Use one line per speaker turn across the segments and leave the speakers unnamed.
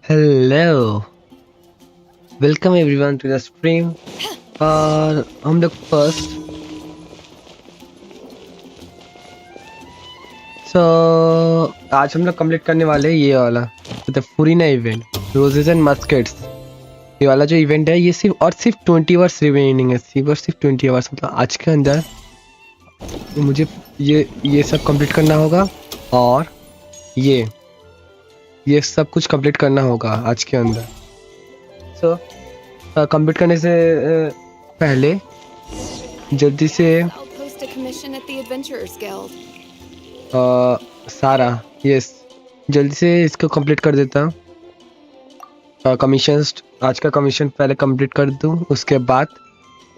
Hello, welcome everyone to the stream. और हम लोग फर्स्ट आज हम लोग कंप्लीट करने वाले हैं ये वाला द फुरीना इवेंट, रोजेस एंड मस्केट्स। ये वाला जो इवेंट है ये सिर्फ 20 आवर्स रिमेनिंग है। सिर्फ 20 आवर्स, मतलब आज के अंदर मुझे ये सब कंप्लीट करना होगा। और ये सब कुछ कंप्लीट करना होगा आज के अंदर। कंप्लीट करने से पहले जल्दी से सारा जल्दी से इसको कंप्लीट कर देता हूँ। कमीशन, आज का कमीशन पहले कंप्लीट कर दूँ, उसके बाद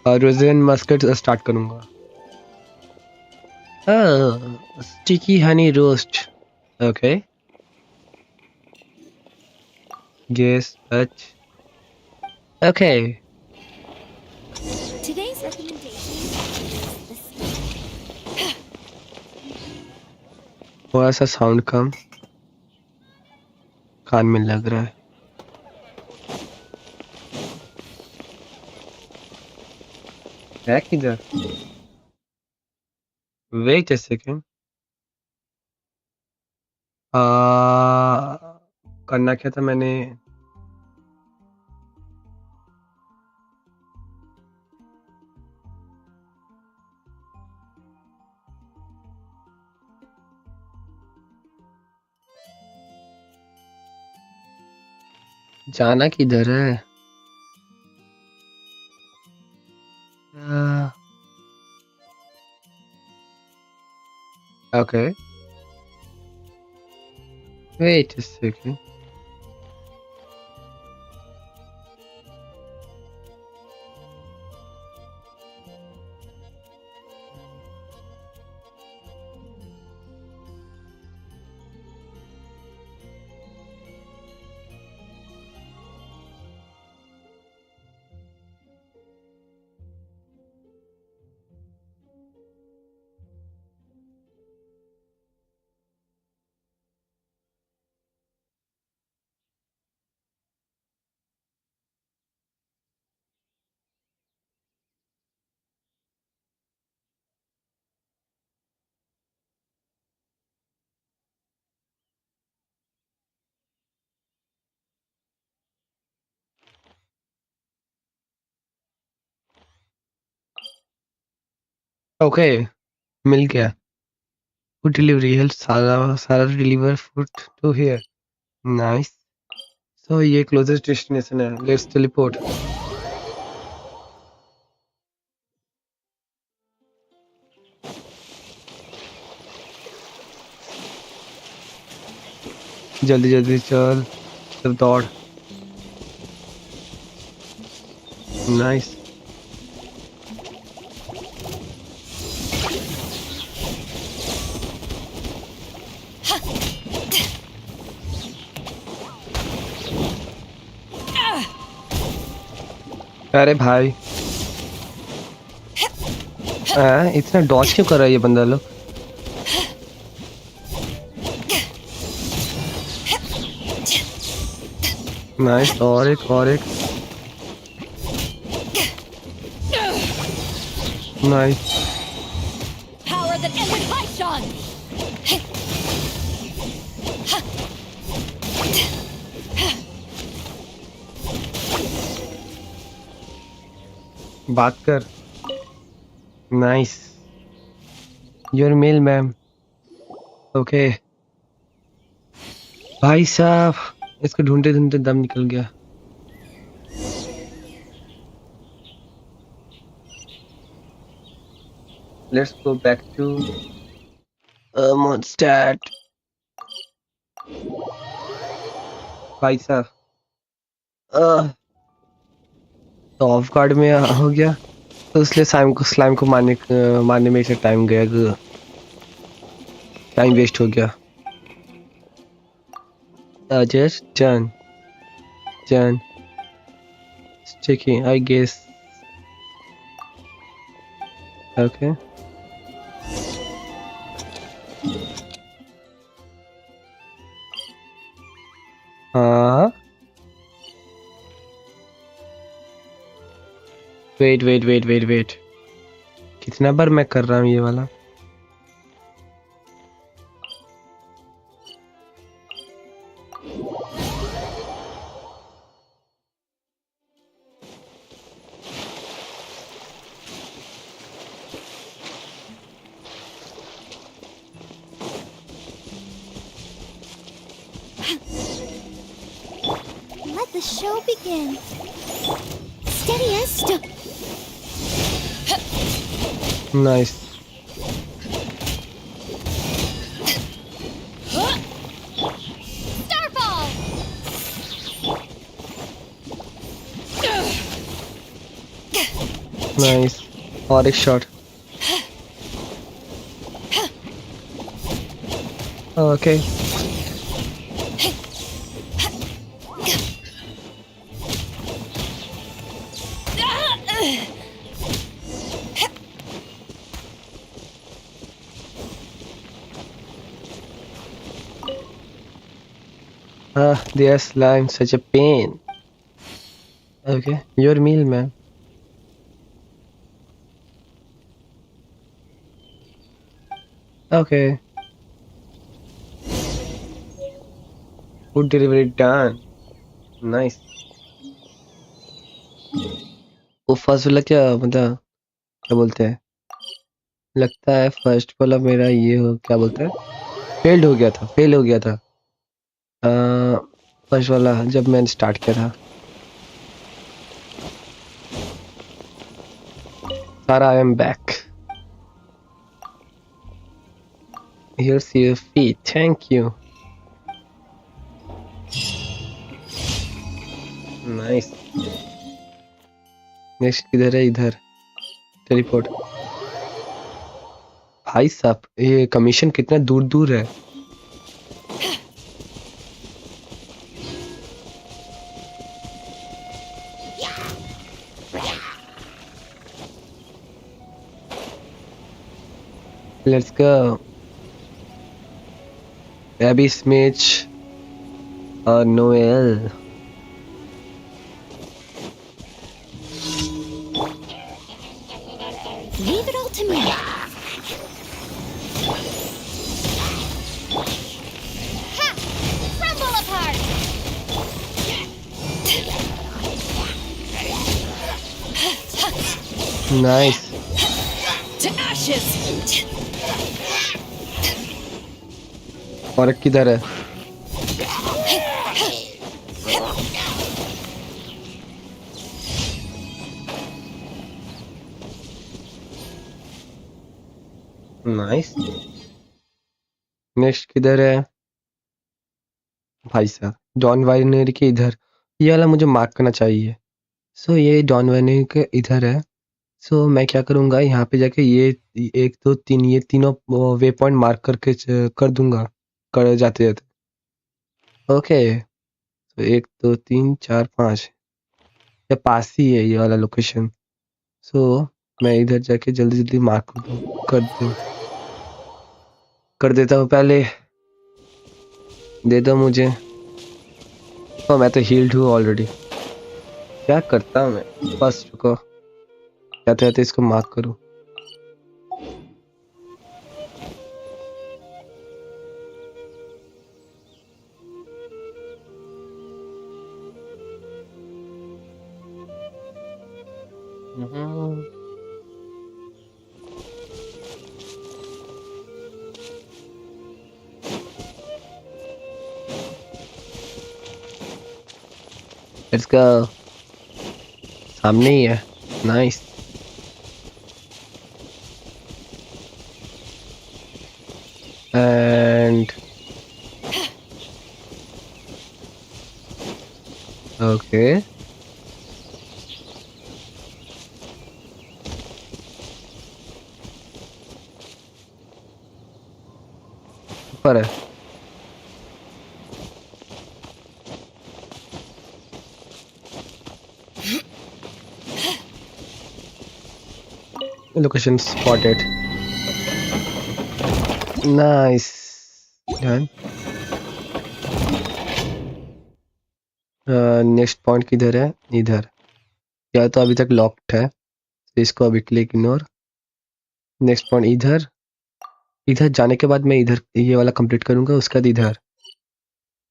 रोजेस एंड मस्कट स्टार्ट करूँगा। Sticky honey roast, okay. Guess okay. थोड़ा सा साउंड कम कान में लग रहा है। किधर? Wait a second. करना क्या था मैंने? जाना किधर है? Okay, wait a second. Okay, मिल गया। Food delivery help Sara deliver food to here. Nice. So ये क्लोजेस्ट डेस्टिनेशन है, लेट्स टेलीपोर्ट। जल्दी जल्दी चल, सब दौड़। नाइस। अरे भाई, इतना डॉज क्यों कर रहा है ये बंदा लोग? नाइस, और एक नाइस। बात कर। Nice, your mail ma'am. Okay भाई साहब, इसको ढूंढते ढूंढते दम निकल गया। Let's go back to Mondstadt. भाई साहब, तो ऑफ गार्ड में हो गया, तो इसलिए स्लाइम को मारने में इसे टाइम गया, टाइम वेस्ट हो गया। Just done. Sticky, I guess. Okay. हाँ, wait wait wait wait wait, कितना बार मैं कर रहा हूँ ये वाला?
Let the show begin. Steadiest.
Nice.
Starball.
Nice, और एक shot. Okay their slime such a pain. Okay, your meal, man. Okay, food delivery done. Nice. वो फर्स्ट वाला क्या मतलब, क्या बोलते हैं, लगता है फर्स्ट वाला मेरा ये हो, क्या बोलते हैं, फेल हो गया था फर्स्ट वाला जब मैंने स्टार्ट किया था। सारा, I am back. Here's your feet, thank you. Nice. Next किधर है? इधर टेलीपोर्ट। भाई साहब, ये कमीशन कितना दूर दूर है। Let's go. एबी स्मिच और Noel.
Leave it all to me. Ha! Crumble apart.
Nice.
To ashes.
और किधर है? नाइस। नेक्स्ट किधर है? भाई साहब, डॉन वाइनरी के इधर। ये वाला मुझे मार्क करना चाहिए। सो ये डॉन वाइनरी के इधर है। सो मैं क्या करूँगा, यहाँ पे जाके ये 1 2 3 ये तीनों वे पॉइंट मार्क करके कर दूंगा, कर जाते जाते। ओके, तो 1 2 3 4 5 ये पास ही है ये वाला लोकेशन। सो मैं इधर जाके जल्दी जल्दी मार्क कर देता हूँ। पहले दे दो मुझे। तो मैं तो हील्ड हूँ ऑलरेडी। क्या करता हूँ मैं, बस रुको, जाते जाते इसको मार्क करूँ। Let's go. सामने ही है। नाइस। एंड ओके, ऊपर है। Location spotted. Nice, done. Next point किधर है? इधर। या तो अभी तक लॉक्ड है। तो इसको अभी क्लिक इग्नोर। नेक्स्ट पॉइंट इधर, इधर जाने के बाद मैं इधर ये वाला कंप्लीट करूंगा, उसके बाद इधर,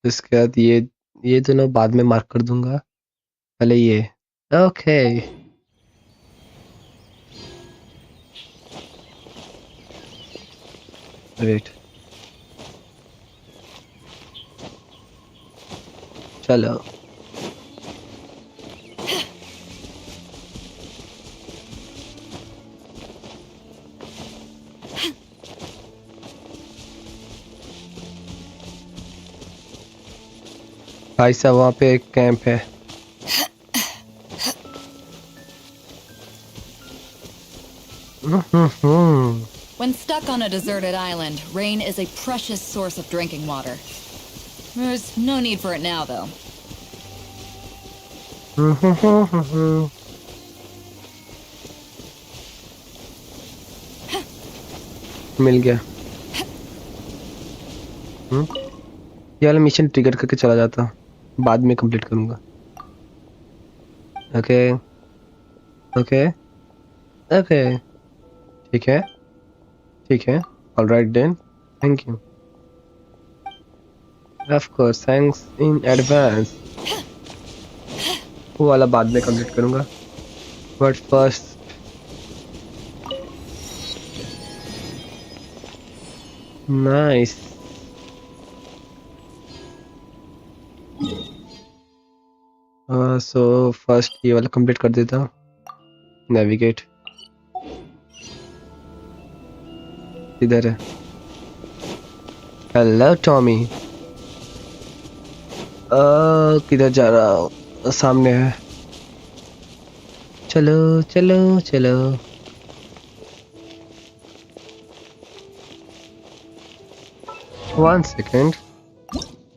उसके बाद ये दोनों बाद में मार्क कर दूंगा, पहले ये। ओके वेट, चलो भाई साहब वहाँ पे एक कैंप है।
When stuck on a deserted island, rain is a precious source of drinking water. There's no need for it now, though.
मिल गया। ये वाला मिशन ट्रिगर करके चला जाता, बाद में कंप्लीट करूंगा। ओके ओके ओके, ठीक है ठीक है, all right then, thank you, of course thanks in advance. वो वाला बाद में कंप्लीट करूंगा, but first nice. So first ये वाला कंप्लीट कर देता हूँ, नेविगेट इधर है। हेलो टॉमी, किधर जा रहा हूँ, सामने है, चलो चलो चलो। वन सेकेंड,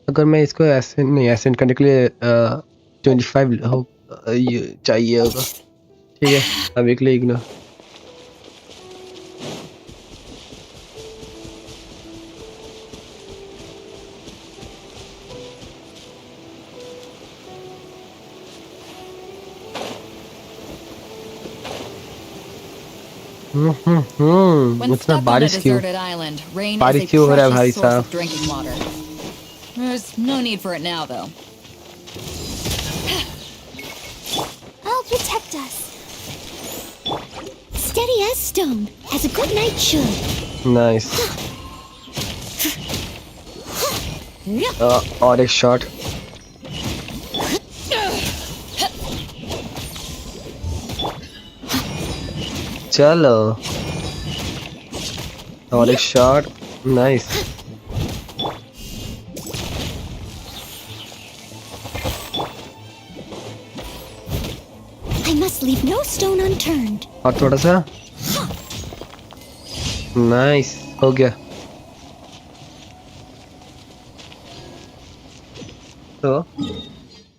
अगर मैं इसको ऐसे नहीं एसेंड करने के लिए 25 हो ये चाहिए होगा, ठीक है अभी के लिए इग्नोर।
When
उतना
stuck on a
बारिश क्यों,
deserted island, rain is
बारिश
a
क्यों हो रहा है भाई
precious source
साहब?
of drinking water. There's no need for it now, though.
I'll protect us. Steady as stone, as a good knight should.
Nice. और एक शॉट, चलो और एक shot, nice.
I must leave no stone unturned.
और थोड़ा सा, nice हो गया। तो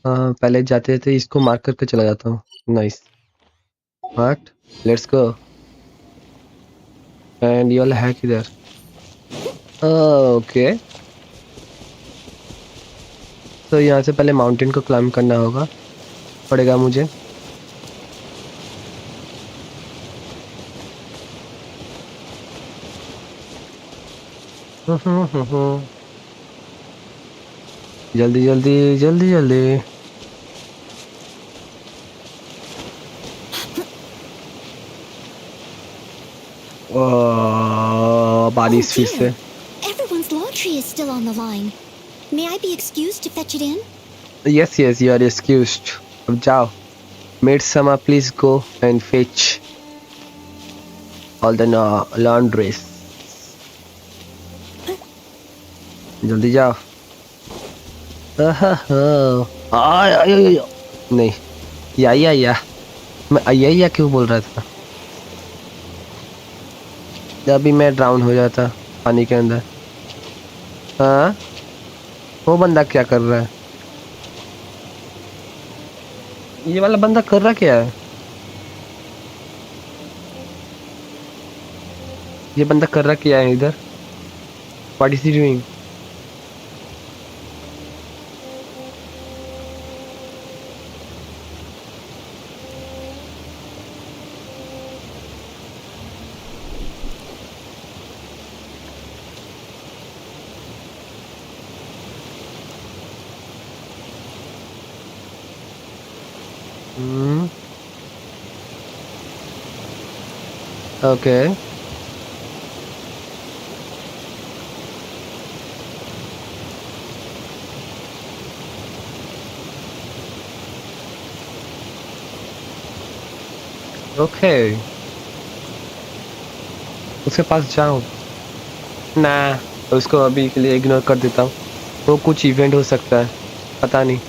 पहले जाते जाते इसको मार्क करके चला जाता हूँ, nice. What, let's go. And ये वाला है किधर? ओके, तो यहाँ से पहले माउंटेन को क्लाइंब करना होगा पड़ेगा मुझे। जल्दी जल्दी जल्दी जल्दी। बारिश फिर से।
Everyone's laundry is still on the line. May I be excused to fetch it in?
Yes, yes, you are excused. अब जाओ, maid Sama, please go and fetch all the laundries. जल्दी जाओ। नहीं, या मैं या क्यों बोल रहा था? अभी मैं ड्राउन हो जाता पानी के अंदर। हाँ, वो बंदा क्या कर रहा है? ये वाला बंदा कर रहा क्या है? ये बंदा कर रहा क्या है इधर? What is he doing? Okay okay उसके पास जाऊं ना उसको अभी के लिए इग्नोर कर देता हूँ वो कुछ इवेंट हो सकता है पता नहीं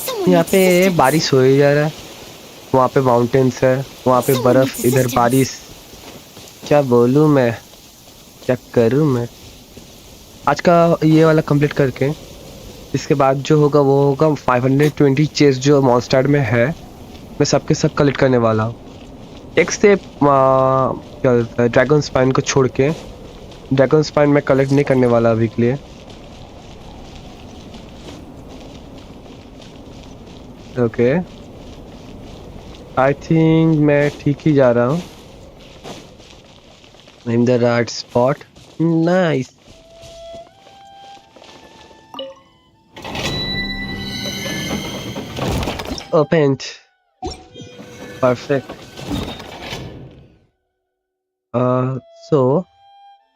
Someone
यहाँ
needs
पे
assistance.
बारिश हो ही जा रहा है वहाँ पे माउंटेन्स है वहाँ पे
Someone
बर्फ
needs
इधर
assistance.
बारिश क्या बोलूँ मैं क्या करूँ मैं आज का ये वाला कंप्लीट करके इसके बाद जो होगा वो होगा 520 चेस जो मॉन्स्टर में है मैं सबके सब कलेक्ट करने वाला हूँ एक से क्या बोलता है ड्रैगन स्पाइन को छोड़ के ड्रैगन स्पाइन मैं कलेक्ट नहीं करने वाला अभी के लिए ओके आई थिंक मैं ठीक ही जा रहा हूँ in the right spot nice opened perfect सो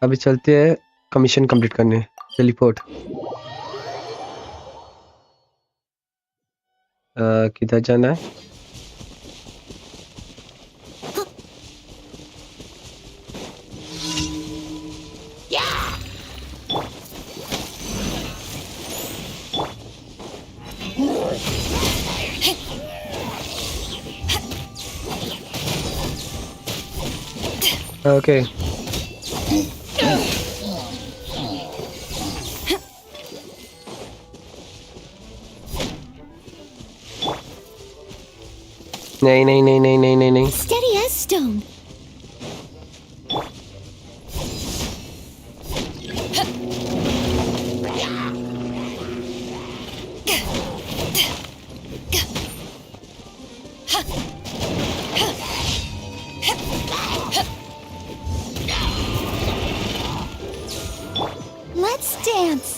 अभी चलते हैं कमीशन कंप्लीट करने टेलीपोर्ट किधर जाना है ओके नहीं नहीं नहीं नहीं नहीं नहीं नहीं
Steady as stone. Let's dance.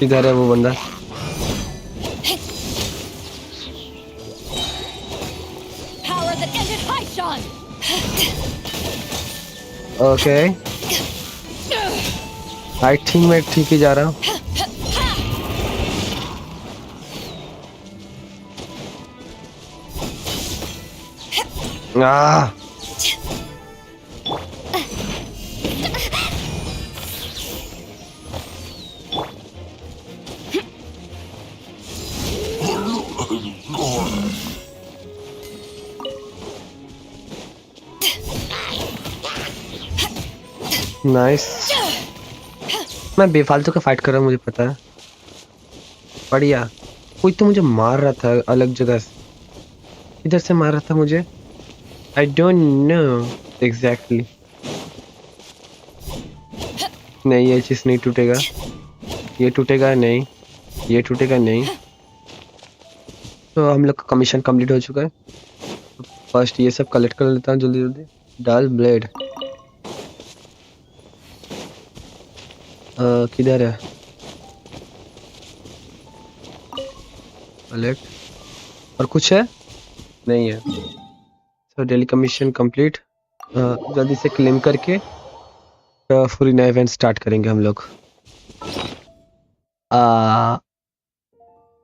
किधर है वो बंदा
Power that ended Haishan!
Okay I think मैं ठीक ही जा रहा हूँ आह नाइस मैं बेफालतू का फाइट कर रहा हूँ मुझे पता है बढ़िया कोई तो मुझे मार रहा था अलग जगह से इधर से मार रहा था मुझे आई डोंट नो एग्जैक्टली नहीं ये चीज नहीं टूटेगा ये टूटेगा नहीं ये टूटेगा नहीं तो हम लोग का कमीशन कंप्लीट हो चुका है फर्स्ट ये सब कलेक्ट कर लेता हूँ जल्दी जल्दी डल ब्लेड किधर है कलेक्ट और कुछ है नहीं है तो डेली कमीशन कंप्लीट जल्दी से क्लेम करके पूरी नया इवेंट स्टार्ट करेंगे हम लोग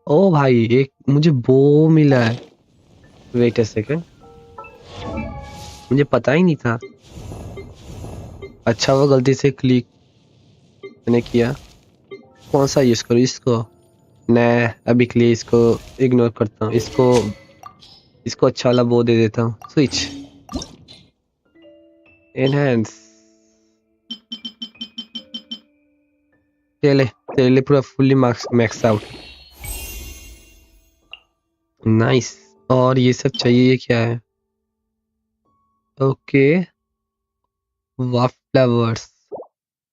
ओ भाई एक मुझे बो मिला है वेट अ सेकंड मुझे पता ही नहीं था अच्छा वो गलती से क्लिक मैंने किया कौन सा यूज करूँ इसको मैं अभी के लिए इसको इग्नोर करता हूँ इसको अच्छा वाला वो दे देता हूँ स्विच एनहांस चले पूरा फुल्ली मैक्स आउट नाइस और ये सब चाहिए ये क्या है ओके वाफ फ्लावर्स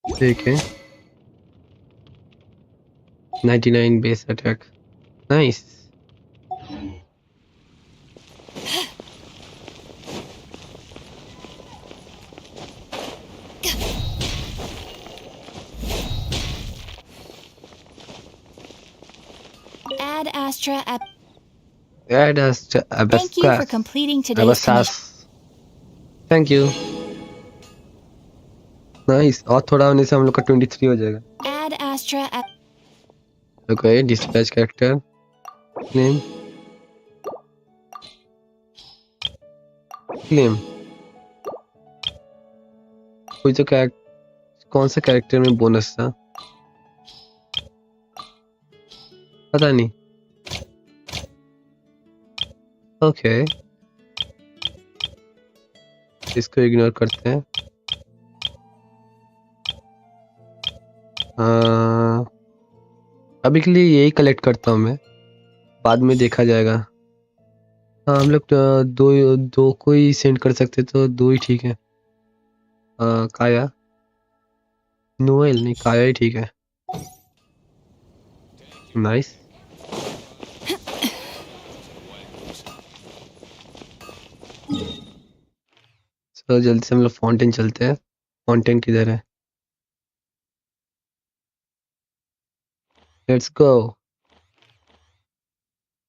ठीक है 99 base attack nice
Ad Astra Ep.
Add us to
Thank you for
Abascas.
completing today's commission.
Abasas. Thank you. Nice, और थोड़ा होने से हम लोग का 23 हो जाएगा.
Ad Astra Ep.
Okay, dispatch character name claim. कोई तो कौन सा कैरेक्टर में बोनस था पता नहीं. ओके, इसको इग्नोर करते हैं. अभी के लिए यही कलेक्ट करता हूँ मैं, बाद में देखा जाएगा. हाँ, हम लोग दो दो को ही सेंड कर सकते तो दो ही ठीक है. काया नोएल नहीं, काया ही ठीक है. नाइस. तो जल्दी से हम लोग फाउंटेन चलते हैं. फाउंटेन किधर है? लेट्स गो.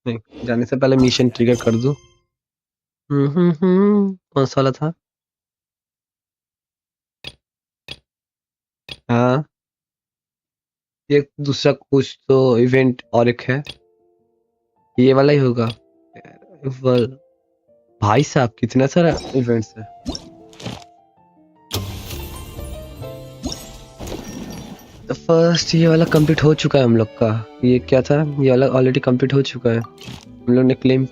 नहीं, जाने से पहले मिशन ट्रिगर कर दूं. कौन सा वाला था? हाँ, ये दूसरा कुछ तो इवेंट और एक है, ये वाला ही होगा. well, भाई साहब कितना सारा इवेंट्स है. तो फर्स्ट ये वाला कंप्लीट हो चुका है हम लोग का. ये क्या था? ये वाला ऑलरेडी कंप्लीट हो चुका है, हम लोग ने क्लेम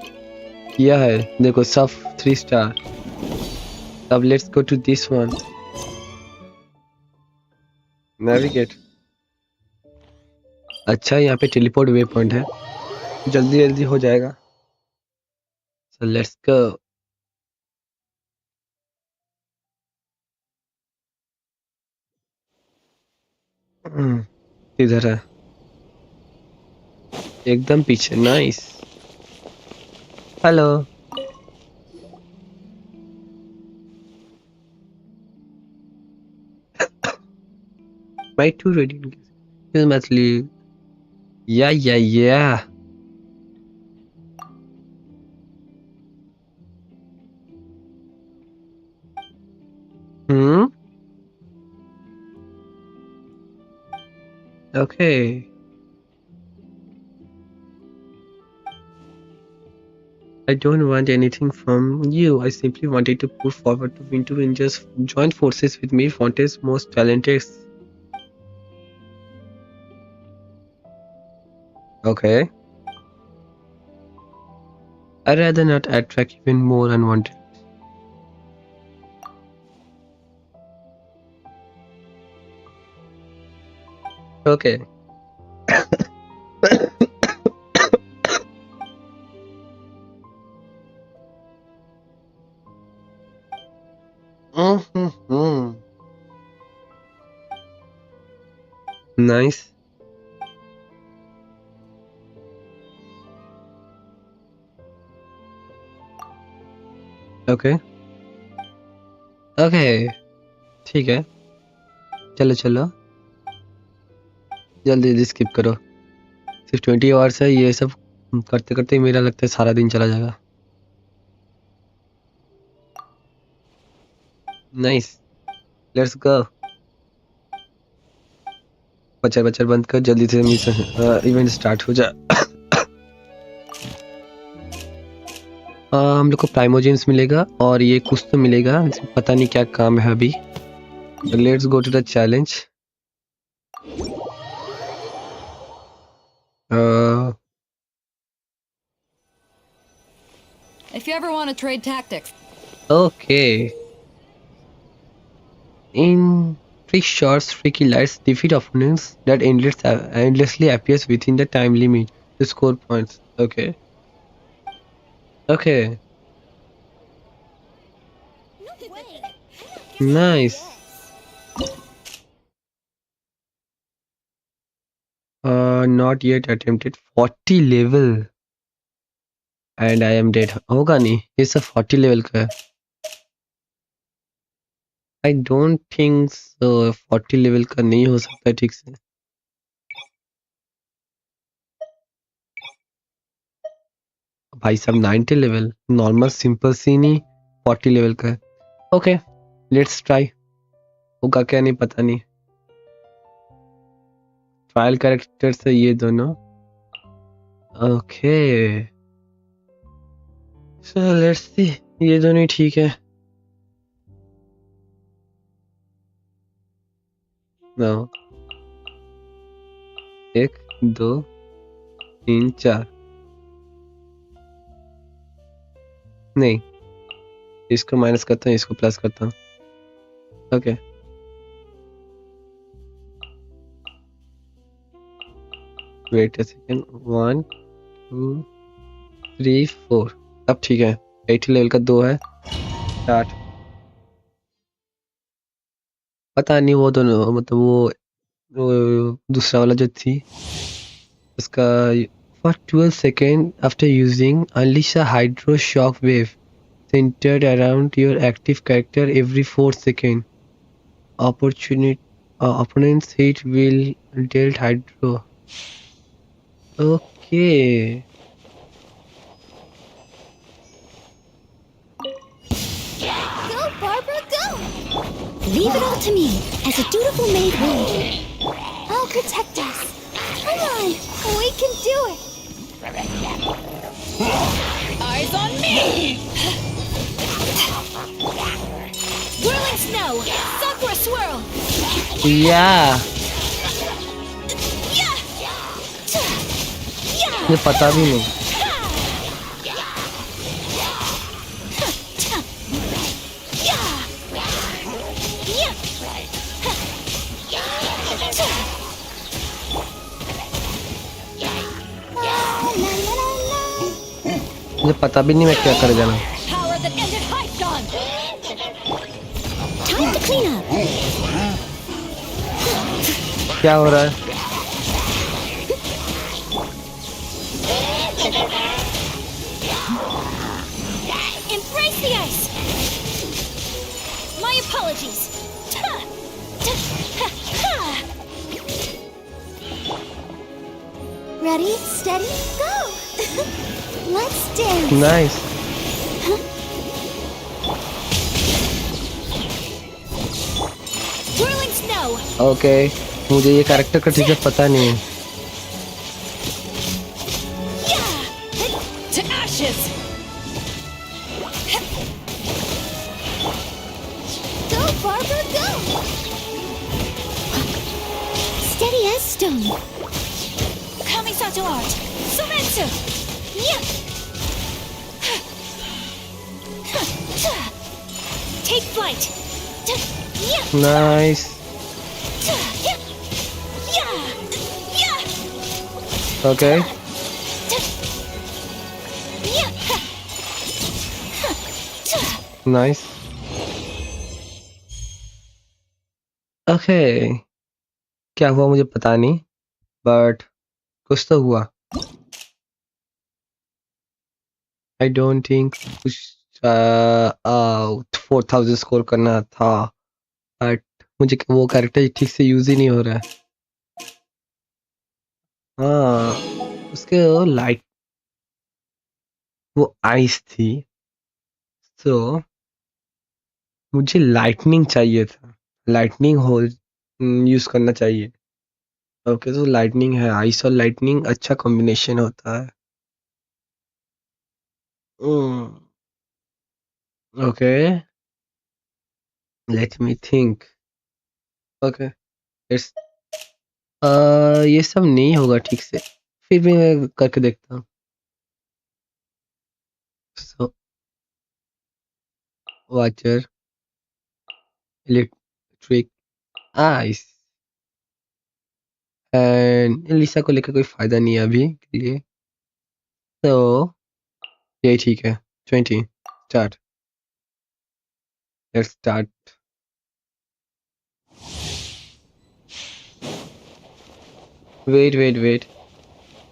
किया है. देखो सब 3 स्टार. अब let's go to this one. Navigate. अच्छा, यहाँ पे टेलीपोर्ट वे पॉइंट है, जल्दी जल्दी हो जाएगा. So let's go. इधर है, एकदम पीछे. नाइस. हेलो. माय टू रेडी मछली. या hmm. Okay. I don't want anything from you. I simply wanted to put forward to Winter and just join forces with me, Fontaine's most talented. Okay. I'd rather not attract even more unwanted. Okay. Mm-hmm. Nice. Okay. Okay. ठीक है, चलो चलो जल्दी जल्दी skip करो. सिर्फ 20 hours है, ये सब करते करते मेरा लगता है सारा दिन चला जाएगा. नाइस. Let's go. बचर बचर बंद कर, जल्दी से मिशन इवेंट स्टार्ट हो जाए. हम लोग को प्राइमोजेंस मिलेगा और ये कुछ तो मिलेगा, पता नहीं क्या काम है अभी. Let's go to the challenge.
If you ever want to trade tactics.
Okay. In 3 shots, freaky lights defeat opponents that endlessly appears within the time limit to score points. Okay. Okay. Nice. Not yet attempted. 40 level. And I am dead. होगा नहीं, ये सब 40 level का है. I don't think so. 40 level का नहीं हो सकता ठीक से. भाई साहब 90 लेवल, नॉर्मल सिंपल सी नहीं 40 लेवल का है। ओके लेट्स ट्राई, होगा क्या नहीं पता नहीं। ट्रायल कैरेक्टर्स है ये दोनों। ओके सो लेट्स सी, ये दोनों ही ठीक है। नो 1 2 3 4 नहीं, इसको माइनस करता हूँ, इसको प्लस करता हूँ। ओके वेट अ सेकंड, 1 2 3 4 अब ठीक है। 80 लेवल का 2 है, स्टार्ट। पता नहीं वो दोनों मतलब वो दूसरा वाला जो थी उसका, for 12 seconds after using unleash a hydro shock wave centered around your active character every 4 seconds. Opponent's hit will dealt hydro. Okay.
Go, Barbara, go! Leave it all to me, as a dutiful maid would. I'll protect us. Come on, we can do it.
Eyes on me!
Whirling snow, Sakura swirl.
Yeah. ये पता भी नहीं। मुझे पता भी नहीं मैं क्या कर जाना।
Power that ended Hypnon!
Time to clean up.
क्या हो रहा है?
Embrace the ice. My apologies. Ready, steady, go. Let's dance.
Nice.
Whirling snow.
Okay मुझे ये कैरेक्टर का ठीक से पता नहीं है।
To ashes!
Go, Barbara, go. Steady as stone. Kamisato art. Sumetsu. Yeah. Take flight. Yeah.
Nice. Okay nice. Okay क्या हुआ मुझे पता नहीं, बट कुछ तो हुआ। आई डोंट थिंक कुछ 4000 स्कोर करना था, बट मुझे वो कैरेक्टर ठीक से यूज ही नहीं हो रहा है। हाँ उसके लाइट वो आइस थी, तो मुझे लाइटनिंग चाहिए था, लाइटनिंग होल यूज करना चाहिए। ओके तो लाइटनिंग है, आइस और लाइटनिंग अच्छा कॉम्बिनेशन होता है। Okay let me think. Okay it's ये सब नहीं होगा ठीक से, फिर भी मैं करके देखता हूँ। सो वाचर इलेक्ट्रिक आइस एंड लिसा को लेकर कोई फायदा नहीं है अभी के लिए, तो ये ठीक है। 20 start, let's start. Wait wait wait,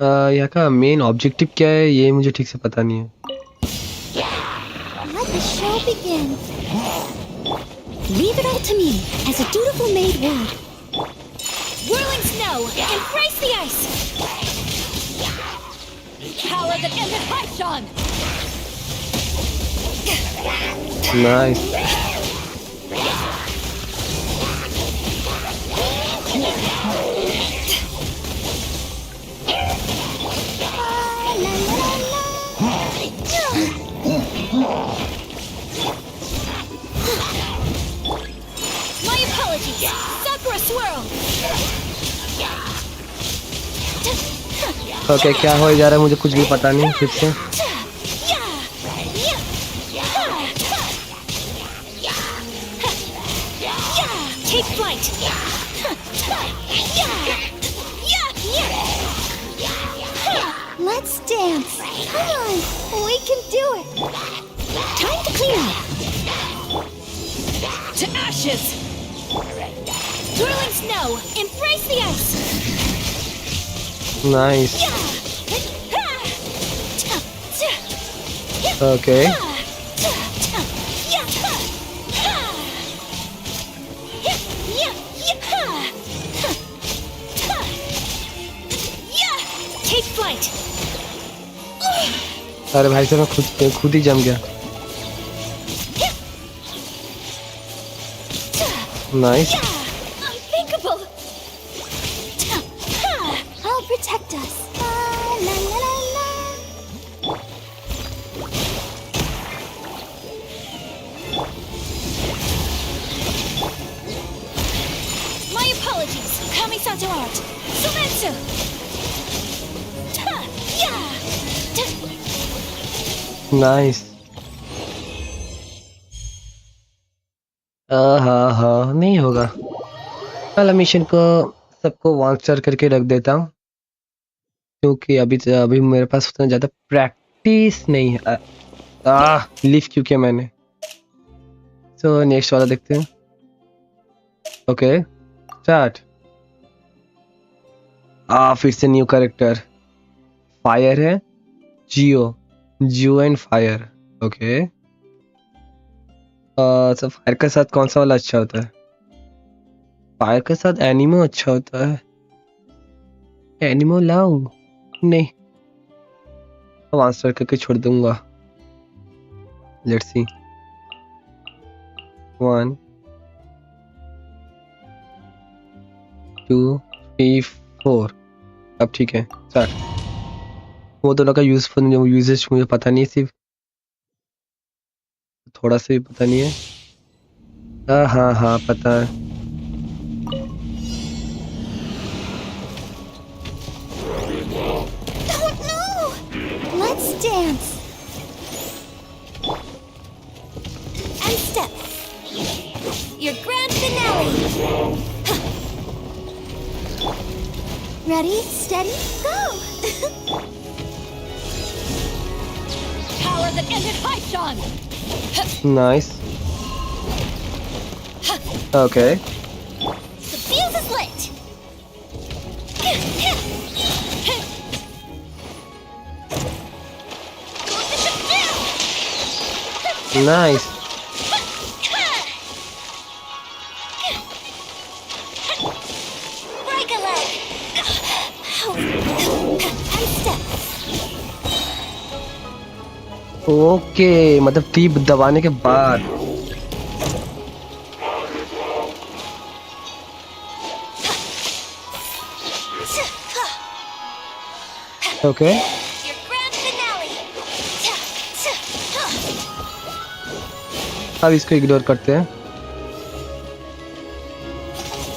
यहाँ का मेन ऑब्जेक्टिव क्या है ये मुझे ठीक से पता नहीं है।
Let the show begin. Leave it all to me, as a dutiful maid would. Whirling snow, embrace the ice.
Power that ended Haishan!
Nice.
My apologies. Sakura swirl.
Okay क्या हो जा रहा है मुझे कुछ भी पता नहीं फिर से।
Take flight. Let's dance. Come on, we can do it. Time to clean up.
To ashes!
Swirling snow, embrace the ice.
Nice. Okay
Take flight.
अरे भाई साहब मैं खुद ही जम गया। Nice.
Unthinkable. I'll protect us. La la la la. My apologies. Kamisato art. Sumetsu.
Nice. हाँ हाँ नहीं होगा। वाला मिशन को सबको वांचर करके रख देता हूँ क्योंकि अभी मेरे पास उतना ज्यादा प्रैक्टिस नहीं है। लीव क्यों किया मैंने। तो नेक्स्ट वाला देखते हैं। Okay start. फिर से न्यू कैरेक्टर फायर है। जियो एंड फायर। ओके तो फायर के साथ कौन सा वाला अच्छा होता है। फायर के साथ एनिमो अच्छा होता है। एनिमो लाओ नहीं आंसर करके छोड़ दूंगा। लेट्स सी 1 2 3 4 अब ठीक है स्टार्ट। वो दोनों का यूजेज मुझे पता नहीं सिर्फ थोड़ा सा भी पता नहीं है। हाँ हाँ पता है।
Don't know. Let's dance. And step. Your grand finale. Ready, steady, go.
Power that ended Haishan!
Nice. Okay
The fuse is lit.
Nice.
Break a leg. And step.
Okay मतलब टीप दबाने के बाद। Okay
Your grand finale.
अब इसको ignore करते हैं।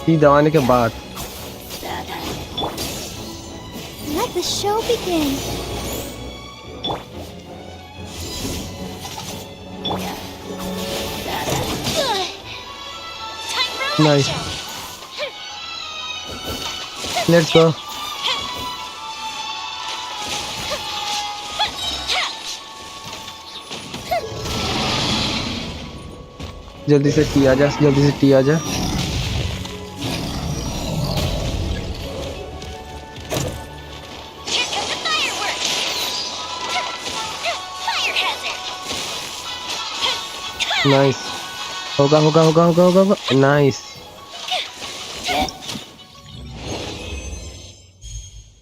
टीप दबाने के बाद।
Let the show begin. Time for a
Nice.
lecture.
Let's go. जल्दी से टी आ जा जल्दी से टी आ जा।
Here come the fireworks. Fire hazard.
Nice. होगा होगा होगा होगा होगा होगा। नाइस।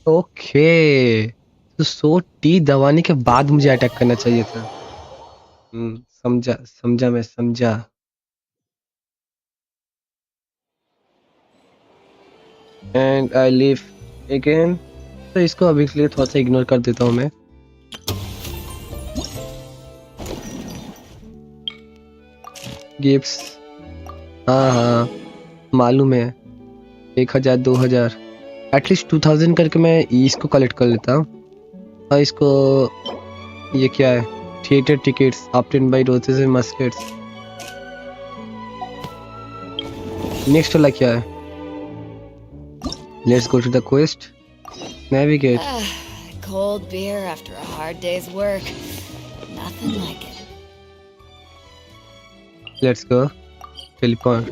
ओके तो 100 टी दबाने के बाद मुझे अटैक करना चाहिए था। समझा समझा मैं समझा। And I live again. तो इसको अभी के लिए थोड़ा सा इग्नोर कर देता हूँ मैं। गिफ्ट्स, हाँ हाँ मालूम है। 1000 2000 एटलीस्ट 2000 करके मैं इसको कलेक्ट कर लेता हूँ। और इसको, ये क्या है? Theatre tickets obtain by roses and muskets. Next वाला क्या है? Let's go to the quest navigate.
Cold beer after a hard day's work. Nothing like it.
Let's go teleport.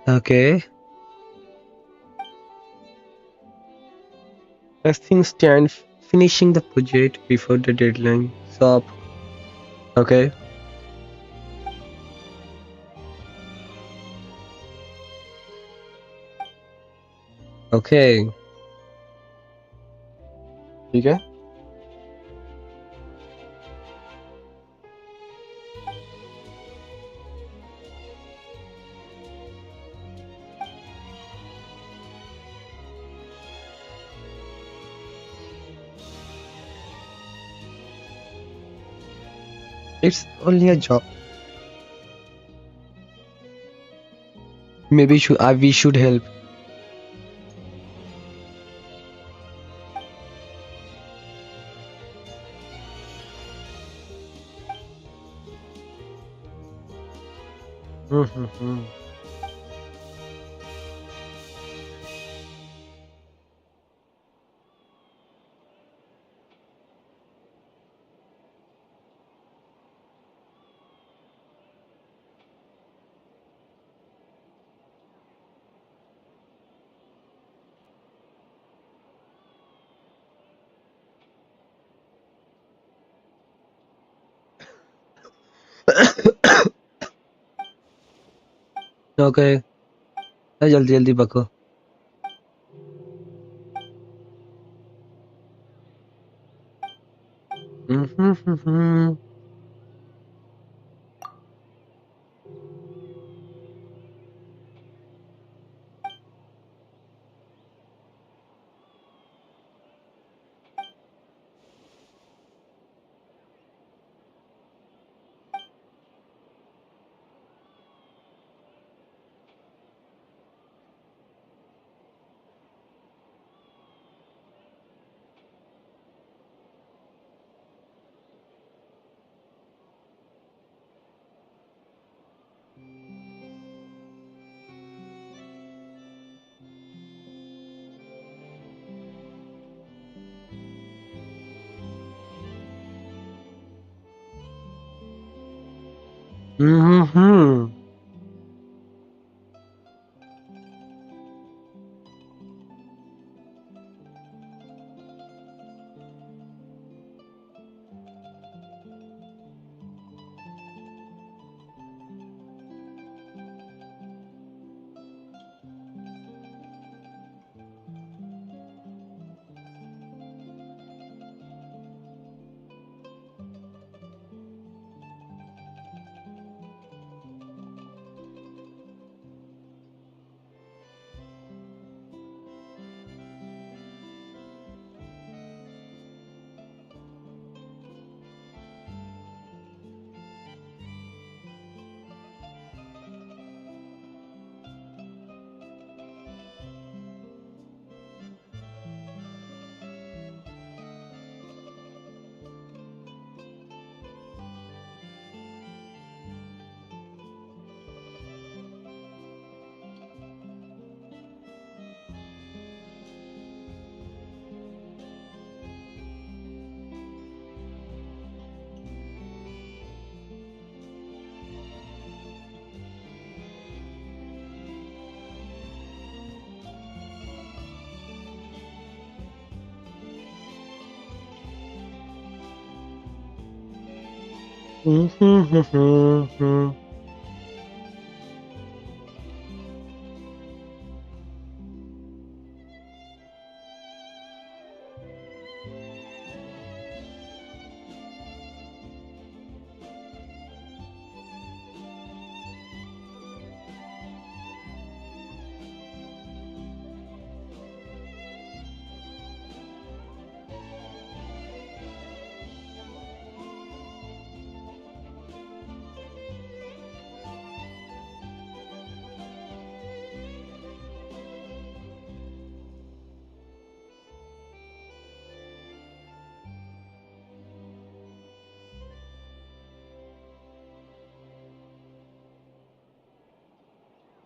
Okay, as things stand, finishing the project before the deadline. Stop. Okay. Okay. ठीक है। It's only a job. Maybe we should help. Okay. जल्दी जल्दी बको।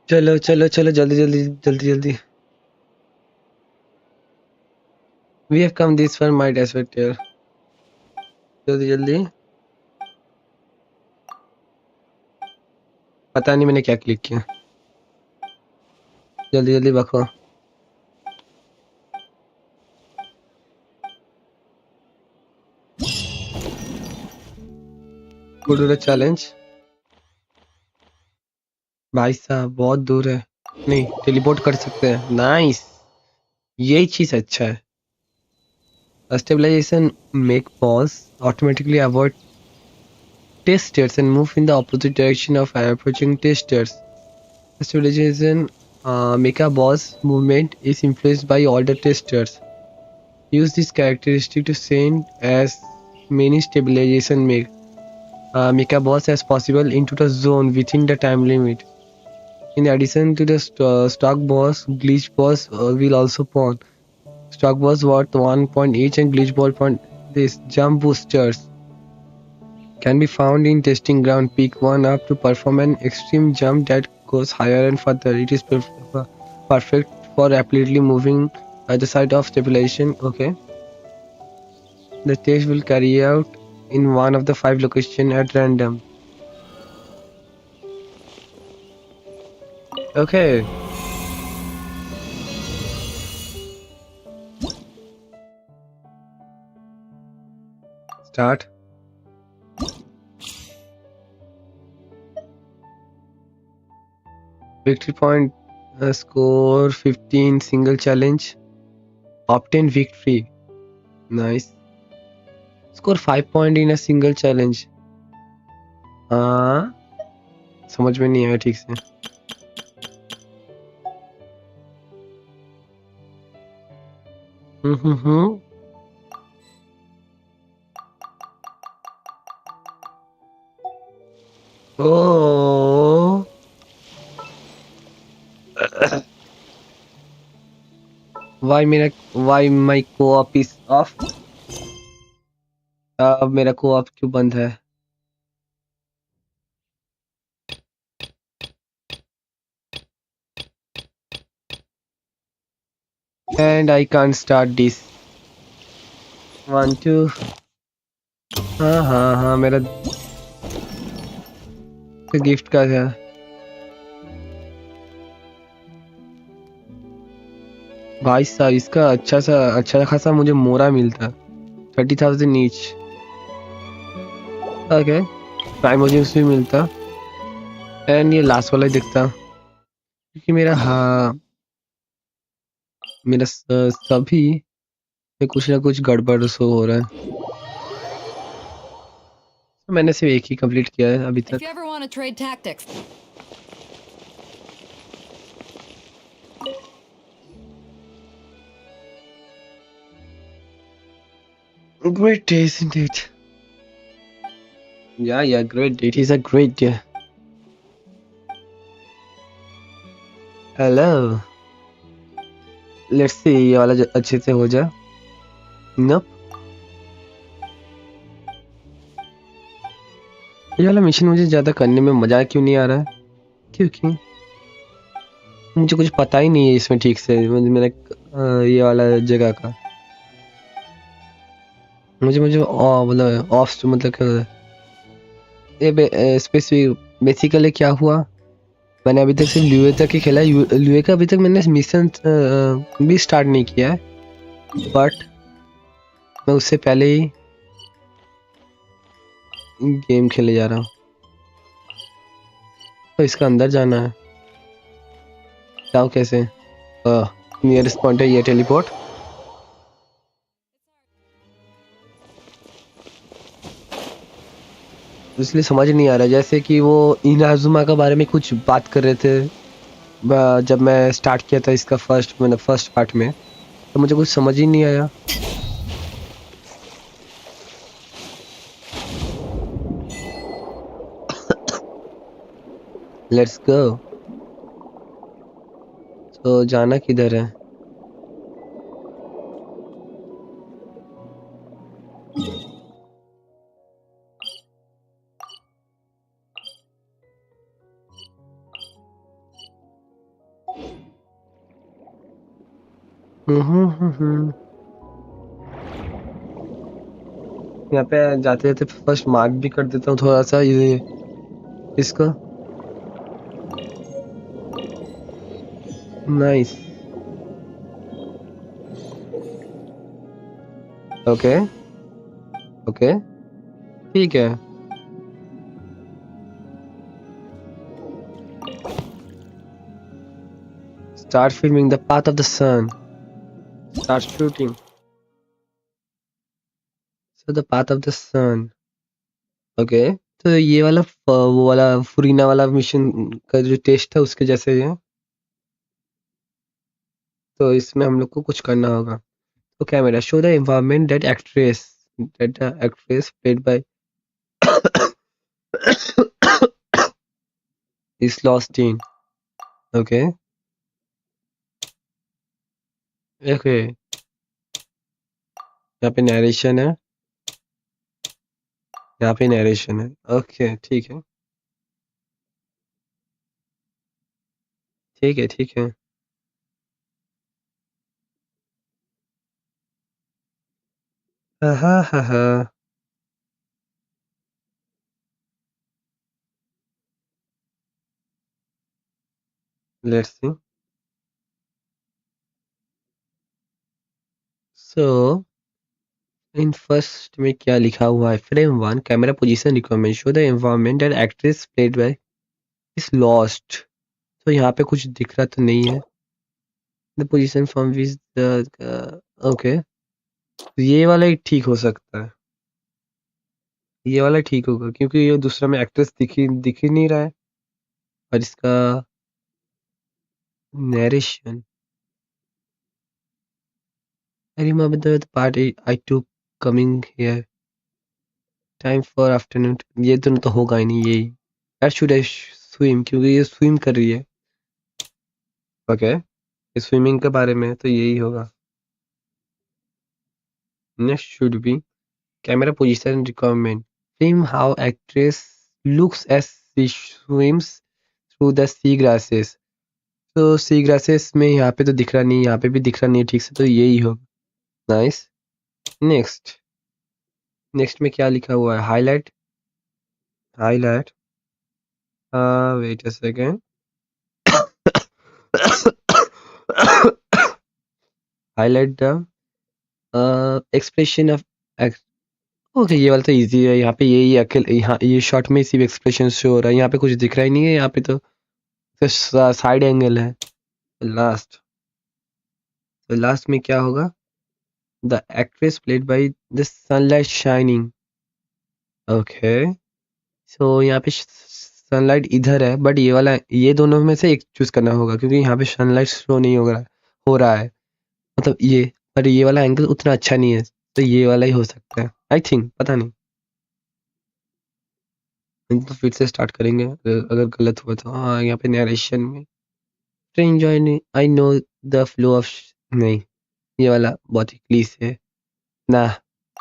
चलो चलो चलो, जल्दी जल्दी जल्दी जल्दी। We have come this far, might as well here. जल्दी जल्दी। पता नहीं मैंने क्या क्लिक किया। जल्दी जल्दी बको। Go to the challenge। भाई साहब बहुत दूर है। नहीं, टेलीपोर्ट कर सकते हैं। नाइस, यही चीज अच्छा है। Stabilization make pause automatically avoid testers and move in the opposite direction of approaching testers. Stabilization make a boss movement is influenced by all the testers. Use this characteristic to send as many stabilization make a boss as possible into the zone within the time limit. In addition to the stock boss, glitch boss will also spawn. Stock boss worth 1 point each and glitch ball point. This jump boosters can be found in testing ground. Pick one up to perform an extreme jump that goes higher and further. It is perfect for rapidly moving at the site of stabilization. Okay. The test will carry out in one of the 5 locations at random. Okay. Start. Victory point score 15 single challenge. Obtain victory. Nice. Score 5 point in a single challenge. समझ में नहीं आया ठीक से। Oh. Why my co-op is off? अब मेरा co-op क्यों बंद है? And I can't start this. 1 2 हाँ मेरा गिफ्ट का था। भाई साहब इसका अच्छा खासा मुझे मोरा मिलता 30,000 ईच। ओके, प्राइम मुझे उसमें मिलता एंड ये लास्ट वाला ही दिखता क्योंकि मेरा मेरा सभी में कुछ ना कुछ गड़बड़ सो हो रहा है। मैंने सिर्फ एक ही कंप्लीट किया है अभी तक।
If you ever want to trade tactics.
Great day, isn't it? Yeah, great day. It is a great day. Hello. Let's see ये वाला अच्छे से हो जाए। Nope. ये वाला मिशन मुझे ज्यादा करने में मजा क्यों नहीं आ रहा है? क्योंकि मुझे कुछ पता ही नहीं है इसमें ठीक से मेरा ये वाला जगह का। मुझे मतलब ऑफ मतलब क्या ये स्पेसिफिक बेसिकली क्या हुआ, मैंने अभी तक सिर्फ ल्यूए तक ही खेला है। ल्यूए का अभी तक मैंने मिशन भी स्टार्ट नहीं किया है, बट मैं उससे पहले ही गेम खेले जा रहा हूँ। तो इसका अंदर जाना है, जाओ कैसे? नियरेस्ट पॉइंट है ये टेलीपोर्ट। इसलिए समझ नहीं आ रहा, जैसे कि वो इनाजुमा के बारे में कुछ बात कर रहे थे जब मैं स्टार्ट किया था इसका फर्स्ट पार्ट में, तो मुझे कुछ समझ ही नहीं आया। Let's go. तो जाना किधर है? हम्म। यहाँ पे जाते जाते फर्स्ट मार्क भी कर देता हूँ थोड़ा सा ये इसको। नाइस। ओके ओके, ठीक है। Start filming the path of the sun, start shooting so the path of the sun. Okay, तो ये वाला वो वाला फुरीना वाला मिशन का जो टेस्ट है उसके जैसे ही है, तो इसमें हम लोग को कुछ करना होगा। तो camera show the environment that the actress played bye is lost in. Okay okay, यहाँ पे नरेशन है, यहाँ पे नरेशन है। ओके ठीक है ठीक है ठीक है। हा। Let's see. So in first में क्या लिखा हुआ है? Frame one camera position requirement show the environment that actress played bye is lost. तो यहाँ पे कुछ दिख रहा तो नहीं है। The position from which the okay, ये वाला ही ठीक हो सकता है, ये वाला ठीक होगा क्योंकि ये दूसरा में एक्ट्रेस दिख ही नहीं रहा है। और इसका narration, I remember the part I took coming here time for afternoon. ये दोनों तो होगा ही नहीं, यही दैट शुड आई स्विम क्योंकि ये स्विम कर रही है। ओके, स्विमिंग के बारे में तो यही होगा। Next should be camera position requirement film how actress looks as she swims through the sea grasses. तो सी ग्रासेस में यहाँ पे तो दिख रहा नहीं, यहाँ पे भी दिख रहा नहीं ठीक से, तो यही होगा। नाइस। नेक्स्ट नेक्स्ट में क्या लिखा हुआ है? Highlight highlight wait a second. Highlight the expression of. Okay, ये वाला तो इजी है, यहाँ पे यही अकेले यहाँ ये शॉट में सिर्फ एक्सप्रेशन शो हो रहा है, यहाँ पे कुछ दिख रहा ही नहीं है, यहाँ पे तो साइड एंगल है। लास्ट में क्या होगा? The actress played by the sunlight shining. Okay, so यहाँ पे सनलाइट इधर है, बट ये वाला ये दोनों में से एक चूज करना होगा क्योंकि यहाँ पे सनलाइट शो नहीं हो रहा है, मतलब ये, पर ये वाला एंगल उतना अच्छा नहीं है, तो ये वाला ही हो सकता है आई थिंक, पता नहीं। तो फिर से स्टार्ट करेंगे अगर गलत हुआ तो। हाँ, यहाँ पे नरेशन में enjoy I know the flow of. नहीं, ये वाला बहुत ही क्लीश है ना,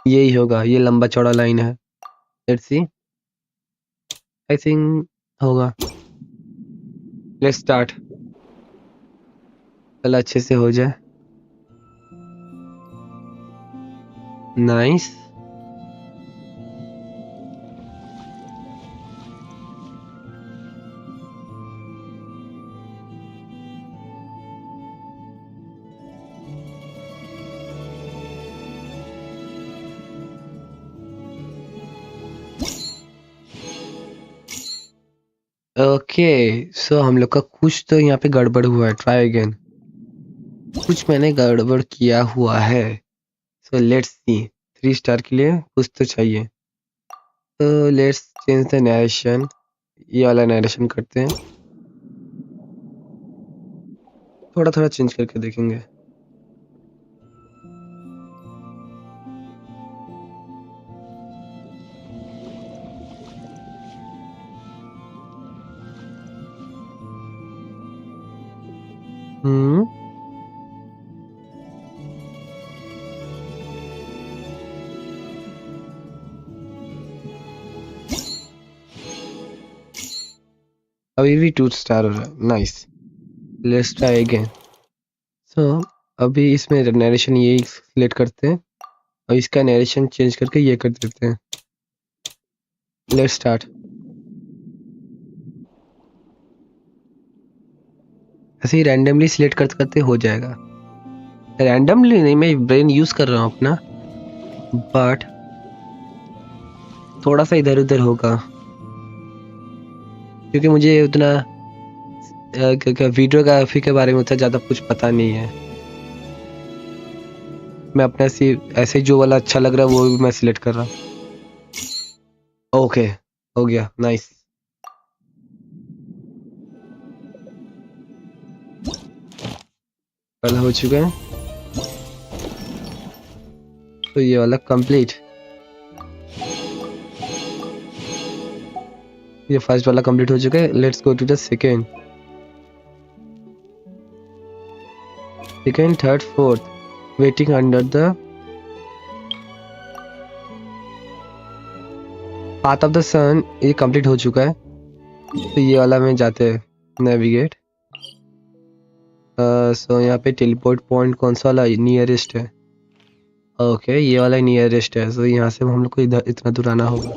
यही होगा, ये लंबा चौड़ा लाइन है। लेट्स सी, आई थिंक होगा। लेट्स स्टार्ट, चलो अच्छे से हो जाए। नाइस। ओके, सो हम लोग का कुछ तो यहाँ पे गड़बड़ हुआ है। Try again. कुछ मैंने गड़बड़ किया हुआ है। So let's see. 3 स्टार के लिए कुछ तो चाहिए। तो लेट्स चेंज द नरेशन। ये वाला नरेशन करते हैं। थोड़ा थोड़ा चेंज करके देखेंगे। हम्म। अभी भी 2 स्टार हो रहा है। Nice. Let's try again. So अभी इसमें नरेशन यही सिलेक्ट करते हैं और इसका नरेशन चेंज करके ये कर देते हैं। Let's start. ऐसे ही रैंडमली सिलेक्ट करते करते हो जाएगा। रैंडमली नहीं, मैं ब्रेन यूज कर रहा हूँ अपना, बट थोड़ा सा इधर उधर होगा क्योंकि मुझे उतना वीडियोग्राफी के बारे में उतना ज़्यादा कुछ पता नहीं है। मैं अपना ऐसे जो वाला अच्छा लग रहा है वो भी मैं सिलेक्ट कर रहा हूँ। ओके, हो गया। नाइस। कल हो चुका है तो ये वाला कंप्लीट। ये फर्स्ट वाला कंप्लीट हो चुका है। Let's go to the second, third, fourth. Waiting under the path of the sun. ये कंप्लीट हो चुका है। तो ये वाला में जाते हैं नेविगेट। सो यहाँ पे टेलीपोर्ट पॉइंट कौन सा वाला नियरेस्ट है? ओके, ये वाला नियरेस्ट है। सो यहाँ से हम लोग को इधर इतना दूर आना होगा।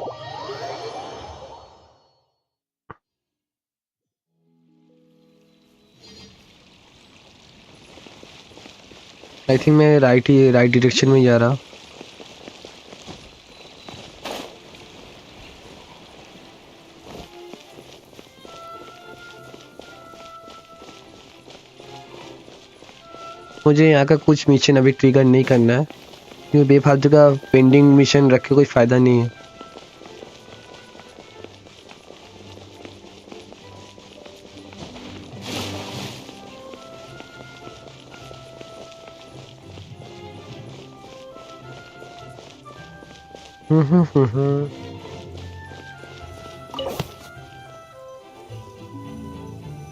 आई थिंक मैं राइट डायरेक्शन में जा रहा हूँ। मुझे यहाँ का कुछ मिशन अभी ट्रिगर नहीं करना है क्योंकि बेफालतू का पेंडिंग मिशन रख के कोई फायदा नहीं है।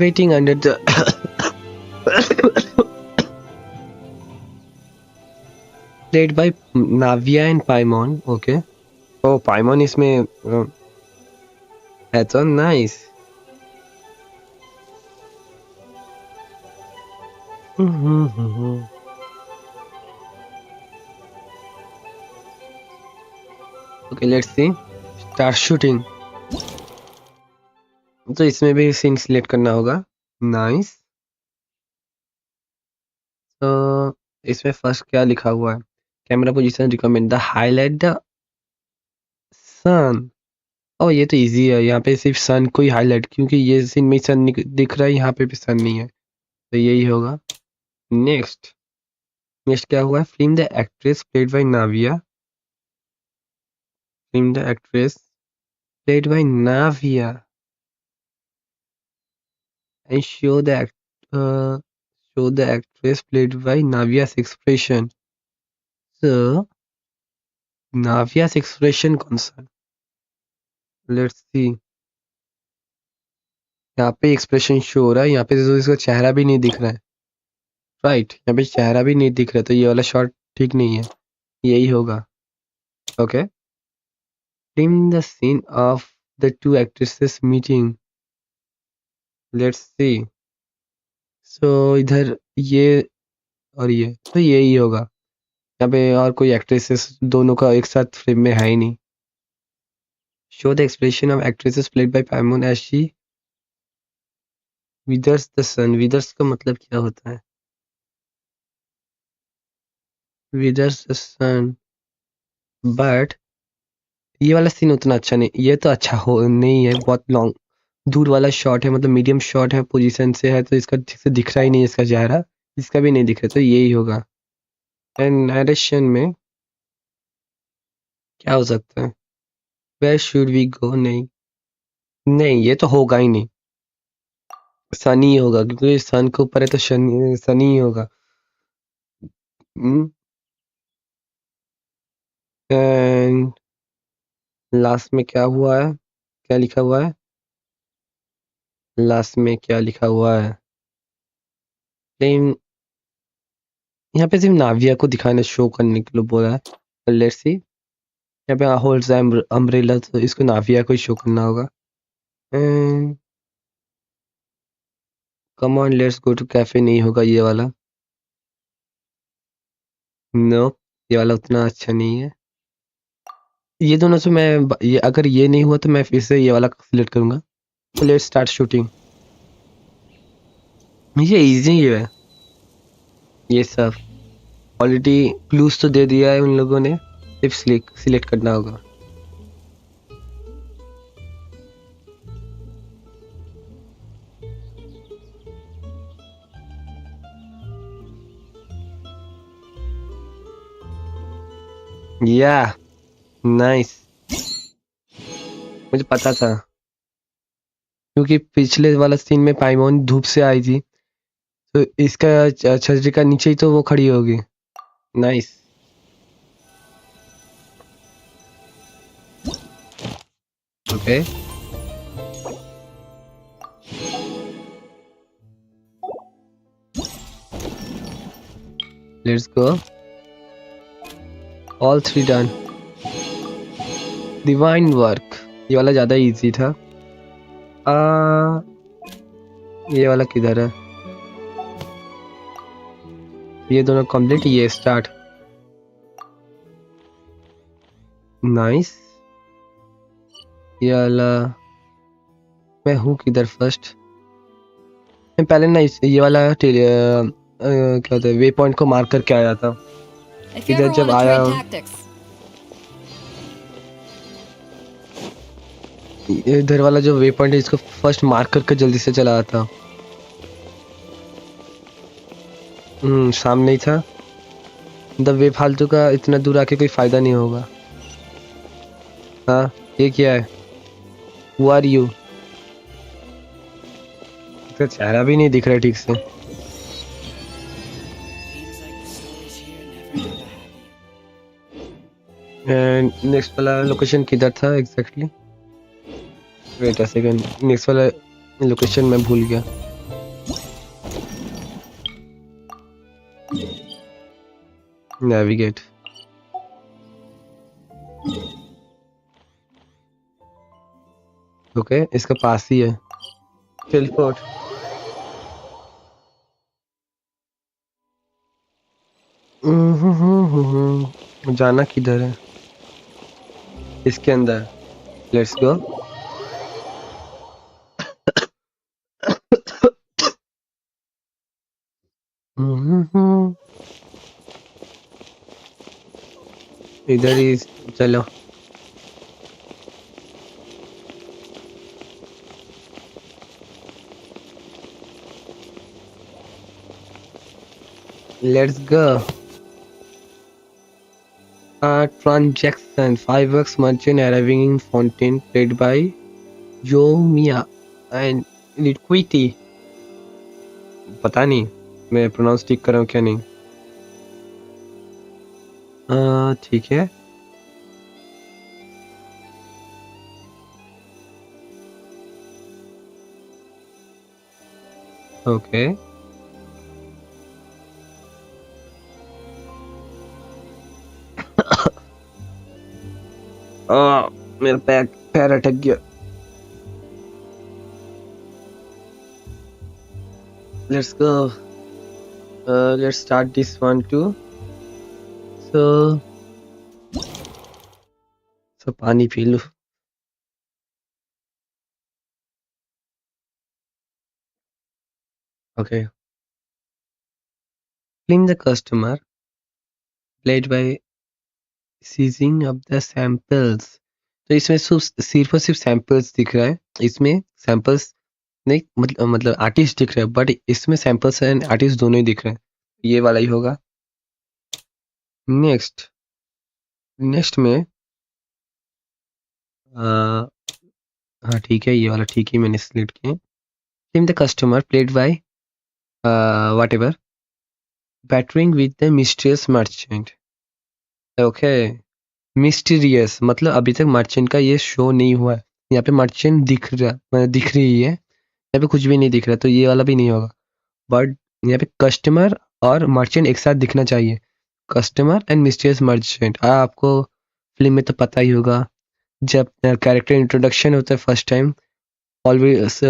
Waiting under the played by Navia and Paimon. Okay. Oh, Paimon इसमें that's so nice. Okay, let's see. Start shooting. तो इसमें भी सीन सिलेक्ट करना होगा। नाइस। तो इसमें फर्स्ट क्या लिखा हुआ है? Camera position recommend the highlight the sun. Oh, ये तो इजी है। यहाँ पे सिर्फ सन को ही हाईलाइट, क्योंकि ये सीन में सन दिख रहा है, यहाँ पे भी सन नहीं है, तो यही होगा। नेक्स्ट क्या हुआ है? Film the actress played by Navia. Film the actress played by Navia and show the actress played by Navia's expression. So Navia's expression कौन सा? Let's see. यहाँ पे एक्सप्रेशन शो हो रहा है, यहाँ पे तो इसका चेहरा भी नहीं दिख रहा है। राइट, यहाँ पे चेहरा भी नहीं दिख रहा है, तो ये वाला शॉट ठीक नहीं है। यही होगा। Okay. Film the scene of the two actresses meeting. Let's see. So इधर ये और ये, तो यही होगा। यहाँ पे और कोई एक्ट्रेसेस दोनों का एक साथ फ्रेम में है ही नहीं। Show the expression of actresses played by Paimon as she withers the sun. Withers का मतलब क्या होता है? Withers the sun. But ये वाला सीन उतना अच्छा नहीं, ये तो अच्छा हो नहीं है, बहुत लॉन्ग दूर वाला शॉट है, मतलब मीडियम शॉट है, पोजीशन से है, तो इसका ठीक से दिख रहा ही नहीं है इसका चेहरा, इसका भी नहीं दिख रहा, तो यही होगा। एंड नरेशन में क्या हो सकता है? Where should we go? नहीं नहीं, ये तो होगा ही नहीं, सनी ही होगा, क्योंकि सन के ऊपर है तो शनि सनी ही होगा। एंड लास्ट में क्या हुआ है, क्या लिखा हुआ है? लास्ट में क्या लिखा हुआ है? लेकिन यहाँ पे सिर्फ नाविया को दिखाने शो करने के लिए बोला है। लेट्स सी, यहाँ पे होल्ड्स अम्ब्रेला, तो इसको नाविया को ही शो करना होगा। Come on let's go to cafe नहीं होगा ये वाला, नो, ये वाला उतना अच्छा नहीं है। ये दोनों से मैं ये अगर ये नहीं हुआ तो मैं फिर से ये वाला सिलेक्ट करूंगा। तो लेट्स स्टार्ट शूटिंग। ये इजी है, ये सब ऑलरेडी क्लूज तो दे दिया है उन लोगों ने, सिर्फ सिलेक्ट करना होगा। या नाइस, मुझे पता था, क्योंकि पिछले वाला सीन में पाइमोन धूप से आई थी, तो इसका छजरी का नीचे ही तो वो खड़ी होगी। Nice. Okay, let's go, all three done. Divine work, ये वाला ज्यादा इजी था। ये वाला किधर है? ये दोनों कंप्लीट, ये स्टार्ट। नाइस। ये वाला मैं हूँ किधर फर्स्ट? मैं पहले ना ये वाला क्या होता है, वे पॉइंट को मार्क करके आया था।
If you
इधर
ever
जब
want to
आया
trade tactics,
इधर वाला जो वे पॉइंट है, इसको फर्स्ट मार्क करके जल्दी से चला था। सामने ही था। द वे फालतू का इतना दूर आके कोई फायदा नहीं होगा। हाँ, ये क्या है? Who are you? इसका चेहरा भी नहीं दिख रहा है ठीक से। एंड नेक्स्ट वाला लोकेशन किधर था exactly? Wait a second, next वाला लोकेशन मैं भूल गया। नेविगेट। ओके, इसका पास ही है। टेलीपोर्ट। जाना किधर है? इसके अंदर। Let's go. इधर ही चलो। Let's go. Transaction. Fireworks merchant arriving in Fontaine, played by Yomiya and Liquidity. पता नहीं मैं प्रोनाउंस ठीक कर रहा हूँ क्या नहीं। ठीक है। ओके। मेरा पैर अटक गया। Let's go. Let's start this one too. So पानी P low. Okay. Clean the customer, played by seizing up the samples. तो इसमें सिर्फ और सिर्फ सैंपल्स दिख रहा है, इसमें सैंपल्स नहीं, मतलब आर्टिस्ट दिख रहे हैं, बट इसमें सैंपल्स एंड आर्टिस्ट दोनों ही दिख रहे हैं, ये वाला ही होगा। नेक्स्ट नेक्स्ट में हाँ ठीक है, ये वाला ठीक ही मैंने सिलेक्ट किया। Team the customer played by what ever battering with the mysterious merchant. Okay, mysterious मतलब अभी तक मर्चेंट का ये शो नहीं हुआ है, यहाँ पे मर्चेंट दिख रही है, यहाँ पे कुछ भी नहीं दिख रहा, तो ये वाला भी नहीं होगा। बट यहाँ पे कस्टमर और मर्चेंट एक साथ दिखना चाहिए, कस्टमर एंड मिस्टीरियस मर्चेंट। आपको फिल्म में तो पता ही होगा, जब कैरेक्टर इंट्रोडक्शन होता है फर्स्ट टाइम, ऑलवेज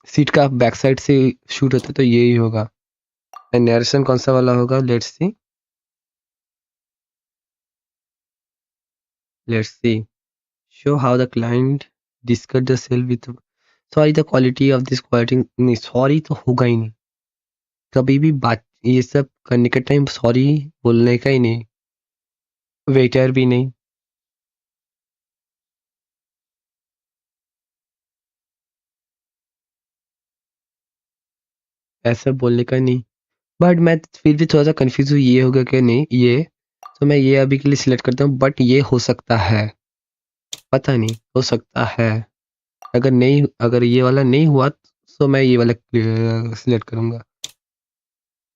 सीट का बैक साइड से शूट होता है, तो यही होगा। एंड नरेशन कौन सा वाला होगा, let's see show how the client discuss the sale with, sorry the quality of this quality, नहीं सॉरी तो होगा ही नहीं, कभी भी बात ये सब करने के टाइम सॉरी बोलने का ही नहीं, वेटर भी नहीं, ऐसा बोलने का नहीं। बट मैं फिर भी थोड़ा सा कंफ्यूज हूँ, ये होगा कि नहीं ये, तो मैं ये अभी के लिए सिलेक्ट करता हूँ, बट ये हो सकता है, पता नहीं, हो सकता है। अगर नहीं, अगर ये वाला नहीं हुआ तो मैं ये वाला सिलेक्ट करूंगा।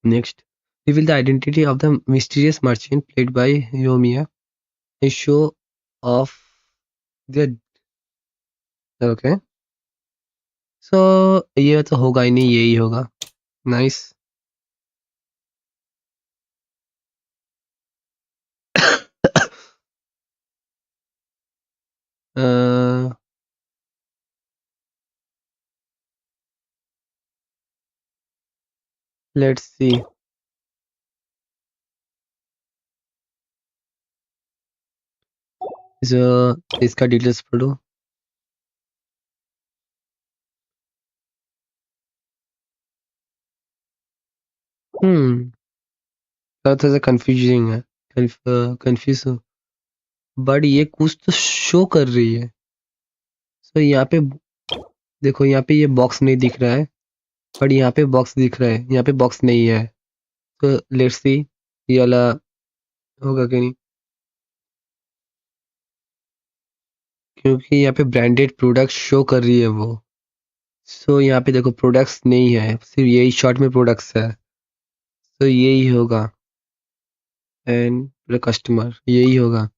Next, reveal the identity of the mysterious merchant played by Yoimiya, a show of the, okay, so ये तो होगा ही नहीं, यही होगा। नाइस। लेट्स सी, इसका डिटेल्स पढ़ो। थोड़ा सा कंफ्यूजिंग है, कंफ्यूज हूँ, बट ये कुछ तो शो कर रही है। तो यहाँ पे देखो, यहाँ पे ये बॉक्स नहीं दिख रहा है, बट यहाँ पे बॉक्स दिख रहा है, यहाँ पे बॉक्स नहीं है, तो लेट्स सी ये वाला होगा कि नहीं, क्योंकि यहाँ पे ब्रांडेड प्रोडक्ट शो कर रही है वो। सो यहाँ पे देखो प्रोडक्ट्स नहीं है, सिर्फ यही शॉर्ट में प्रोडक्ट्स है, तो यही होगा। एंड कस्टमर यही होगा।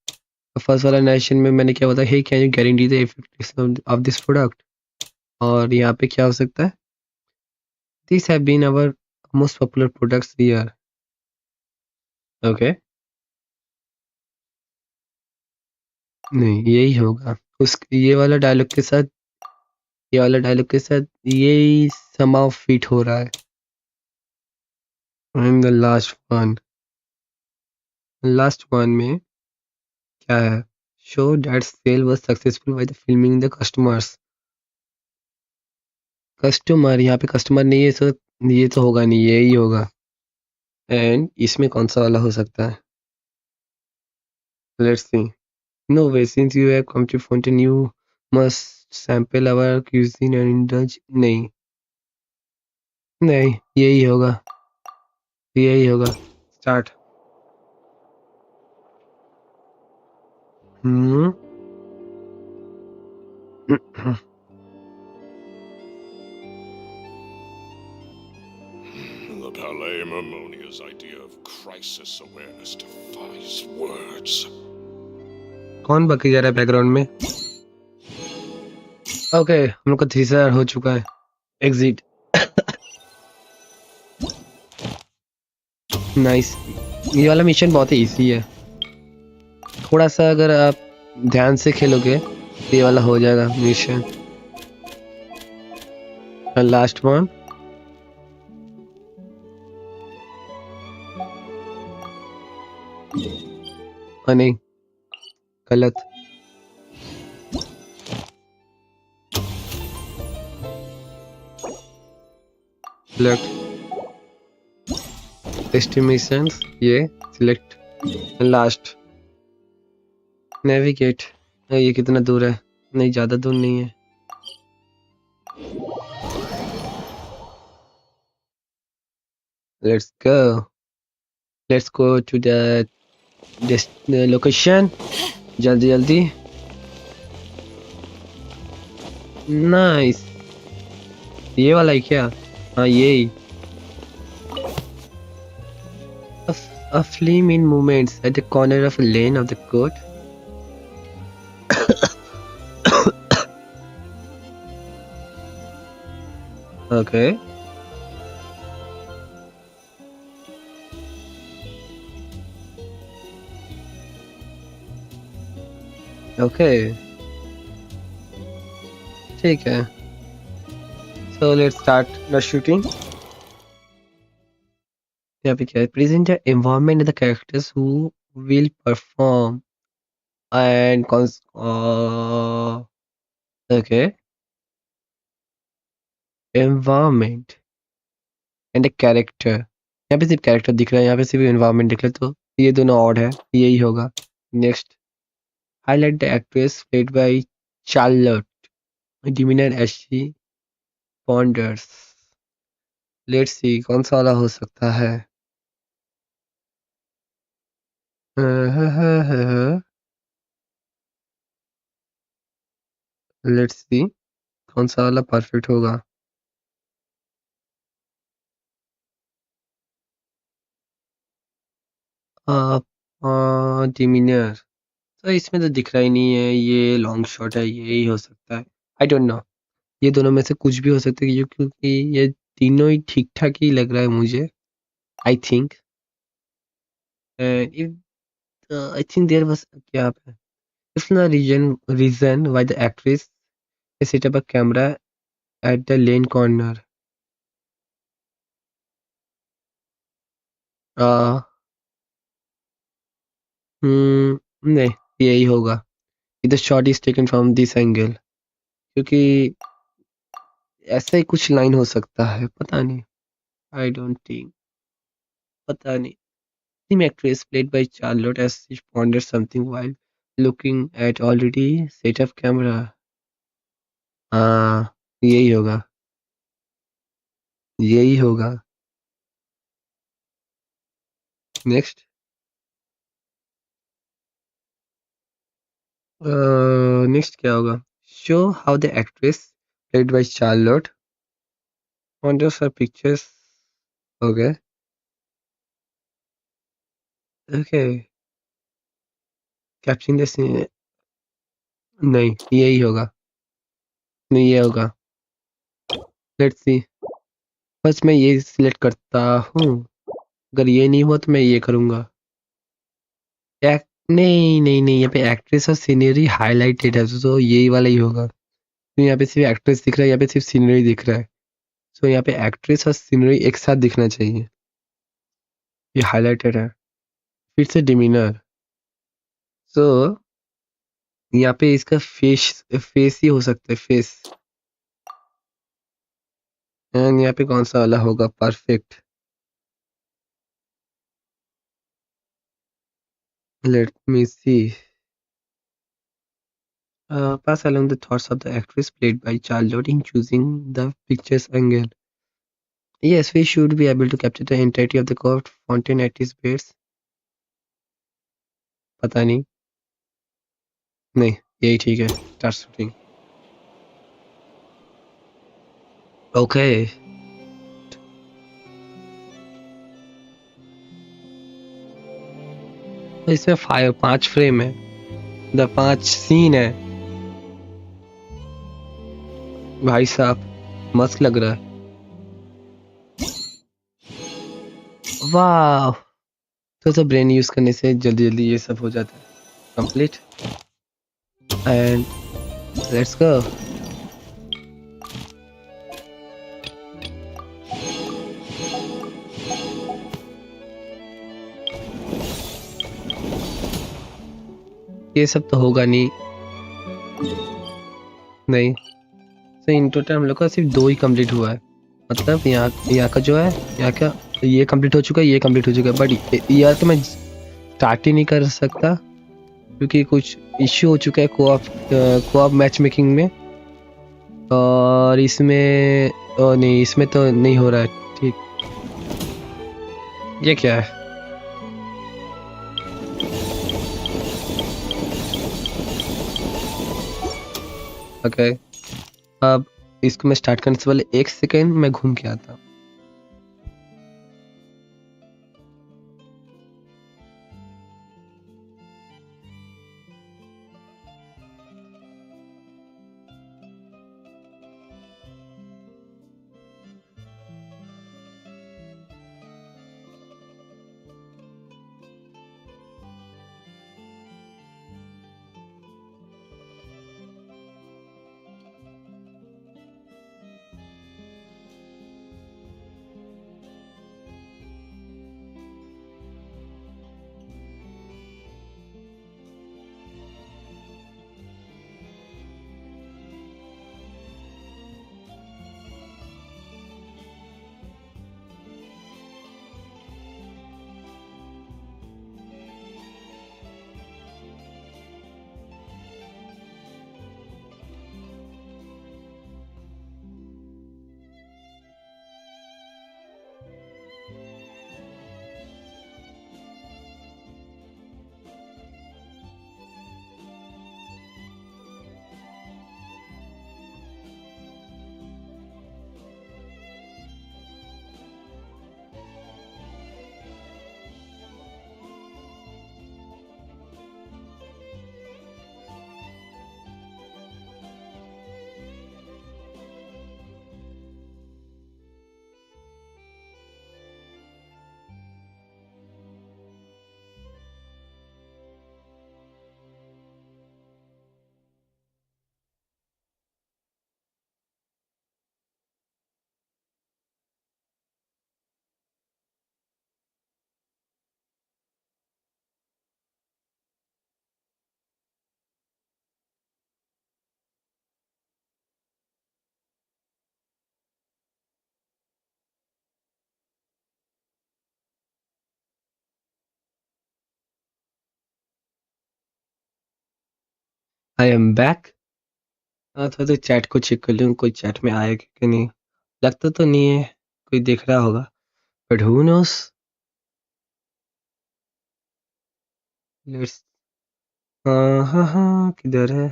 फर्स्ट वाला नेशन में मैंने क्या बताया, hey can you guarantee the effectiveness of this product, और यहाँ पे क्या हो सकता है, this have been our most popular products year. Okay, नहीं यही होगा, उस ये वाला डायलॉग के साथ, ये वाला डायलॉग के साथ यही समाव फिट हो रहा है। एंड द लास्ट वन में क्या है, show that sale was successful by the filming the customers. Customer, यहाँ पे कस्टमर नहीं है, तो ये तो होगा नहीं, यही होगा। एंड इसमें कौन सा वाला हो सकता है, let's see, no way since you have come to Fontaine you must sample our cuisine and indulge, नहीं नहीं यही होगा, यही होगा। Start. Hmm
The Palais Mermonia's idea of crisis awareness defies words.
कौन बाकी जा रहा है बैकग्राउंड में? ओके, हम लोग का 3 हो चुका है, एग्जिट। नाइस, ये वाला मिशन बहुत ही इजी है, थोड़ा सा अगर आप ध्यान से खेलोगे ये वाला हो जाएगा मिशन। लास्ट वन, नहीं गलत, सिलेक्ट एस्टिमेशंस, ये सिलेक्ट, लास्ट नेविगेट। ये कितना दूर है? नहीं, ज्यादा दूर नहीं है। Let's go, let's go to the location, जल्दी जल्दी। नाइस, ये वाला है क्या? हाँ यही। A flame in movements at the corner of a lane of the court. Okay. Okay. ठीक है। So let's start the shooting. यहाँ पे क्या है? Present the environment and the characters who will perform and okay. Environment and the character. यहाँ पे सिर्फ character दिख रहा है, यहाँ पे सिर्फ environment दिख रहा है, तो ये दोनों odd है, यही होगा। Next, highlight the actress played by Charlotte, demeanor as she ponders. Let's see कौन सा वाला हो सकता है। लेट्स सी कौन सा वाला परफेक्ट होगा। डिमीनियर तो इसमें तो दिख रहा ही नहीं है, ये लॉन्ग शॉट है, यही हो सकता है। आई डोंट नो, ये दोनों में से कुछ भी हो सकता है क्योंकि ये तीनों ही ठीक ठाक ही लग रहा है मुझे। I think I think there was क्या है, it's the reason why the actress set up a camera at the lane corner. नहीं, यही होगा। The shot is taken from this angle, क्योंकि ऐसा ही कुछ लाइन हो सकता है, पता नहीं। आई डोंट थिंक, पता नहीं। Team actress played by Charlotte as she ponders something while looking at already set up camera. हाँ, यही होगा, यही होगा। नेक्स्ट, नेक्स्ट क्या होगा? Show how the actress played by Charlotte ponders her pictures. Okay okay, capturing the scene. नहीं, यही होगा, नहीं ये होगा। लेट्स सी, बस मैं ये सिलेक्ट करता हूँ, अगर ये नहीं हुआ तो मैं ये करूँगा। नहीं नहीं नहीं, यहाँ पे एक्ट्रेस और सीनरी हाईलाइटेड है, तो यही वाला ही होगा। तो यहाँ पे सिर्फ एक्ट्रेस दिख रहा है, यहाँ पे सिर्फ सीनरी दिख रहा है, तो यहाँ पे एक्ट्रेस और सीनरी एक साथ दिखना चाहिए। ये हाईलाइटेड है, फिर से डिमीनर, तो यहाँ पे इसका फेस फेस ही हो सकता है, फेस। एंड यहाँ पे कौन सा वाला होगा perfect? Let me see. Pass along the thoughts of the actress played by Charlotte in choosing the picture's angle. Yes, we should be able to capture the entirety of the curved Fontaine at his base. पता नहीं, नहीं यही ठीक है। Start shooting. Okay. इसमें 5 frame है, 5 scene है। भाई साहब मस्त लग रहा है। वाह, तो ब्रेन यूज करने से जल्दी जल्दी ये सब हो जाता है। Complete and let's go. ये सब तो होगा नहीं, नहीं। तो इन टोटल हम लोग का सिर्फ 2 ही कंप्लीट हुआ है, मतलब यहाँ का जो है, यहाँ का ये कंप्लीट हो चुका है, ये कंप्लीट हो चुका है, बट यार तो मैं स्टार्ट ही नहीं कर सकता। क्योंकि कुछ इश्यू हो चुका है कोऑप मैच मेकिंग में, और इसमें नहीं, इसमें तो नहीं हो रहा है। ठीक, ये क्या है? ओके, अब इसको मैं स्टार्ट करने से पहले 1 सेकेंड मैं घूम के आता हूँ। I am back. थोड़ा तो चैट को चेक कर लूँ, कोई चैट में आया कि नहीं। लगता तो नहीं है कोई देख रहा होगा, बट हु नोस। लेट्स, हाँ हाँ हाँ, किधर है?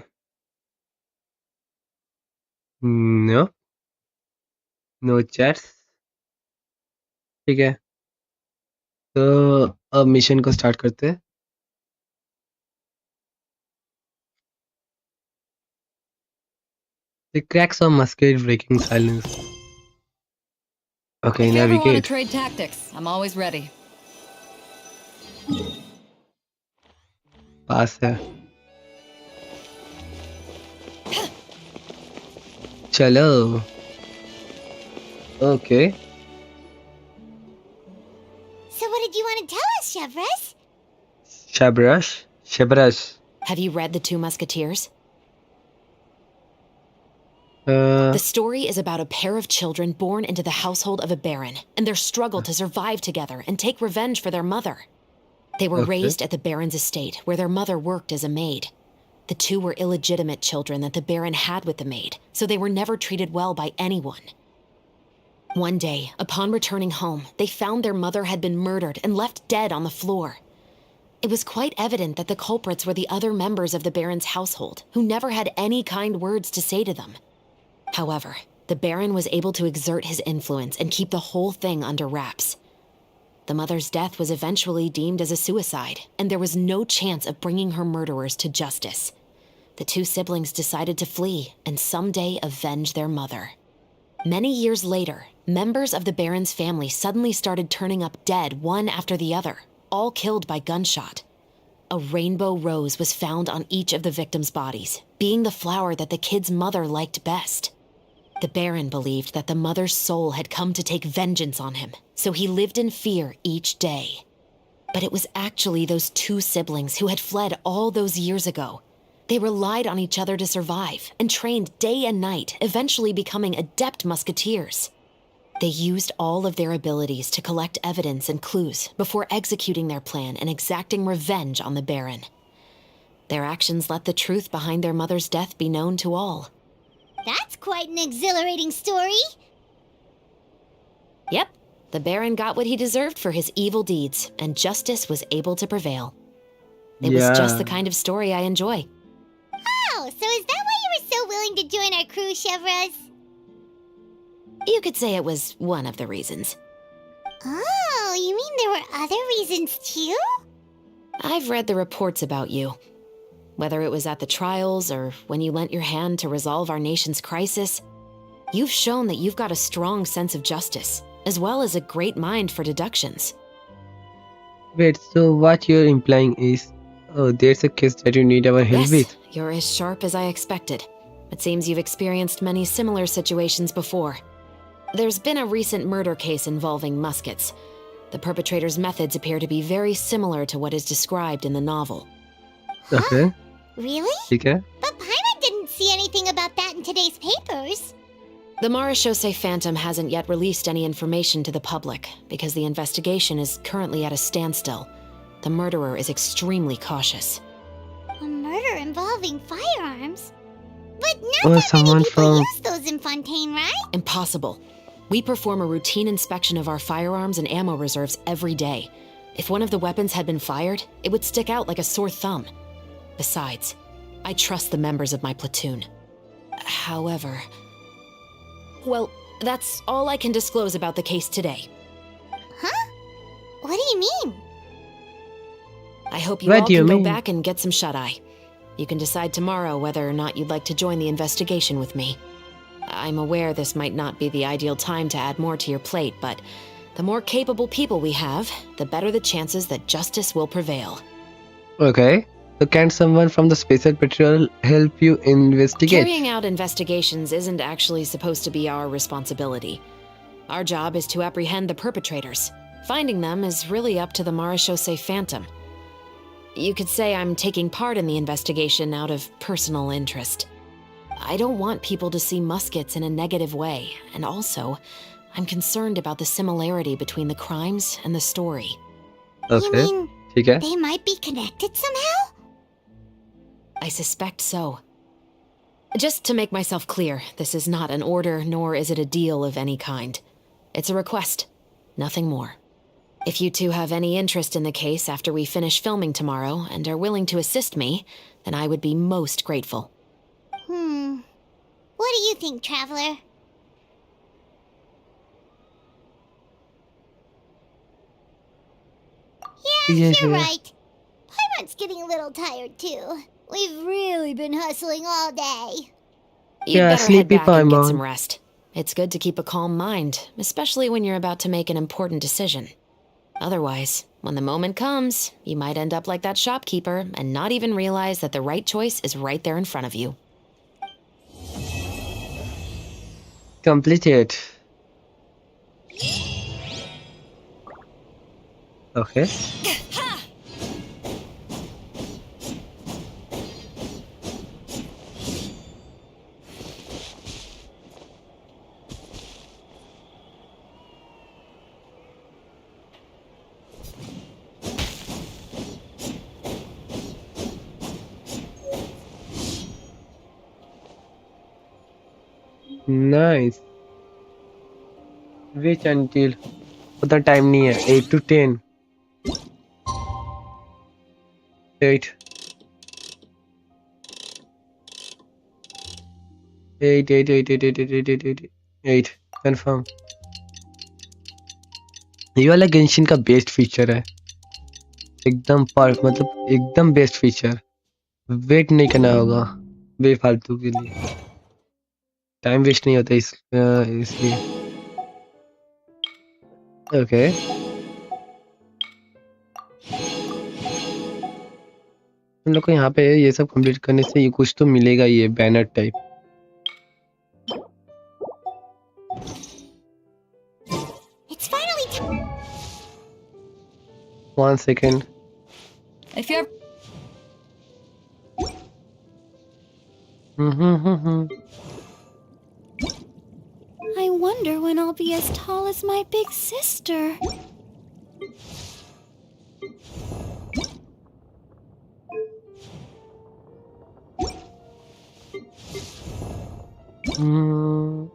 No, no chats. ठीक है, तो अब मिशन को स्टार्ट करते हैं। The cracks of musket breaking silence. Okay,
If you ever want to
navigate.
trade tactics, I'm always ready.
पास है, चलो। Okay.
So what did you want to tell us, Chevres?
Shabrash, Shabrash.
Have you read The Two Musketeers?
Uh,
The story is about a pair of children born into the household of a baron and their struggle to survive together and take revenge for their mother. They were
Okay.
raised at the baron's estate, where their mother worked as a maid. The two were illegitimate children that the baron had with the maid, so they were never treated well by anyone. One day, upon returning home, they found their mother had been murdered and left dead on the floor. It was quite evident that the culprits were the other members of the baron's household, who never had any kind words to say to them. However, the baron was able to exert his influence and keep the whole thing under wraps. The mother's death was eventually deemed as a suicide, and there was no chance of bringing her murderers to justice. The two siblings decided to flee and someday avenge their mother. Many years later, members of the baron's family suddenly started turning up dead one after the other, all killed by gunshot. A rainbow rose was found on each of the victims' bodies, being the flower that the kid's mother liked best. The baron believed that the mother's soul had come to take vengeance on him, so he lived in fear each day. But it was actually those two siblings who had fled all those years ago. They relied on each other to survive and trained day and night, eventually becoming adept musketeers. They used all of their abilities to collect evidence and clues before executing their plan and exacting revenge on the baron. Their actions let the truth behind their mother's death be known to all.
That's quite an exhilarating story.
Yep, the Baron got what he deserved for his evil deeds, and justice was able to prevail. It was just the kind of story I enjoy.
Oh, so is that why you were so willing to join our crew, Chevrolet?
You could say it was one of the reasons.
Oh, you mean there were other reasons too?
I've read the reports about you. Whether it was at the trials or when you lent your hand to resolve our nation's crisis, you've shown that you've got a strong sense of justice, as well as a great mind for deductions.
Wait, so what you're implying is, oh, there's a case that you need our help
Yes,
with.
you're as sharp as I expected. It seems you've experienced many similar situations before. There's been a recent murder case involving Muskets. The perpetrator's methods appear to be very similar to what is described in the novel.
Okay,
Really?
ठीक है.
But Paimon didn't see anything about that in today's papers.
The Marechaussee Phantom hasn't yet released any information to the public because the investigation is currently at a standstill. The murderer is extremely cautious.
A murder involving firearms? But not
Oh,
that many
someone
people
from-
use those in Fontaine, right?
Impossible. We perform a routine inspection of our firearms and ammo reserves every day. If one of the weapons had been fired, it would stick out like a sore thumb. Besides, I trust the members of my platoon. However... Well, that's all I can disclose about the case today.
Huh? What do you mean?
I hope you
What
all
do you
can go
mean?
back and get some shut-eye. You can decide tomorrow whether or not you'd like to join the investigation with me. I'm aware this might not be the ideal time to add more to your plate, but the more capable people we have, the better the chances that justice will prevail.
Okay, so can someone from the Special Patrol help you investigate?
Carrying out investigations isn't actually supposed to be our responsibility. Our job is to apprehend the perpetrators. Finding them is really up to the Marechaussee Phantom. You could say I'm taking part in the investigation out of personal interest. I don't want people to see Muskets in a negative way, and also, I'm concerned about the similarity between the crimes and the story.
You
Okay,
mean
ठीक है.
they might be connected somehow?
I suspect so. Just to make myself clear, this is not an order, nor is it a deal of any kind. It's a request, nothing more. If you two have any interest in the case after we finish filming tomorrow and are willing to assist me, then I would be most grateful.
What do you think, Traveler?
Yes,
You're
yeah.
right. Paimon's getting a little tired too. We've really been hustling all day.
You'd
Yeah,
better head
sleepy
back and get
Paimon.
some rest. It's good to keep a calm mind, especially when you're about to make an important decision. Otherwise, when the moment comes, you might end up like that shopkeeper and not even realize that the right choice is right there in front of you.
Completed. Okay. Nice. Wait until उतना time नहीं है 8 to 10 8 8 8 8 8 8 8 8 8 8 confirm. ये वाला Genshin का best feature है एकदम मतलब एकदम बेस्ट फीचर. वेट नहीं करना होगा बेफालतू के लिए. टाइम वेस्ट नहीं होता इसलिए. ओके हम लोग को यहाँ पे ये सब कंप्लीट करने से ये कुछ तो मिलेगा ये banner type.
It's finally time.
1 second.
If you're
I wonder when I'll be as tall as my big sister.
हम्म,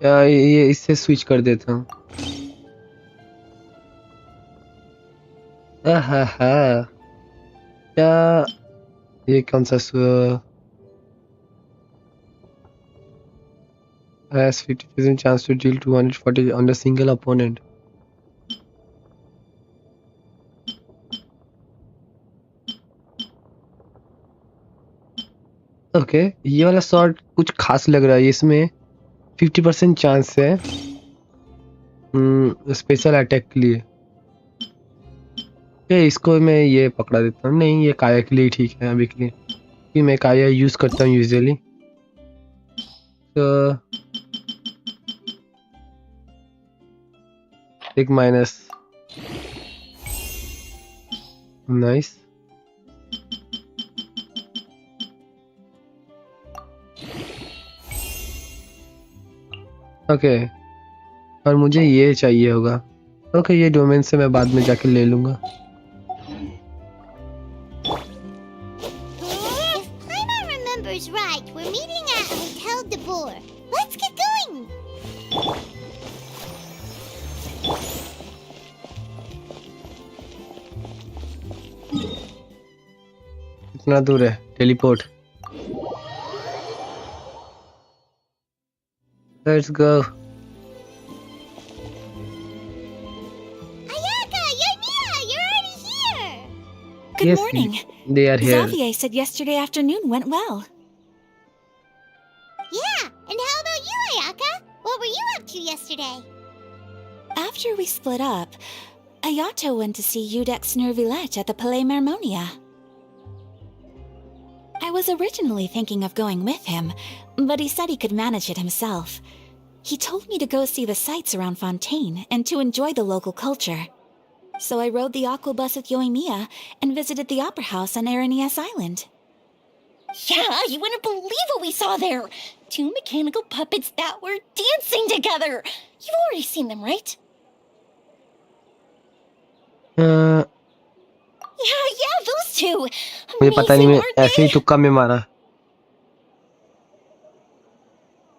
या ये इससे स्विच कर देता हूँ। आहा हा, क्या ये कौन सा has 50% chance to deal 240 on a single opponent. Okay ये वाला शॉट कुछ खास लग रहा है, इसमें 50% चांस है स्पेशल अटैक के लिए। ये इसको मैं ये पकड़ा देता हूँ। नहीं, ये काया के लिए ठीक है अभी के लिए, कि मैं काया यूज करता हूँ यूजुअली। तो एक माइनस, नाइस। ओके, और मुझे ये चाहिए होगा। ओके, ये डोमेन से मैं बाद में जाके ले लूंगा।
If Paimon remembers right, we're meeting at Hotel de Boer. Let's get going!
कितना दूर है teleport? Let's go.
Ayaka, Yoimiya, you're already here!
Good
Yes,
morning.
they are here.
Xavier said yesterday afternoon went well.
Yeah, and how about you, Ayaka? What were you up to yesterday?
After we split up, Ayato went to see Udex Nervillette at the Palais Mermonia. I was originally thinking of going with him, but he said he could manage it himself. He told me to go see the sights around Fontaine and to enjoy the local culture. So I rode the aquabus with Yoimiya and visited the opera house on Aranias Island.
Yeah, you wouldn't believe what we saw there. 2 mechanical puppets that were dancing together. You've already seen them, right? Yeah, those two.
मुझे पता नहीं,
Amazing,
मैं
aren't
ऐसे ही
they?
तुक्का में मारा।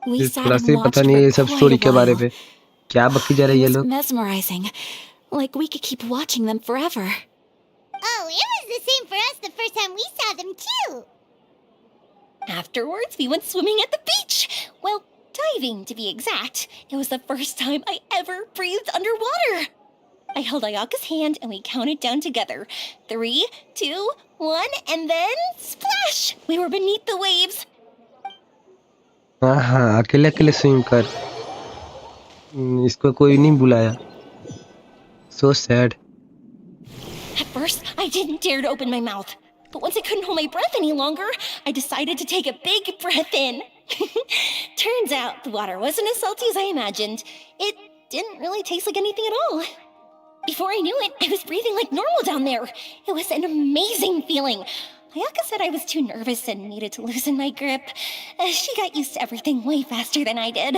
We
मुझे
sat
थोड़ा
and
सा ही पता
watched
नहीं
for
ये सब
quite
स्टोरी
a
के बारे
while.
पे क्या बकी जा रही
It
है
was
लोग।
mesmerizing. Like we could keep watching them forever.
Oh, it was the same for us the first time we saw them, too!
Afterwards, we went swimming at the beach. Well, diving, to be exact. It was the first time I ever breathed underwater. I held Ayaka's hand and we counted down together. 3, 2, 1, and then splash! We were beneath the waves.
हाँ हाँ, अकेले अकेले swim कर। इसको कोई नहीं बुलाया। So sad.
At first, I didn't dare to open my mouth. But once I couldn't hold my breath any longer, I decided to take a big breath in. Turns out the water wasn't as salty as I imagined. It didn't really taste like anything at all. Before I knew it, I was breathing like normal down there. It was an amazing feeling. Ayaka said I was too nervous and needed to loosen my grip. She got used to everything way faster than I did.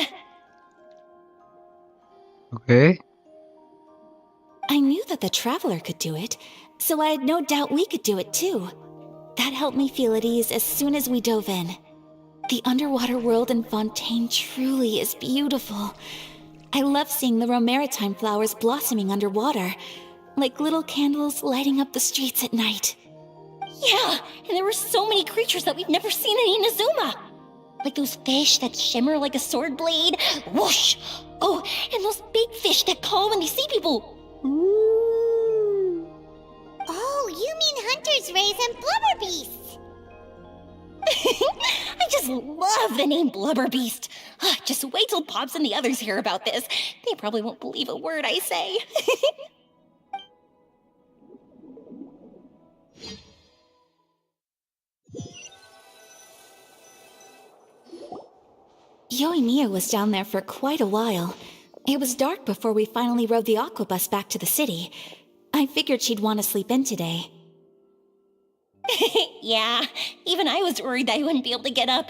Okay.
I knew that the traveler could do it, so I had no doubt we could do it too. That helped me feel at ease as soon as we dove in. The underwater world in Fontaine truly is beautiful. I love seeing the romaritime flowers blossoming underwater, like little candles lighting up the streets at night.
Yeah, and there were so many creatures that we've never seen in Inazuma. Like those fish that shimmer like a sword blade. Whoosh! Oh, and those big fish that call when they see people.
Ooh. Oh, you mean hunters, rays, and blubber beasts!
I just love the name Blubber Beast. Just wait till Pops and the others hear about this. They probably won't believe a word I say.
Yoimiya was down there for quite a while. It was dark before we finally rode the aquabus back to the city. I figured she'd want to sleep in today.
Yeah, even I was worried that I wouldn't be able to get up.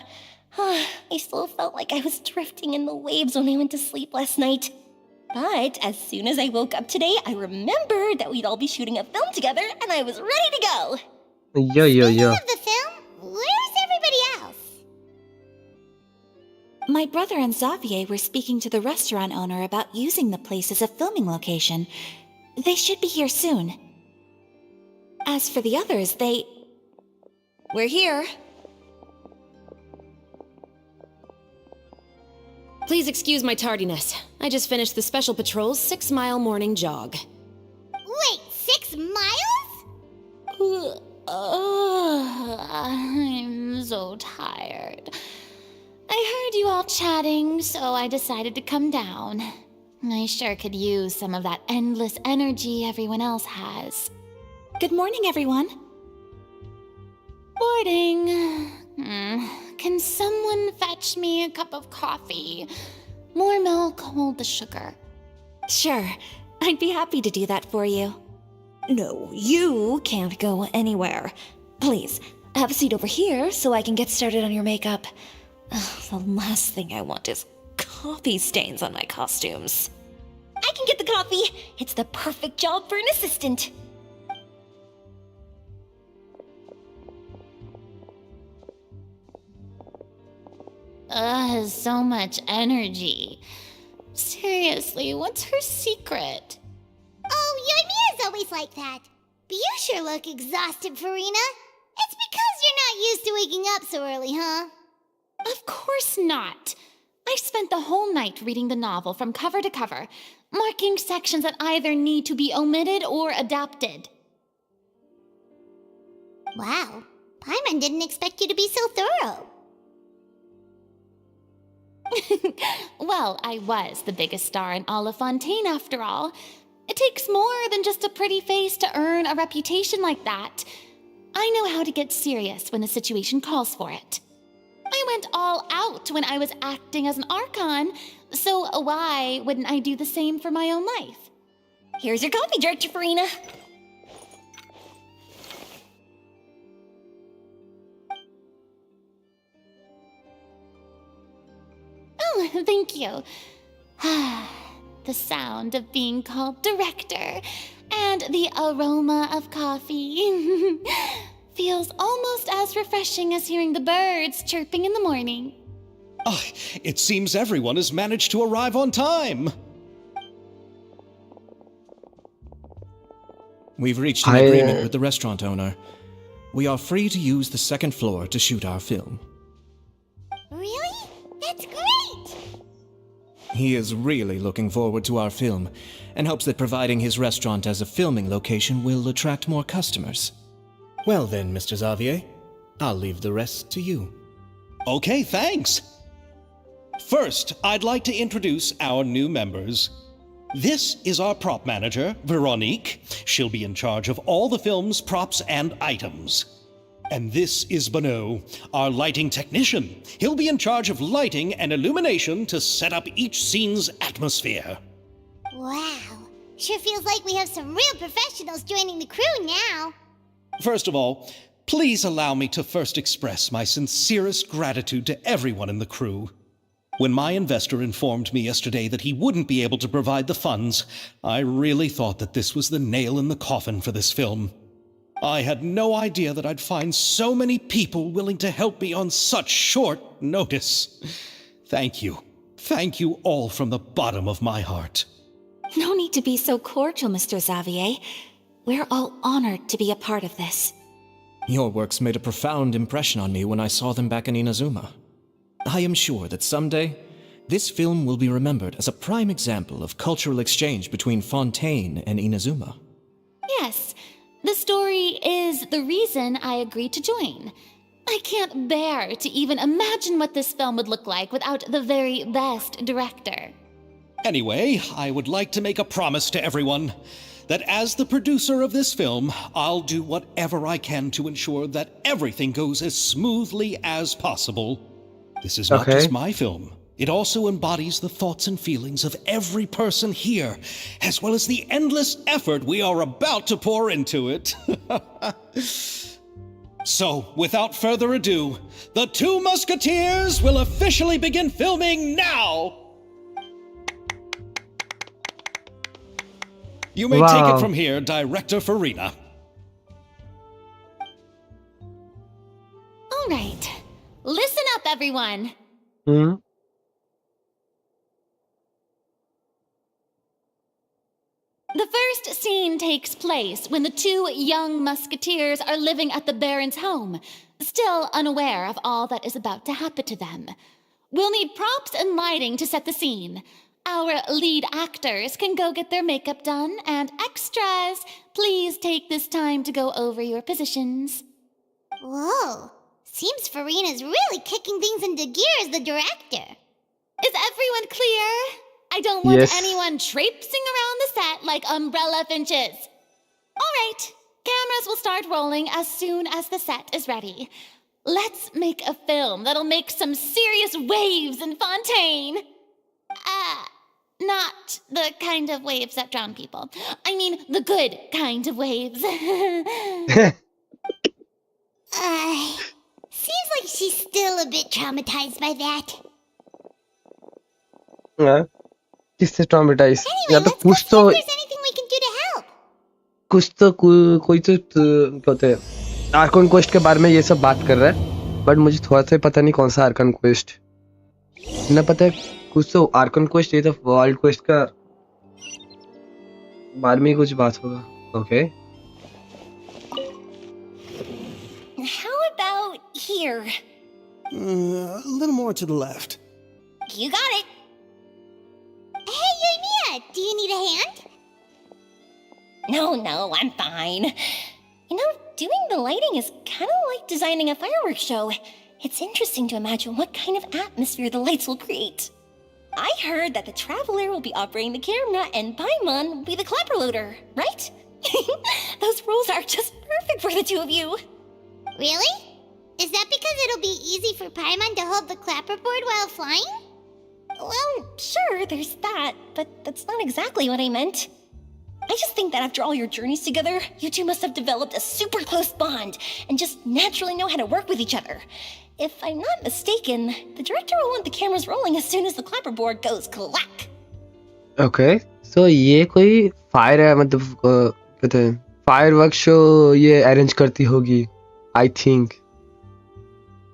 I still felt like I was drifting in the waves when I went to sleep last night. But as soon as I woke up today, I remembered that we'd all be shooting a film together, and I was ready to go.
Speaking of the film, where's everybody else?
My brother and Xavier were speaking to the restaurant owner about using the place as a filming location. They should be here soon. As for the others, we're here.
Please excuse my tardiness. I just finished the Special Patrol's 6-mile morning jog.
Wait, 6 miles?
I'm so tired. I heard you all chatting, so I decided to come down. I sure could use some of that endless energy everyone else has.
Good morning, everyone.
Morning. Can someone fetch me a cup of coffee? More milk, hold the sugar.
Sure, I'd be happy to do that for you. No, you can't go anywhere. Please, have a seat over here so I can get started on your makeup. The last thing I want is coffee stains on my costumes.
I can get the coffee. It's the perfect job for an assistant. So much energy. Seriously, what's her secret?
Oh, Yoimiya's always like that. But you sure look exhausted, Farina. It's because you're not used to waking up so early, huh?
Of course not. I spent the whole night reading the novel from cover to cover, marking sections that either need to be omitted or adapted.
Wow, Paimon didn't expect you to be so thorough.
Well, I was the biggest star in all of Fontaine after all. It takes more than just a pretty face to earn a reputation like that. I know how to get serious when the situation calls for it. I went all out when I was acting as an Archon, so why wouldn't I do the same for my own life? Here's your coffee, Director Farina. Oh, thank you. The sound of being called director and the aroma of coffee feels almost as refreshing as hearing the birds chirping in the morning.
Oh, it seems everyone has managed to arrive on time. We've reached an agreement with the restaurant owner. We are free to use the second floor to shoot our film.
Really? That's great!
He is really looking forward to our film and hopes that providing his restaurant as a filming location will attract more customers. Well then, Mr. Xavier, I'll leave the rest to you. Okay, thanks. First, I'd like to introduce our new members. This is our prop manager, Veronique. She'll be in charge of all the film's props and items. And this is Bonneau, our lighting technician. He'll be in charge of lighting and illumination to set up each scene's atmosphere.
Wow, sure feels like we have some real professionals joining the crew now.
First of all, please allow me to first express my sincerest gratitude to everyone in the crew. When my investor informed me yesterday that he wouldn't be able to provide the funds, I really thought that this was the nail in the coffin for this film. I had no idea that I'd find so many people willing to help me on such short notice. Thank you. Thank you all from the bottom of my heart.
No need to be so cordial, Mr. Xavier. We're all honored to be a part of this.
Your works made a profound impression on me when I saw them back in Inazuma. I am sure that someday, this film will be remembered as a prime example of cultural exchange between Fontaine and Inazuma.
Yes, the story is the reason I agreed to join. I can't bear to even imagine what this film would look like without the very best director.
Anyway, I would like to make a promise to everyone that as the producer of this film, I'll do whatever I can to ensure that everything goes as smoothly as possible. This is not just my film. It also embodies the thoughts and feelings of every person here, as well as the endless effort we are about to pour into it. So, without further ado, the Two Musketeers will officially begin filming now! You may take
Wow.
it from here, Director Farina.
All right. Listen up, everyone.
Hmm?
The first scene takes place when the two young musketeers are living at the Baron's home, still unaware of all that is about to happen to them. We'll need props and lighting to set the scene. Our lead actors can go get their makeup done, and extras, please take this time to go over your positions.
Whoa. Seems Farina's really kicking things into gear as the director.
Is everyone clear? I don't want
Yes.
anyone traipsing around the set like umbrella finches. All right, cameras will start rolling as soon as the set is ready. Let's make a film that'll make some serious waves in Fontaine. Not the kind of waves that drown people. I mean, the good kind of waves.
Seems like she's still a bit traumatized by that.
हाँ, किससे traumatise
Anyway,
या तो
let's go
कुछ
see
तो
if there's anything we can do to help.
कुछ तो कोई तो क्या होते हैं आर्कन क्वेस्ट के बारे में ये सब बात कर रहा है बट मुझे थोड़ा सा पता नहीं कौन सा आर्कन क्वेस्ट ना पता है कुछ तो आर्कन क्वेस्ट ये तो वर्ल्ड क्वेस्ट का बारे में ही कुछ बात होगा okay
How about here?
A little more to the left.
You got it.
Hey, Yoimiya, do you need a hand?
No, I'm fine. You know, doing the lighting is kind of like designing a fireworks show. It's interesting to imagine what kind of atmosphere the lights will create. I heard that the Traveler will be operating the camera and Paimon will be the clapper loader, right? Those roles are just perfect for the two of you.
Really? Is that because it'll be easy for Paimon to hold the clapperboard while flying?
Well, sure, there's that, but that's not exactly what I meant. I just think that after all your journeys together, you two must have developed a super close bond and just naturally know how to work with each other. If I'm not mistaken, the director will want the cameras rolling as soon as the clapperboard goes clack.
Okay so ये कोई fire है मतलब कहते हैं firework show ये arrange करती होगी I think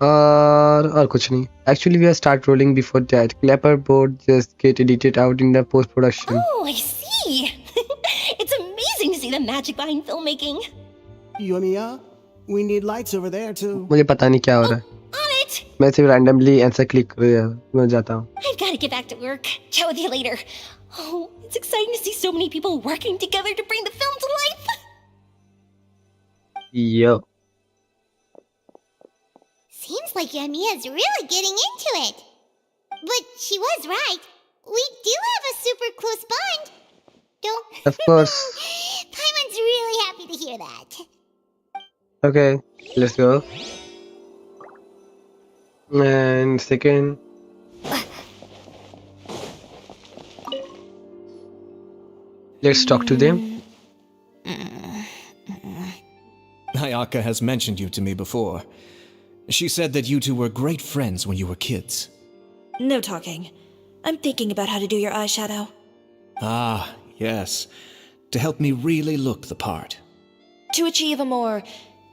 और कुछ नहीं actually we are start rolling before that clapper board just get edited out in the post production
Oh, I see. It's amazing to see the magic behind filmmaking.
Yoimiya, we need lights over there too.
मुझे पता नहीं क्या हो रहा है
On it.
मैं सिर्फ randomly answer click कर मैं जाता हूँ
I've got to get back to work. Chat with you later. Oh, it's exciting to see so many people working together to bring the film to life.
Yo
Seems like Yoimiya's really getting into it. But she was right. We do have a super close bond. Don't...
Of course.
Paimon's really happy to hear that.
Okay, let's go. And second. Let's talk to them.
Ayaka has mentioned you to me before. She said that you two were great friends when you were kids.
No talking. I'm thinking about how to do your eyeshadow.
Ah, yes. To help me really look the part.
To achieve a more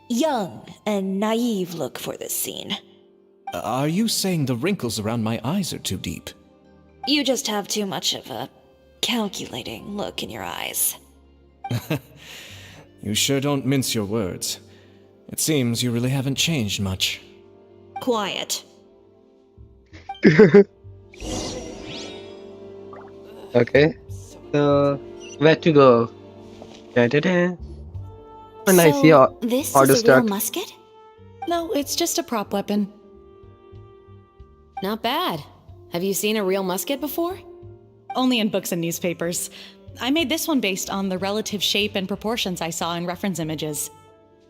young and naive look for this scene.
Are you saying the wrinkles around my eyes are too deep?
You just have too much of a calculating look in your eyes.
You sure don't mince your words. It seems you really haven't changed much.
Quiet.
Okay. So where to go? Da-da-da. And I see
this
auto
is a real
start.
musket?
No, it's just a prop weapon.
Not bad. Have you seen a real musket before?
Only in books and newspapers. I made this one based on the relative shape and proportions I saw in reference images.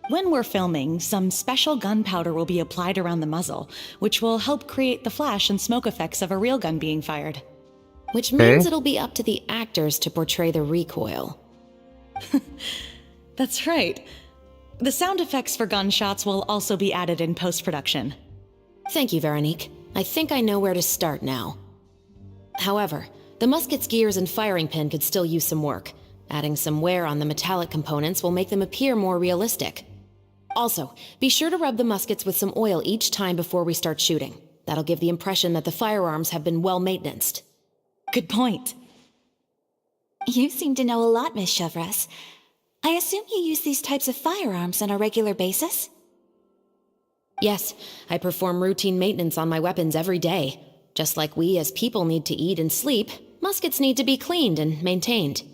When we're filming, some special gunpowder will be applied around the muzzle, which will help create the flash and smoke effects of a real gun being fired.
Which means it'll be up to the actors to portray the recoil.
That's right. The sound effects for gunshots will also be added in post-production.
Thank you, Veronique. I think I know where to start now. However, the musket's gears and firing pin could still use some work. Adding some wear on the metallic components will make them appear more realistic. Also, be sure to rub the muskets with some oil each time before we start shooting. That'll give the impression that the firearms have been well maintained.
Good point.
You seem to know a lot, Miss Chevres. I assume you use these types of firearms on a regular basis?
Yes, I perform routine maintenance on my weapons every day. Just like we as people need to eat and sleep, muskets need to be cleaned and maintained.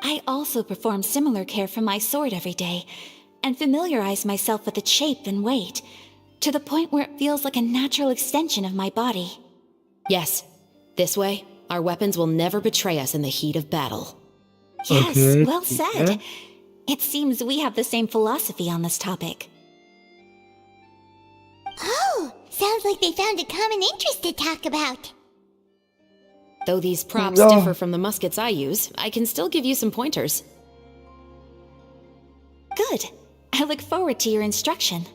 I also perform similar care for my sword every day, and familiarize myself with its shape and weight, to the point where it feels like a natural extension of my body.
Yes, this way, our weapons will never betray us in the heat of battle.
Yes,
Okay,
well said.
yeah.
It seems we have the same philosophy on this topic.
Oh, sounds like they found a common interest to talk about.
Though these props
No.
differ from the muskets I use, I can still give you some pointers.
Good. I look forward to your instruction.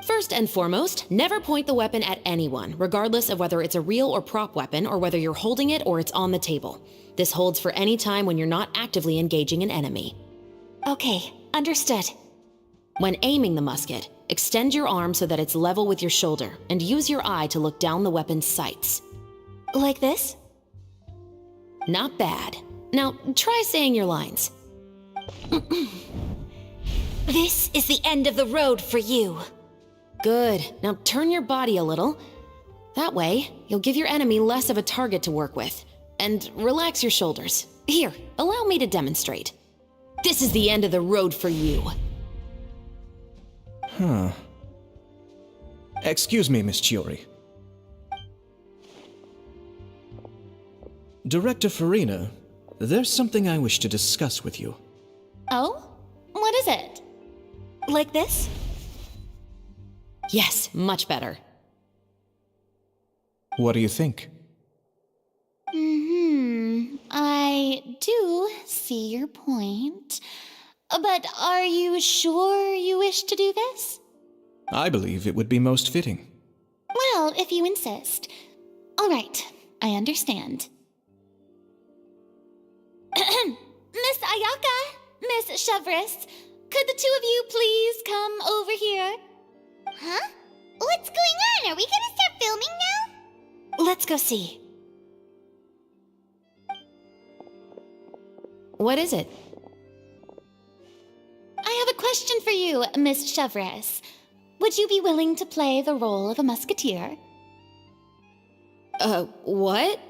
First and foremost, never point the weapon at anyone, regardless of whether it's a real or prop weapon or whether you're holding it or it's on the table. This holds for any time when you're not actively engaging an enemy.
Okay, understood.
When aiming the musket, extend your arm so that it's level with your shoulder and use your eye to look down the weapon's sights.
Like this?
Not bad. Now, try saying your lines.
This is the end of the road for you.
Good. Now turn your body a little. That way, you'll give your enemy less of a target to work with. And relax your shoulders. Here, allow me to demonstrate. This is the end of the road for you.
Huh. Excuse me, Miss Chiori. Director Farina, there's something I wish to discuss with you.
Oh? What is it?
Like this?
Yes, much better.
What do you think?
I do see your point. But are you sure you wish to do this?
I believe it would be most fitting.
Well, if you insist. All right, I understand. Miss Ayaka, Miss Chevres, could the two of you please come over here?
Huh? What's going on? Are we gonna start filming now?
Let's go see.
What is it?
I have a question for you, Miss Chevres. Would you be willing to play the role of a musketeer?
What?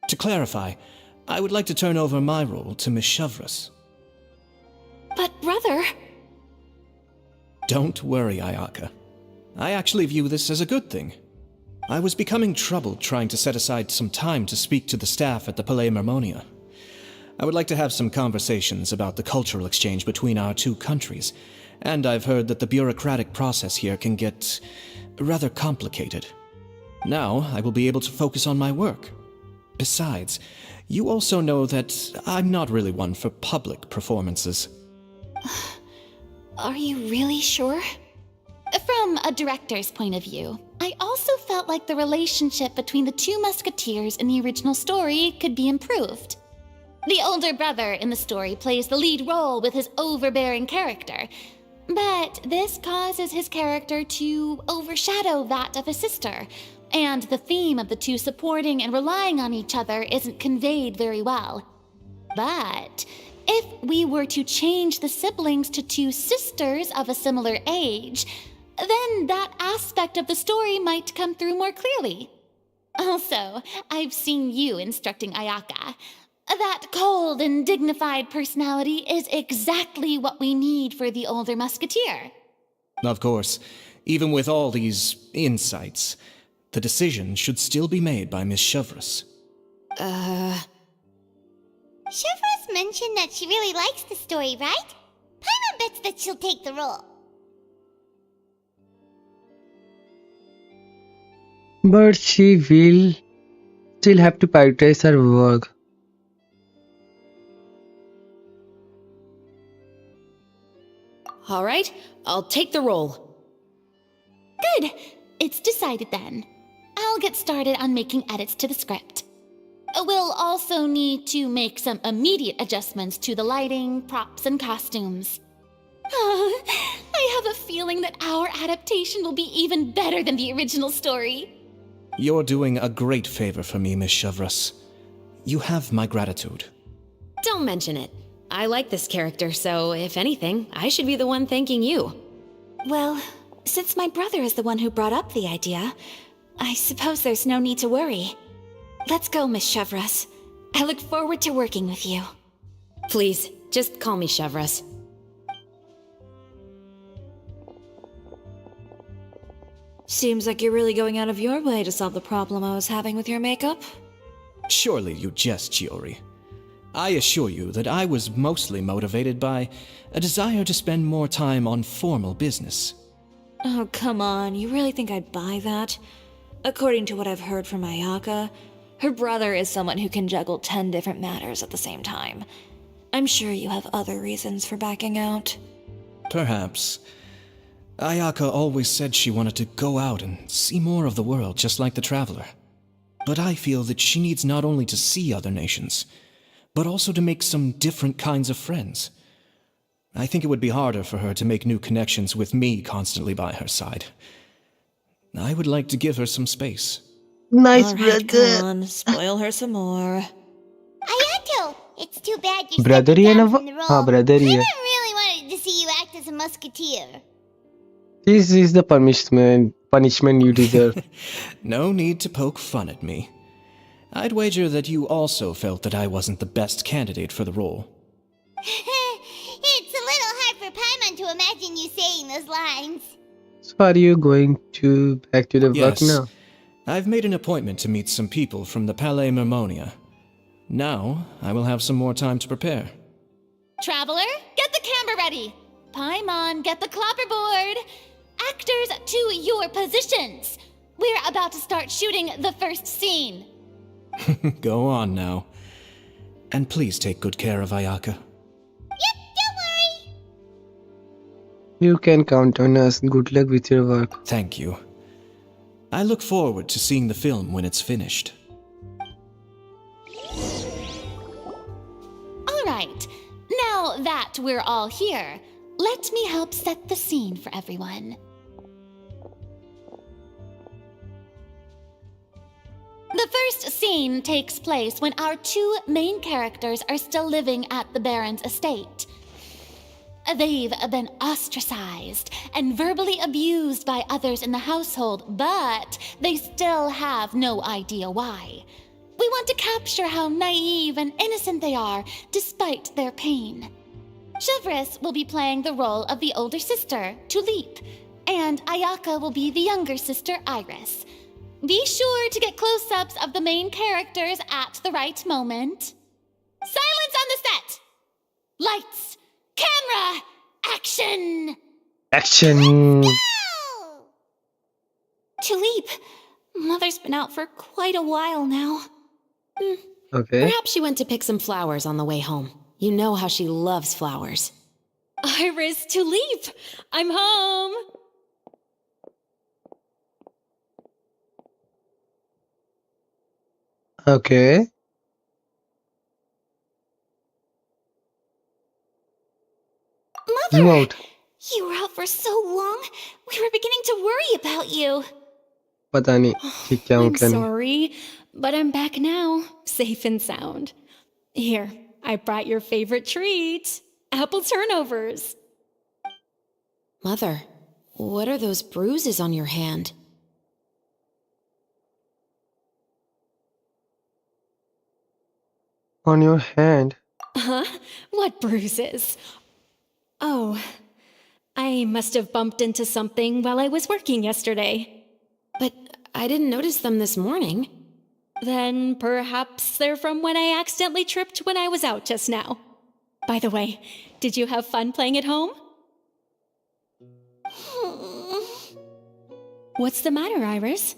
To clarify, I would like to turn over my role to Miss Chevres.
But brother...
Don't worry, Ayaka. I actually view this as a good thing. I was becoming troubled trying to set aside some time to speak to the staff at the Palais Mermonia. I would like to have some conversations about the cultural exchange between our two countries, and I've heard that the bureaucratic process here can get rather complicated. Now I will be able to focus on my work. Besides, you also know that I'm not really one for public performances.
Are you really sure?
From a director's point of view, I also felt like the relationship between the two musketeers in the original story could be improved. The older brother in the story plays the lead role with his overbearing character, but this causes his character to overshadow that of his sister, and the theme of the two supporting and relying on each other isn't conveyed very well. But if we were to change the siblings to two sisters of a similar age, then that aspect of the story might come through more clearly. Also, I've seen you instructing Ayaka. That cold and dignified personality is exactly what we need for the older musketeer.
Of course, even with all these insights, the decision should still be made by Miss Chevres.
Chevres mentioned that she really likes the story, right? Paimon bets that she'll take the role.
But she will still have to prioritize her work.
All right, I'll take the role.
Good. It's decided then. I'll get started on making edits to the script. We'll also need to make some immediate adjustments to the lighting, props, and costumes. I have a feeling that our adaptation will be even better than the original story.
You're doing a great favor for me, Miss Chevreuse. You have my gratitude.
Don't mention it. I like this character, so if anything, I should be the one thanking you.
Well, since my brother is the one who brought up the idea, I suppose there's no need to worry. Let's go, Miss Chevreuse. I look forward to working with you.
Please, just call me Chevreuse.
Seems like you're really going out of your way to solve the problem I was having with your makeup.
Surely you jest, Chiori. I assure you that I was mostly motivated by a desire to spend more time on formal business.
Oh, come on. You really think I'd buy that? According to what I've heard from Ayaka, her brother is someone who can juggle 10 different matters at the same time. I'm sure you have other reasons for backing out.
Perhaps. Ayaka always said she wanted to go out and see more of the world, just like the Traveler. But I feel that she needs not only to see other nations, but also to make some different kinds of friends. I think it would be harder for her to make new connections with me constantly by her side. I would like to give her some space.
Nice,
All right,
brother.
come on, spoil her some more.
Ayato, it's too bad you're
Brother
stepping
ही है ना
down
वो?
from the role.
हाँ, brother ही है.
I really wanted to see you act as a musketeer.
This is the punishment you deserve.
No need to poke fun at me. I'd wager that you also felt that I wasn't the best candidate for the role.
It's a little hard for Paimon to imagine you saying those lines.
So are you going to back to the work
Yes.
now?
I've made an appointment to meet some people from the Palais Mermonia. Now, I will have some more time to prepare.
Traveler, get the camera ready. Paimon, get the clapperboard. Actors, to your positions. We're about to start shooting the first scene.
Go on now. And please take good care of Ayaka.
Yep, don't worry.
You can count on us. Good luck with your work.
Thank you. I look forward to seeing the film when it's finished.
All right, now that we're all here, let me help set the scene for everyone. The first scene takes place when our two main characters are still living at the Baron's estate. They've been ostracized and verbally abused by others in the household, but they still have no idea why. We want to capture how naive and innocent they are despite their pain. Chevreuse will be playing the role of the older sister, Tulip, and Ayaka will be the younger sister, Iris. Be sure to get close-ups of the main characters at the right moment. Silence on the set! Lights! Camera! Action!
Action!
Oh!
Tulip, Mother's been out for quite a while now.
Okay.
Perhaps she went to pick some flowers on the way home. You know how she loves flowers.
Iris, Tulip! I'm home!
Okay. Zoom
Mother!
out.
You were out for so long, we were beginning to worry about you.
पता नहीं कि क्या
I'm
मतलब है.
sorry, but I'm back now, safe and sound. Here, I brought your favorite treat, apple turnovers.
Mother, what are those bruises on your hand?
On your hand.
Huh? What bruises? Oh, I must have bumped into something while I was working yesterday.
But I didn't notice them this morning.
Then perhaps they're from when I accidentally tripped when I was out just now. By the way, did you have fun playing at home? What's the matter, Iris?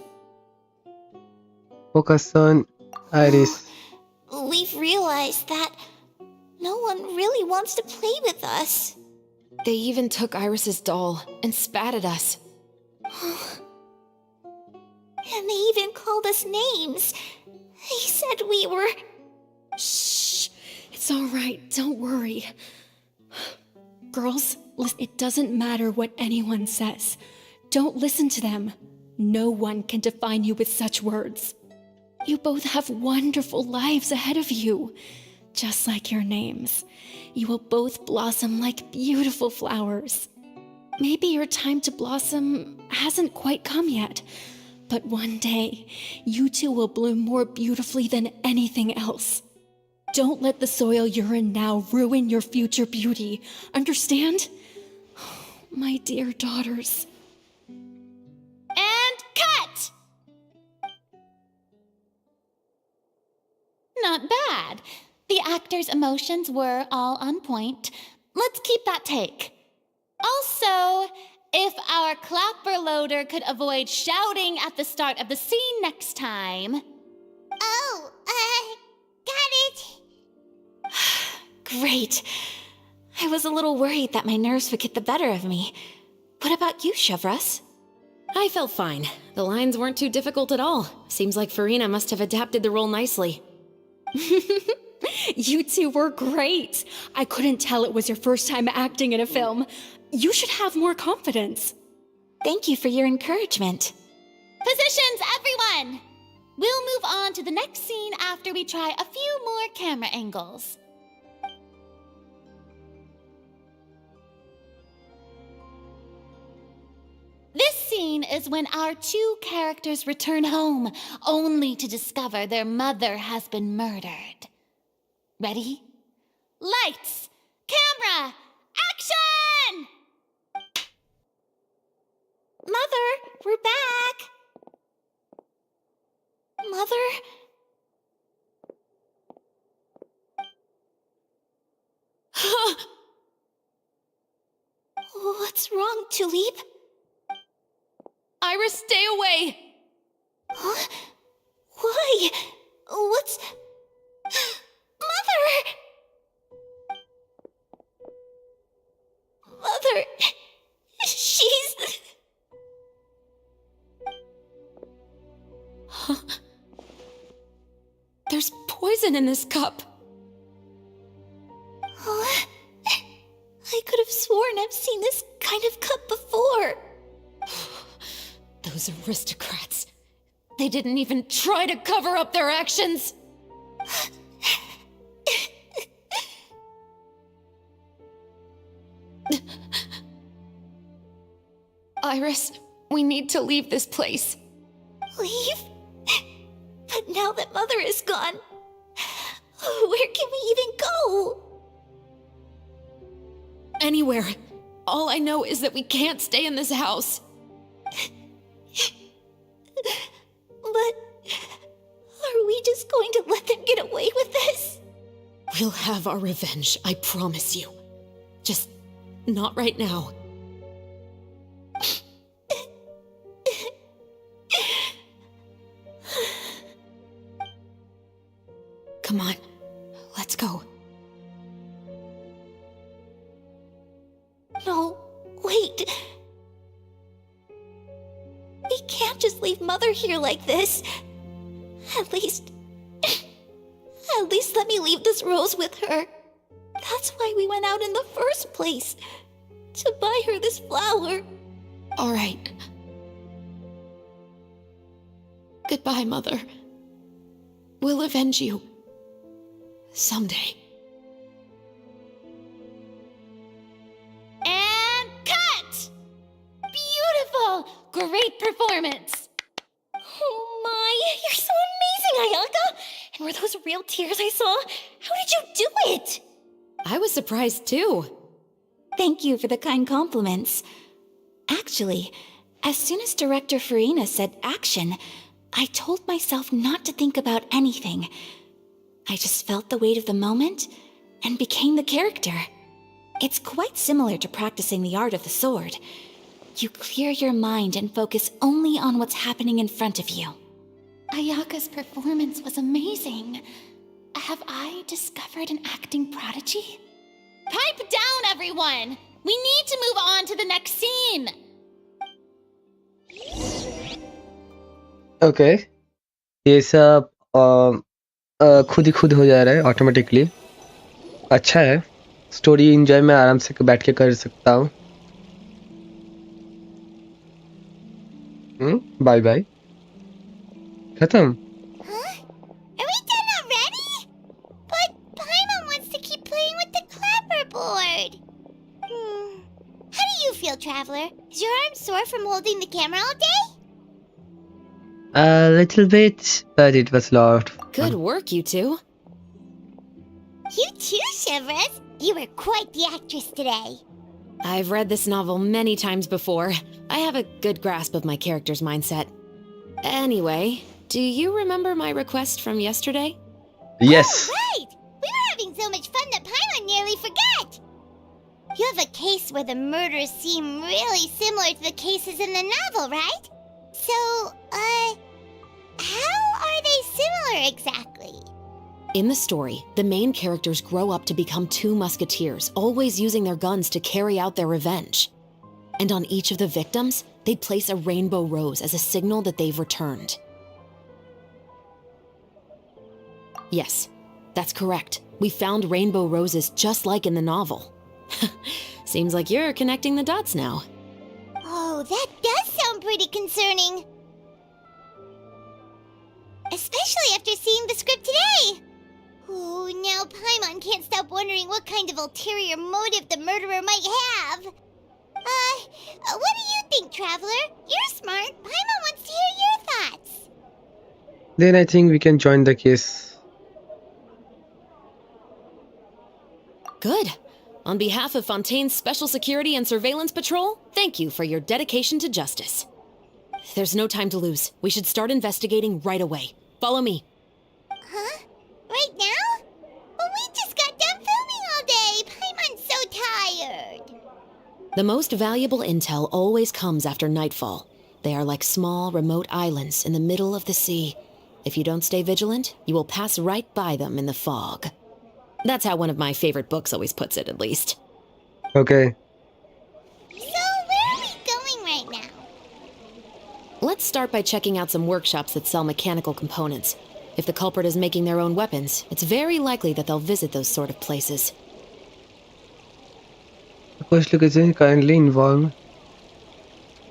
Focus on Iris.
We've realized that no one really wants to play with us.
They even took Iris's doll and spat at us.
And they even called us names. He said we were...
Shh. It's all right. Don't worry. Girls, listen, it doesn't matter what anyone says. Don't listen to them. No one can define you with such words. You both have wonderful lives ahead of you. Just like your names. You will both blossom like beautiful flowers. Maybe your time to blossom hasn't quite come yet, but one day, you two will bloom more beautifully than anything else. Don't let the soil you're in now ruin your future beauty. Understand? My dear daughters.
And cut! Not bad. The actors' emotions were all on point. Let's keep that take. Also, if our clapper loader could avoid shouting at the start of the scene next time.
Oh, got it.
Great. I was a little worried that my nerves would get the better of me. What about you, Chevros?
I felt fine. The lines weren't too difficult at all. Seems like Farina must have adapted the role nicely.
You two were great. I couldn't tell it was your first time acting in a film. You should have more confidence.
Thank you for your encouragement.
Positions, everyone! We'll move on to the next scene after we try a few more camera angles. This scene is when our two characters return home, only to discover their mother has been murdered. Ready? Lights! Camera! Action!
Mother, we're back. Mother? What's wrong, Tulip?
Iris, stay away!
Huh? Why? What's... Mother! Mother... She's...
Huh? There's poison in this cup.
Huh? I could have sworn I've seen this kind of cup before.
Those aristocrats. They didn't even try to cover up their actions. Iris, we need to leave this place.
Leave? But now that Mother is gone, where can we even go?
Anywhere. All I know is that we can't stay in this house.
But are we just going to let them get away with this?
We'll have our revenge, I promise you. Just not right now. Come on, let's go.
No, wait. We can't just leave Mother here like this. At least let me leave this rose with her. That's why we went out in the first place. To buy her this flower.
All right. Goodbye, Mother. We'll avenge you. Someday.
And cut! Beautiful! Great performance!
Oh my, you're so amazing, Ayaka! And were those real tears I saw? How did you do it?
I was surprised too.
Thank you for the kind compliments. Actually, as soon as Director Farina said action, I told myself not to think about anything. I just felt the weight of the moment and became the character. It's quite similar to practicing the art of the sword. You clear your mind and focus only on what's happening in front of you.
Ayaka's performance was amazing. Have I discovered an acting prodigy? Pipe down, everyone! We need to move on to the next scene.
Okay, ये सब खुद ही खुद हो जा रहा है automatically. अच्छा है, स्टोरी एंजॉय मैं आराम से बैठ के कर सकता हूँ। बाय बाय, खत्म।
Huh? Are we done already? But Paimon wants to keep playing with the clapperboard. How do you feel, Traveler? Is your arm sore from holding the camera all day?
A little bit, but it was a lot of fun.
Good work, you two.
You too, Shivers. You were quite the actress today.
I've read this novel many times before. I have a good grasp of my character's mindset. Anyway, do you remember my request from yesterday?
Yes.
Oh, right! We were having so much fun that Paimon nearly forgot. You have a case where the murders seem really similar to the cases in the novel, right? So, how are they similar exactly?
In the story, the main characters grow up to become two musketeers, always using their guns to carry out their revenge. And on each of the victims, they'd place a rainbow rose as a signal that they've returned. Yes, that's correct. We found rainbow roses just like in the novel. Seems like you're connecting the dots now.
Oh, that does sound pretty concerning. Especially after seeing the script today. Oh, now Paimon can't stop wondering what kind of ulterior motive the murderer might have. What do you think, Traveler? You're smart. Paimon wants to hear your thoughts.
Then I think we can join the case.
Good. On behalf of Fontaine's Special Security and Surveillance Patrol, thank you for your dedication to justice. There's no time to lose. We should start investigating right away. Follow me.
Huh? Right now? Well, we just got done filming all day. Paimon's so tired.
The most valuable intel always comes after nightfall. They are like small, remote islands in the middle of the sea. If you don't stay vigilant, you will pass right by them in the fog. That's how one of my favorite books always puts it, at least.
Okay.
So, where are we going right now?
Let's start by checking out some workshops that sell mechanical components. If the culprit is making their own weapons, it's very likely that they'll visit those sort of places.
First location currently involved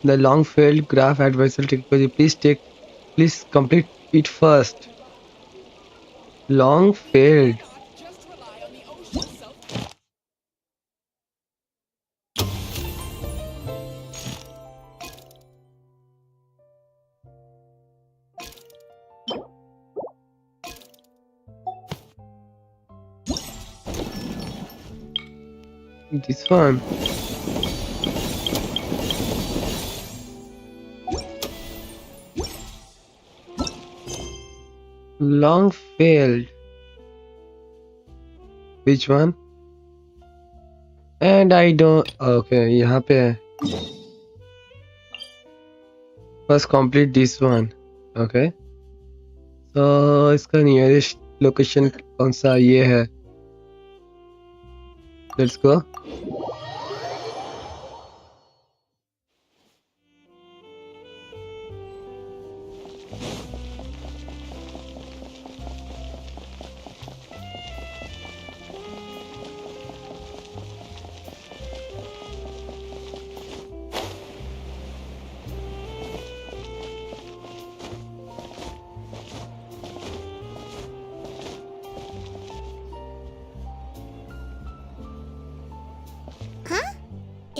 the long failed graph adversarial technology. Please complete it first. Long failed. This one. Long failed. Which one? And I don't. Okay, यहाँ पे है. First complete this one. Okay. So इसका nearest location कौन सा ये है? Let's go.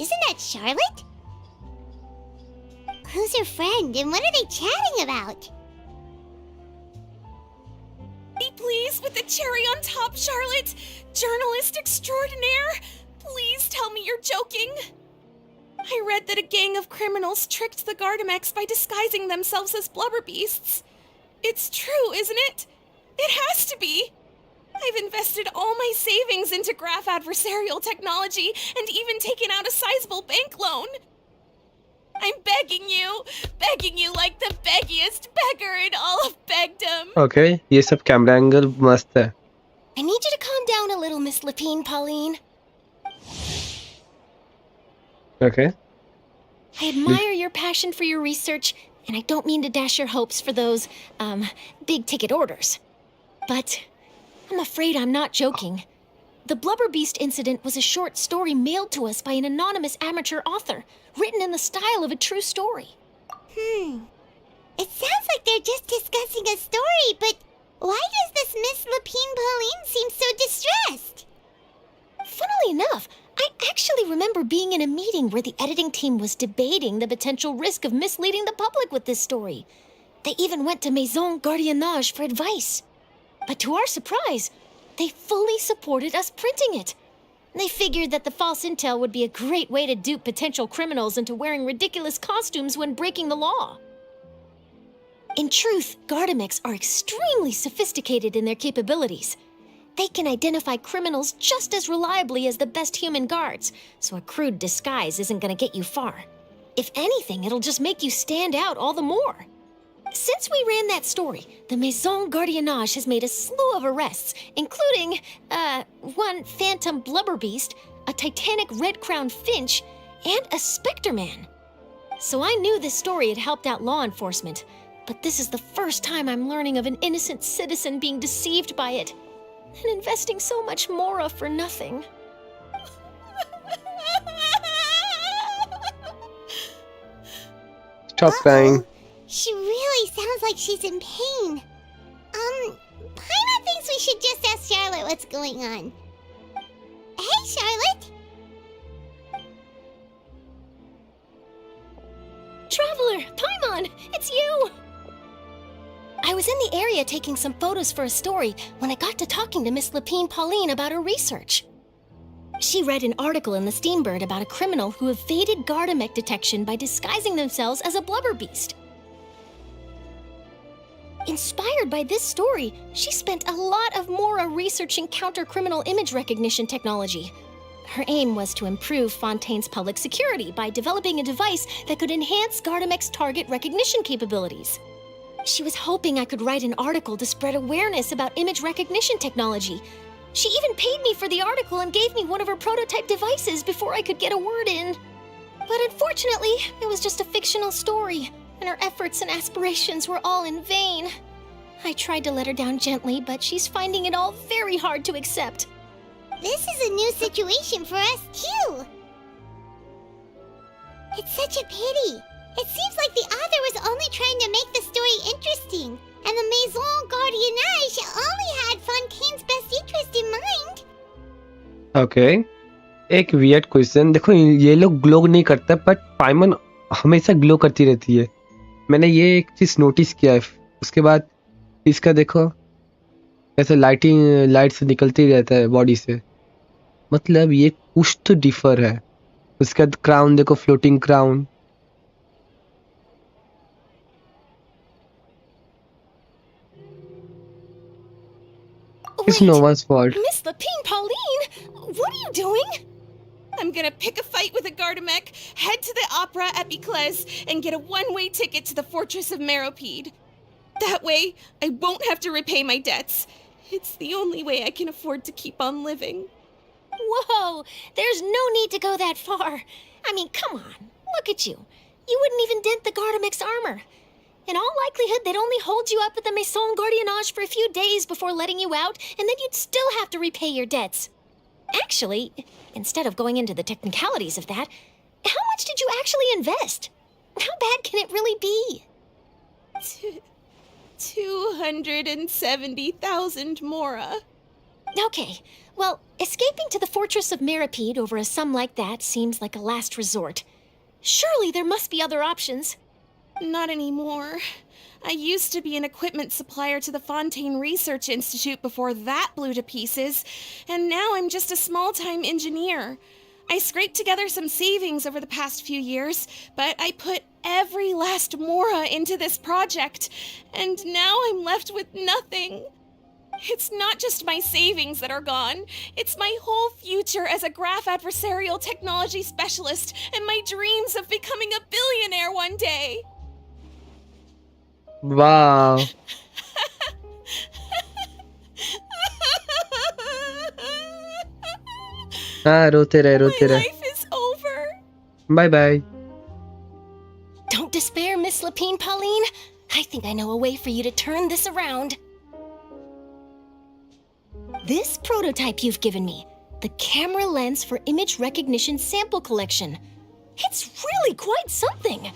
Isn't that Charlotte? Who's her friend and what are they chatting about?
Be pleased with the cherry on top, Charlotte. Journalist extraordinaire. Please tell me you're joking. I read that a gang of criminals tricked the Gardamex by disguising themselves as blubber beasts. It's true, isn't it? It has to be. I've invested all my savings into graph adversarial technology and even taken out a sizable bank loan. I'm begging you like the beggiest beggar in all of begdom.
Okay, ये सब camera angle मस्त है.
I need you to calm down a little, Miss Lapine, Pauline.
Okay.
I admire your passion for your research, and I don't mean to dash your hopes for those, big ticket orders. But I'm afraid I'm not joking. The Blubber Beast incident was a short story mailed to us by an anonymous amateur author, written in the style of a true story.
It sounds like they're just discussing a story, but why does this Miss Lapine Pauline seem so distressed?
Funnily enough, I actually remember being in a meeting where the editing team was debating the potential risk of misleading the public with this story. They even went to Maison Gardiennage for advice. But to our surprise, they fully supported us printing it. They figured that the false intel would be a great way to dupe potential criminals into wearing ridiculous costumes when breaking the law. In truth, Gardamex are extremely sophisticated in their capabilities. They can identify criminals just as reliably as the best human guards, so a crude disguise isn't gonna get you far. If anything, it'll just make you stand out all the more. Since we ran that story, the Maison Gardiennage has made a slew of arrests, including, one phantom blubber beast, a titanic red-crowned finch, and a specter man. So I knew this story had helped out law enforcement, but this is the first time I'm learning of an innocent citizen being deceived by it, and investing so much Mora for nothing.
Stop crying.
She really sounds like she's in pain. Paimon thinks we should just ask Charlotte what's going on. Hey, Charlotte!
Traveler, Paimon, it's you! I was in the area taking some photos for a story when I got to talking to Miss Lapine Pauline about her research. She read an article in the Steenbird about a criminal who evaded Gardamex detection by disguising themselves as a blubber beast. Inspired by this story, she spent a lot of Mora researching counter-criminal image recognition technology. Her aim was to improve Fontaine's public security by developing a device that could enhance Gardamex's target recognition capabilities. She was hoping I could write an article to spread awareness about image recognition technology. She even paid me for the article and gave me one of her prototype devices before I could get a word in. But unfortunately, it was just a fictional story, and her efforts and aspirations were all in vain. I tried to let her down gently, but she's finding it all very hard to accept.
This is a new situation for us, too. It's such a pity. It seems like the author was only trying to make the story interesting, and the Maison Gardiennage only had Fontaine's best interest in mind.
Okay. एक weird question. देखो ये लोग glow नहीं करते, but पाइमन हमेशा glow करती रहती है. मैंने ये एक चीज नोटिस किया है. उसके बाद इसका देखो ऐसे लाइट से निकलती रहता है बॉडी से. मतलब ये कुछ तो डिफर है. उसका क्राउन देखो, floating crown. It's no one's fault.
Miss Lapine Pauline, what are you doing?
I'm gonna pick a fight with a Gardamex, head to the opera at Biclez, and get a one-way ticket to the Fortress of Meropide. That way, I won't have to repay my debts. It's the only way I can afford to keep on living.
Whoa, there's no need to go that far. I mean, come on, look at you. You wouldn't even dent the Gardamex armor. In all likelihood, they'd only hold you up at the Maison Gardiennage for a few days before letting you out, and then you'd still have to repay your debts. Actually, instead of going into the technicalities of that, how much did you actually invest? How bad can it really be?
270,000 Mora.
Okay, well, escaping to the Fortress of Meropide over a sum like that seems like a last resort. Surely there must be other options.
Not anymore. I used to be an equipment supplier to the Fontaine Research Institute before that blew to pieces, and now I'm just a small-time engineer. I scraped together some savings over the past few years, but I put every last Mora into this project, and now I'm left with nothing. It's not just my savings that are gone. It's my whole future as a graph adversarial technology specialist and my dreams of becoming a billionaire one day.
Wow. हाँ रोते रहे.
My life is over.
Bye bye.
Don't despair, Miss Lapine Pauline. I think I know a way for you to turn this around. This prototype you've given me, the camera lens for image recognition sample collection. It's really quite something.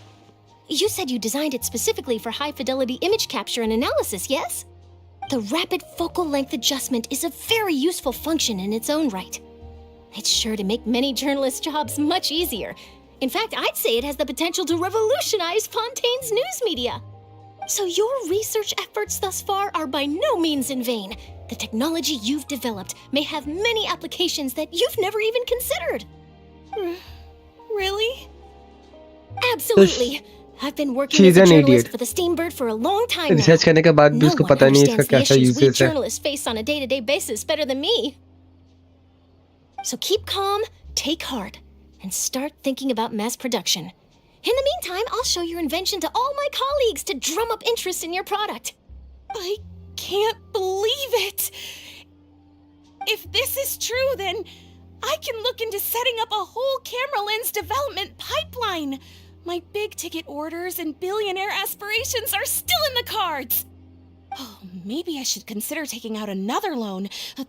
You said you designed it specifically for high-fidelity image capture and analysis, yes? The rapid focal length adjustment is a very useful function in its own right. It's sure to make many journalists' jobs much easier. In fact, I'd say it has the potential to revolutionize Fontaine's news media. So your research efforts thus far are by no means in vain. The technology you've developed may have many applications that you've never even considered.
Really?
Absolutely. I've been working
She's
as a
an
journalist
idiot.
for the Steambird for a long time now.
Research करने के बाद भी
No
उसको
one
पता नहीं है इसका
understands the
कैसा
issues we
यूजेस है।
journalists face on a day-to-day basis better than me. So keep calm, take heart, and start thinking about mass production. In the meantime, I'll show your invention to all my colleagues to drum up interest in your product.
I can't believe it! If this is true, then I can look into setting up a whole camera lens development pipeline. My big-ticket orders and billionaire aspirations are still in the cards. Oh, maybe I should consider taking out another loan.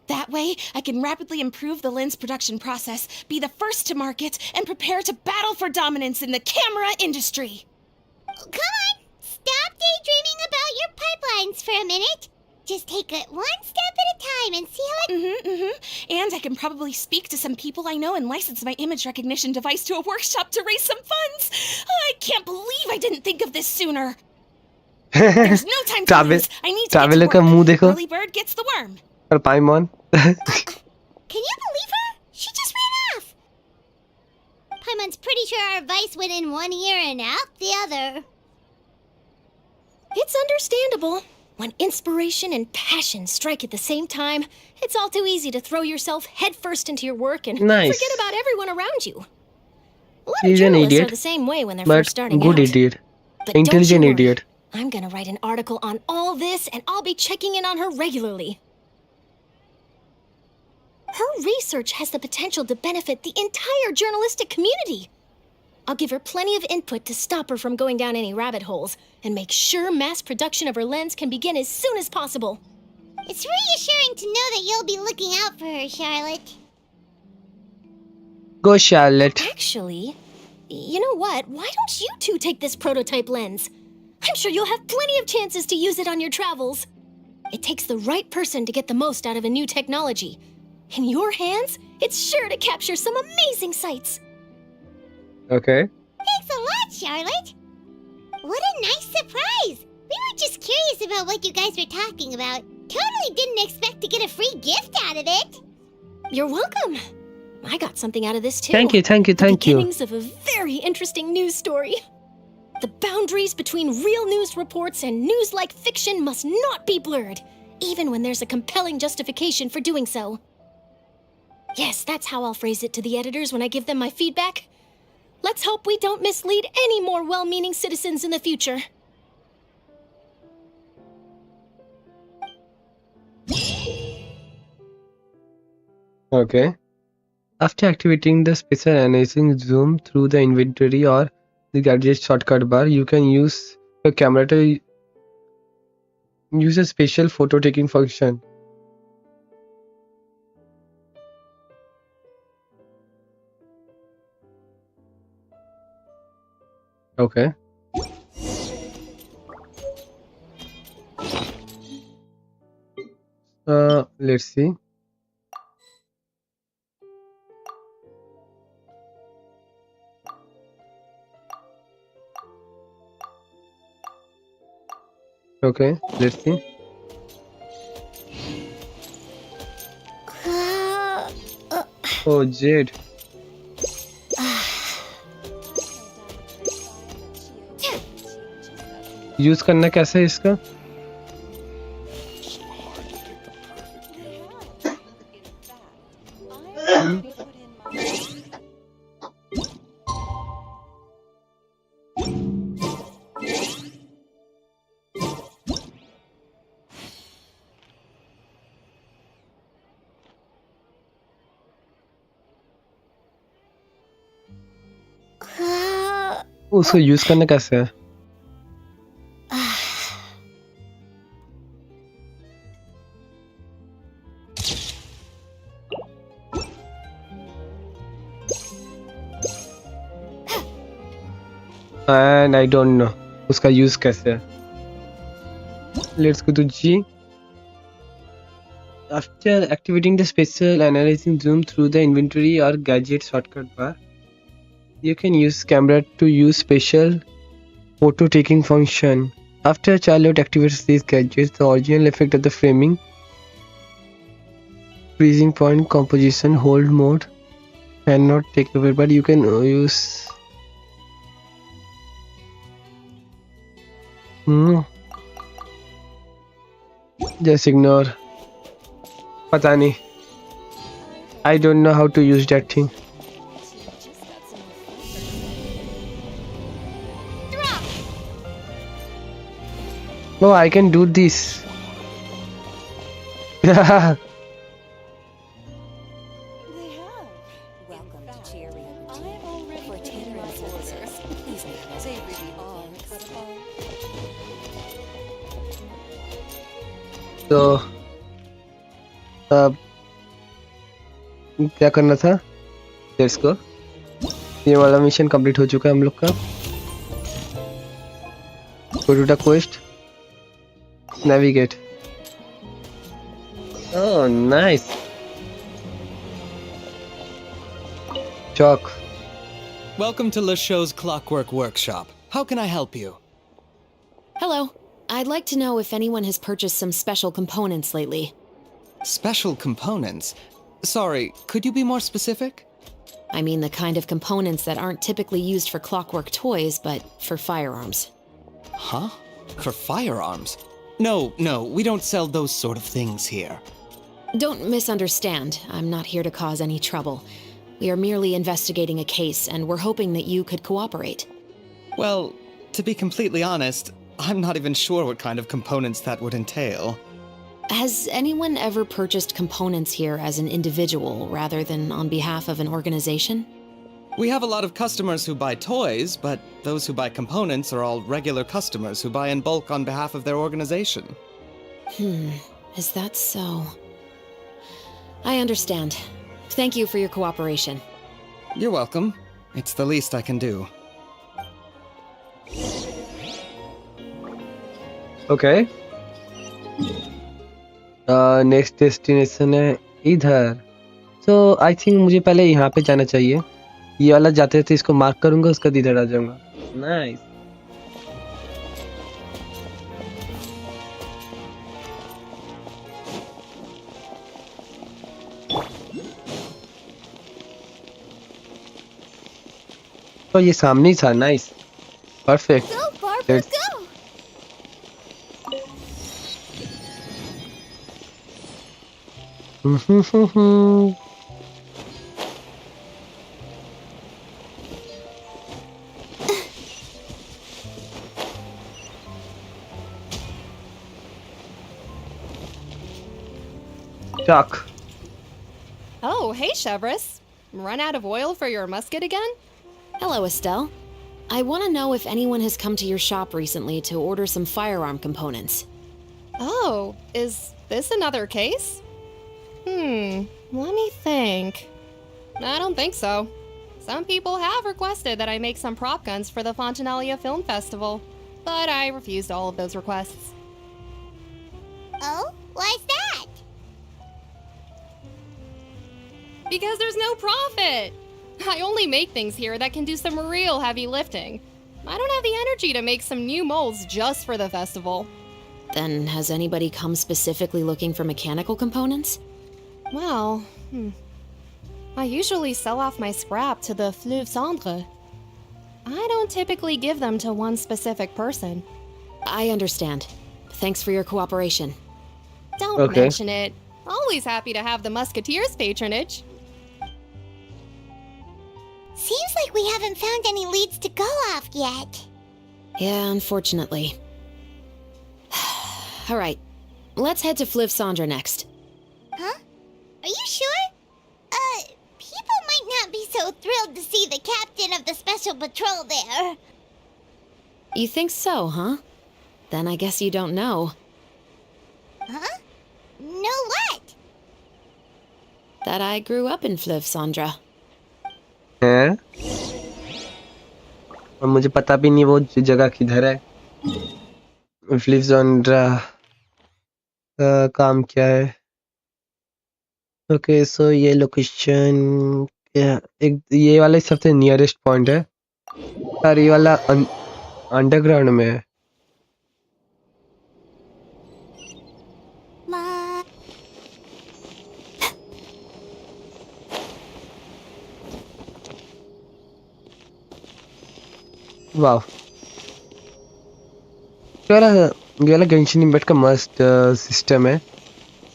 That way, I can rapidly improve the lens production process, be the first to market, and prepare to battle for dominance in the camera industry.
Come on, stop daydreaming about your pipelines for a minute. Just take it one step at a time and see how it...
And I can probably speak to some people I know and license my image recognition device to a workshop to raise some funds. I can't believe I didn't think of this sooner. There's no time to lose. I need to get
traveller का
to
मुंह
work.
देखो
Early bird gets the worm.
और पाइमॉन।
Can you believe her? She just ran off. Paimon's pretty sure our advice went in one ear and out the other.
It's understandable. When inspiration and passion strike at the same time, it's all too easy to throw yourself headfirst into your work and
Nice.
forget about everyone around you. A lot of
He's an
journalists
idiot,
are the same way when they're
but
first starting
good
out.
idiot,
But don't
intelligent
you worry.
idiot.
I'm gonna write an article on all this, and I'll be checking in on her regularly. Her research has the potential to benefit the entire journalistic community. I'll give her plenty of input to stop her from going down any rabbit holes, and make sure mass production of her lens can begin as soon as possible.
It's reassuring to know that you'll be looking out for her, Charlotte.
Go Charlotte.
Actually, you know what? Why don't you two take this prototype lens? I'm sure you'll have plenty of chances to use it on your travels. It takes the right person to get the most out of a new technology. In your hands, it's sure to capture some amazing sights.
Okay.
Thanks a lot, Charlotte. What a nice surprise. We were just curious about what you guys were talking about. Totally didn't expect to get a free gift out of it.
You're welcome. I got something out of this too.
Thank you, thank you, thank
The
you.
beginnings of a very interesting news story. The boundaries between real news reports and news-like fiction must not be blurred, even when there's a compelling justification for doing so. Yes, that's how I'll phrase it to the editors when I give them my feedback. Let's hope we don't mislead any more well-meaning citizens in the future.
Okay. After activating the special enhancing zoom through the inventory or the gadget shortcut bar, you can use your camera to use a special photo taking function. Okay. Let's see. Okay, let's see. Oh, Jade. Use करना कैसे है इसका? उसको use करना कैसे है? And I don't know उसका use कैसे है. Let's go to G. After activating the special analyzing zoom through the inventory or gadget shortcut bar, you can use camera to use special photo taking function. After Charlotte activates these gadgets, the original effect of the framing, freezing point, composition, hold mode cannot take over, but you can use just ignore. पता नहीं. I don't know how to use that thing. Oh, I can do this. तो अब क्या करना था? Let's go. ये वाला mission complete हो चुका है हम लोग का. Go to the quest. Navigate. Oh, nice. Chalk.
Welcome to LeChaux's Clockwork Workshop. How can I help you?
Hello. I'd like to know if anyone has purchased some special components lately.
Special components? Sorry, could you be more specific?
I mean the kind of components that aren't typically used for clockwork toys, but for firearms.
Huh? For firearms? No, we don't sell those sort of things here.
Don't misunderstand. I'm not here to cause any trouble. We are merely investigating a case, and we're hoping that you could cooperate.
Well, to be completely honest, I'm not even sure what kind of components that would entail.
Has anyone ever purchased components here as an individual rather than on behalf of an organization?
We have a lot of customers who buy toys, but those who buy components are all regular customers who buy in bulk on behalf of their organization.
Is that so? I understand. Thank you for your cooperation.
You're welcome. It's the least I can do.
Okay. Next destination है इधर. So I think मुझे पहले यहाँ पे जाना चाहिए. ये वाला जाते थे, इसको मार्क करूंगा, उसका इधर आ जाऊंगा. नाइस. तो ये सामने ही था. Nice. Perfect.
Go, Barbara, go!
Chuck.
Oh, hey, Chevrolet. Run out of oil for your musket again?
Hello, Estelle. I want to know if anyone has come to your shop recently to order some firearm components.
Oh, is this another case? Let me think. I don't think so. Some people have requested that I make some prop guns for the Fontaine Film Festival, but I refused all of those requests.
Oh, why's that?
Because there's no profit! I only make things here that can do some real heavy lifting. I don't have the energy to make some new molds just for the festival.
Then has anybody come specifically looking for mechanical components?
Well, I usually sell off my scrap to the Fleuve Cendre. I don't typically give them to one specific person.
I understand. Thanks for your cooperation.
Don't mention it. Always happy to have the Musketeers' patronage.
Seems like we haven't found any leads to go off yet.
Yeah, unfortunately. All right, let's head to Fleuve Cendre next.
Huh? Are you sure? People might not be so thrilled to see the captain of the special patrol there.
You think so, huh? Then I guess you don't know
Huh? No what?
that I grew up in Fleuve Sandra.
हैं? और मुझे पता भी नहीं वो जगह किधर है। फ्लिप्सॉन्ड्रा काम क्या है? ओके सो ये लोकेशन एक ये वाला सबसे नियरेस्ट पॉइंट है और ये वाला अंडरग्राउंड में है।
Ma.
वाह ये वाला गेंशिन इम्पैक्ट का मस्त सिस्टम है,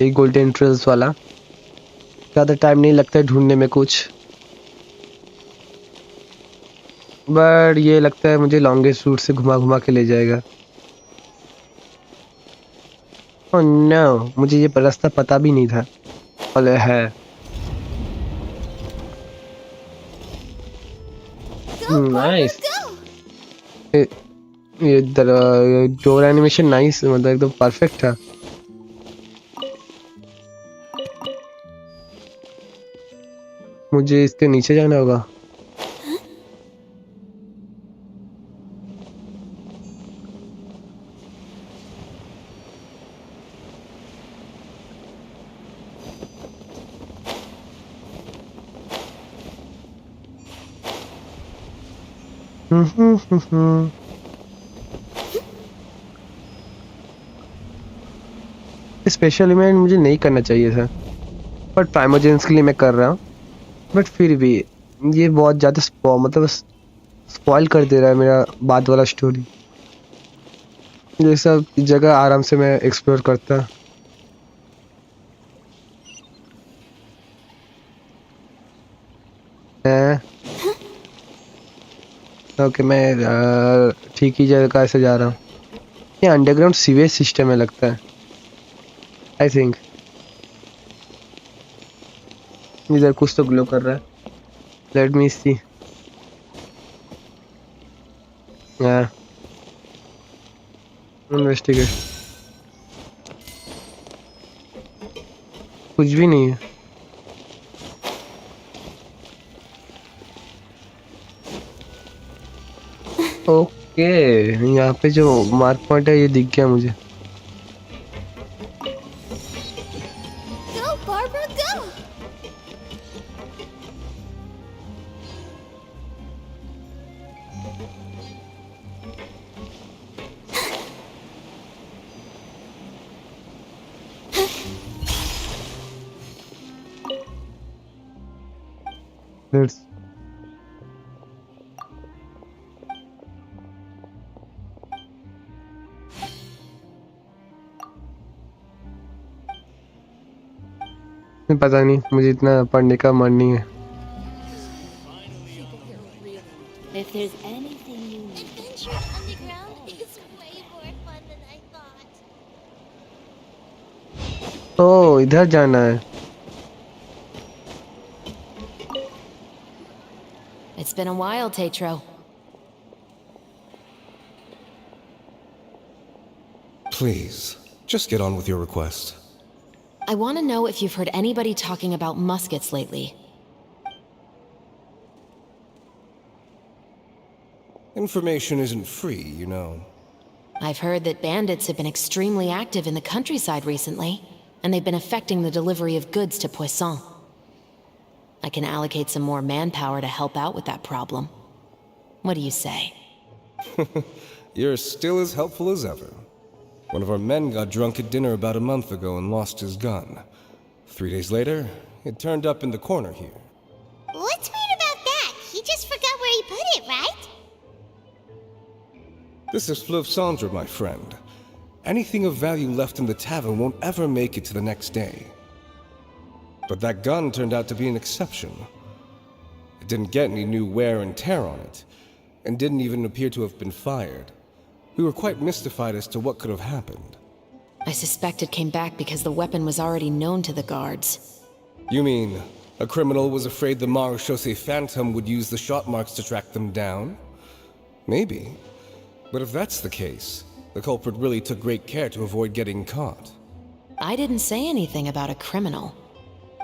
ये गोल्डन ट्रेल्स वाला। ज़्यादा टाइम नहीं लगता है ढूंढने में कुछ, बट ये लगता है मुझे लॉन्गेस्ट रूट से घुमा घुमा के ले जाएगा। ओह नो, मुझे ये रास्ता पता भी नहीं था। अरे है नाइस। ये डोर एनिमेशन नाइस, मतलब एकदम परफेक्ट था। मुझे इसके नीचे जाना होगा। स्पेशल इवेंट मुझे नहीं करना चाहिए था, बट प्राइमोजेंस के लिए मैं कर रहा हूँ। बट फिर भी ये बहुत ज़्यादा मतलब स्पॉइल कर दे रहा है मेरा बाद वाला स्टोरी। ये सब जगह आराम से मैं एक्सप्लोर करता। ओके मैं ठीक ही जगह से जा रहा हूँ। ये अंडरग्राउंड सीवेज सिस्टम है लगता है, आई थिंक। इधर कुछ तो ग्लो कर रहा है, लेट मी सी। इन्वेस्टिगेट, कुछ भी नहीं है। ओके यहाँ पे जो मार्क पॉइंट है ये दिख गया मुझे।
Go, Barbara, go!
Let's पता नहीं, मुझे इतना पढ़ने का मन नहीं है।
If there's anything you need.
Adventure Underground is way more fun than I thought.
ओ इधर जाना है।
It's been a while, Tetro.
Please, just get on with your request.
I want to know if you've heard anybody talking about muskets lately.
Information isn't free, you know.
I've heard that bandits have been extremely active in the countryside recently, and they've been affecting the delivery of goods to Poisson. I can allocate some more manpower to help out with that problem. What do you say?
You're still as helpful as ever. One of our men got drunk at dinner about a month ago and lost his gun. 3 days later, it turned up in the corner here.
What's weird about that? He just forgot where he put it, right?
This is Fleuve Sandra, my friend. Anything of value left in the tavern won't ever make it to the next day. But that gun turned out to be an exception. It didn't get any new wear and tear on it, and didn't even appear to have been fired. We were quite mystified as to what could have happened.
I suspect it came back because the weapon was already known to the guards.
You mean, a criminal was afraid the Marechaussee Phantom would use the shot marks to track them down? Maybe. But if that's the case, the culprit really took great care to avoid getting caught.
I didn't say anything about a criminal.